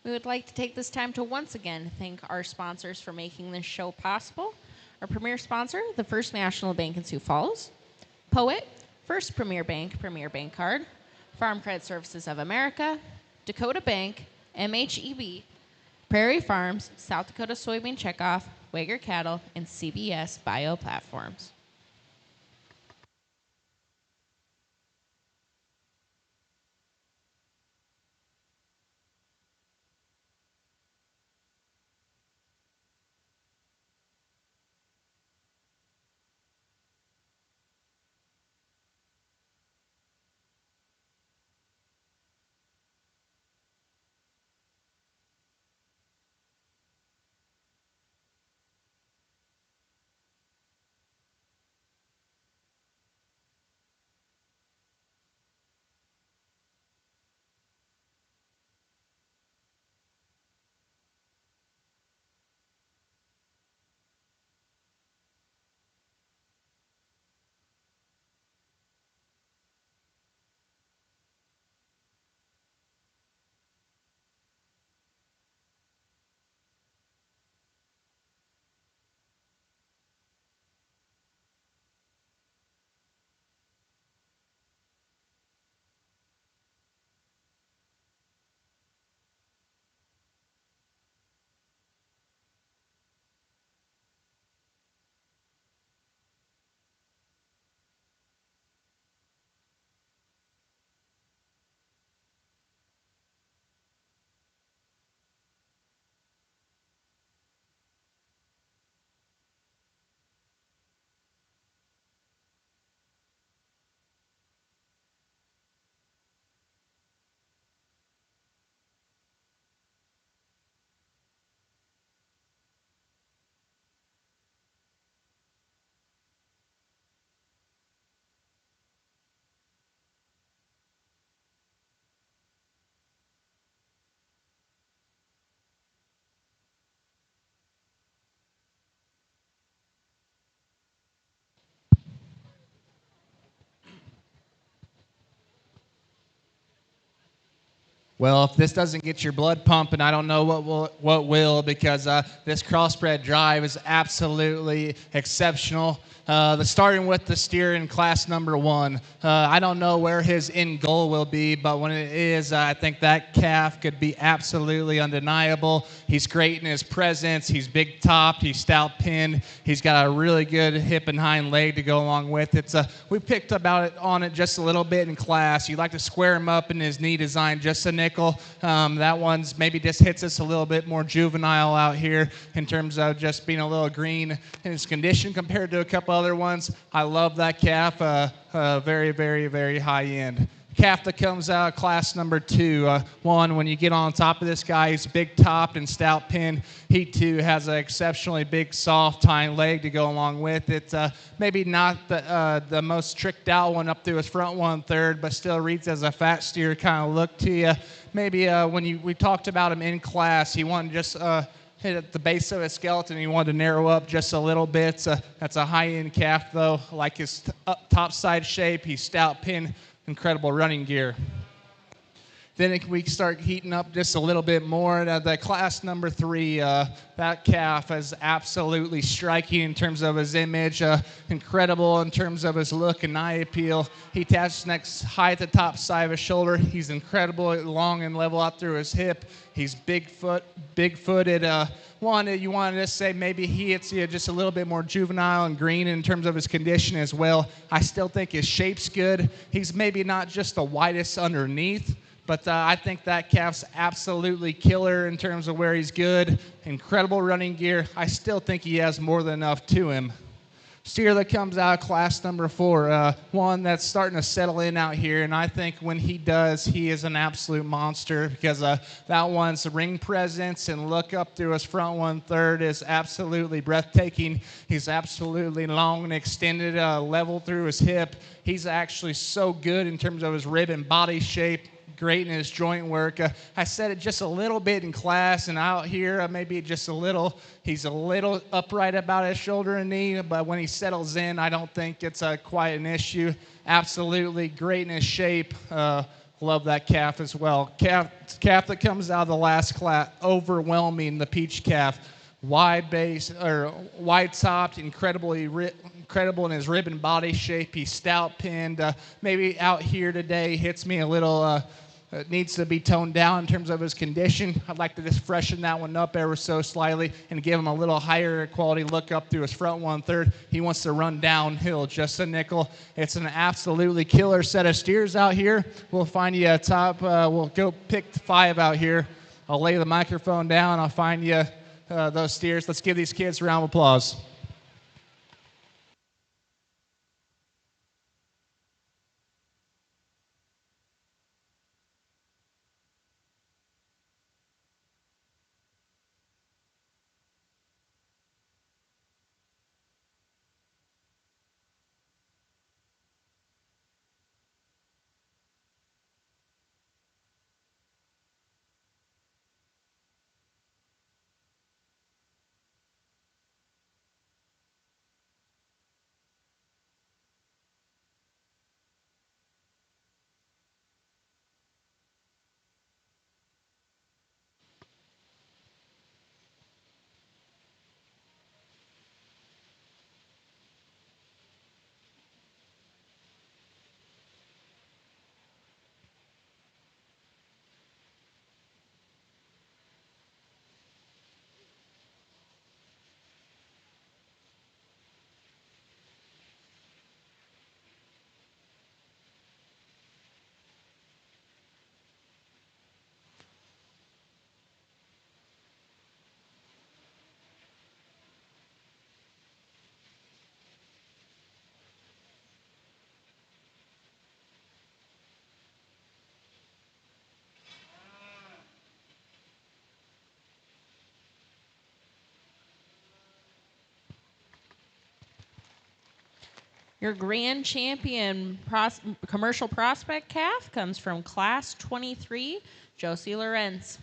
We would like to take this time to once again thank our sponsors for making this show possible. Our premier sponsor, the First National Bank in Sioux Falls, Poet, First Premier Bank Card, Farm Credit Services of America, Dakota Bank, MHEB, Prairie Farms, South Dakota Soybean Checkoff, Wager Cattle, and CBS Bio Platforms. Well, if this doesn't get your blood pumping, I don't know what will, because this crossbred drive is absolutely exceptional. Starting with the steer in class number 1. I don't know where his end goal will be, but when it is, I think that calf could be absolutely undeniable. He's great in his presence. He's big topped. He's stout pinned. He's got a really good hip and hind leg to go along with it. We picked on it just a little bit in class. You like to square him up in his knee design just a nickel. That one's maybe just hits us a little bit more juvenile out here in terms of just being a little green in his condition compared to a couple other ones. I love that calf. Very, very, very high end. Calf that comes out of class number 2. One, when you get on top of this guy, he's big topped and stout pinned. He too has an exceptionally big soft hind leg to go along with it. Maybe not the most tricked out one up through his front 1/3, but still reads as a fat steer kind of look to you. Maybe when we talked about him in class, he wanted just hit at the base of his skeleton. He wanted to narrow up just a little bit. That's a high-end calf, though. I like his top side shape. He's stout pinned, incredible running gear. Then we start heating up just a little bit more. The class number 3, that calf is absolutely striking in terms of his image, incredible in terms of his look and eye appeal. He attaches next high at the top side of his shoulder. He's incredible, long and level out through his hip. He's big-footed. You wanted to say maybe he hits you just a little bit more juvenile and green in terms of his condition as well. I still think his shape's good. He's maybe not just the widest underneath, but I think that calf's absolutely killer in terms of where he's good. Incredible running gear. I still think he has more than enough to him. Steer that comes out of class number 4, one that's starting to settle in out here, and I think when he does, he is an absolute monster, because that one's ring presence and look up through his front 1/3 is absolutely breathtaking. He's absolutely long and extended, level through his hip. He's actually so good in terms of his rib and body shape. Great in his joint work. I said it just a little bit in class, and out here maybe just a little. He's a little upright about his shoulder and knee, but when he settles in, I don't think it's quite an issue. Absolutely great in his shape. Love that calf as well. Calf that comes out of the last class, overwhelming the peach calf. Wide base or wide topped, incredible in his rib and body shape. He's stout pinned. Maybe out here today hits me a little. Needs to be toned down in terms of his condition. I'd like to just freshen that one up ever so slightly and give him a little higher quality look up through his front 1/3. He wants to run downhill just a nickel. It's an absolutely killer set of steers out here. We'll find you a top. We'll go pick 5 out here. I'll lay the microphone down. I'll find you those steers. Let's give these kids a round of applause. Your grand champion commercial prospect calf comes from class 23, Josie Lorenz.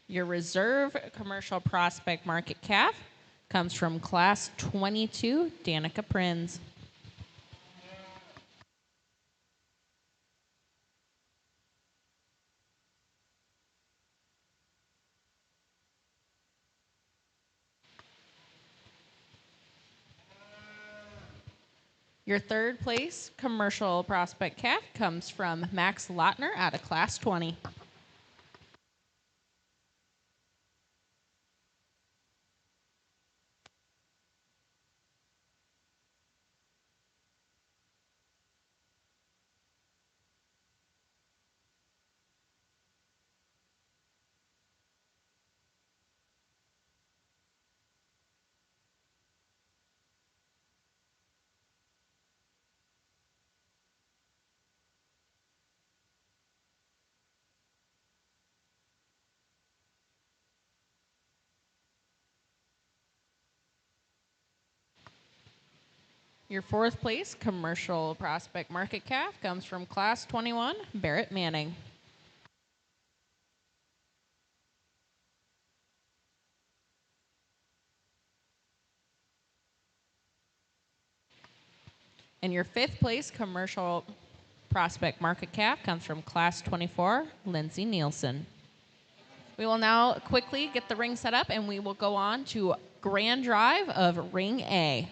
Your reserve commercial prospect market calf comes from class 22, Danica Prinz. Your third place commercial prospect calf comes from Max Lottner out of class 20. Your fourth place commercial prospect market calf comes from class 21, Barrett Manning. And your fifth place commercial prospect market calf comes from class 24, Lindsay Nielsen. We will now quickly get the ring set up and we will go on to grand drive of ring A.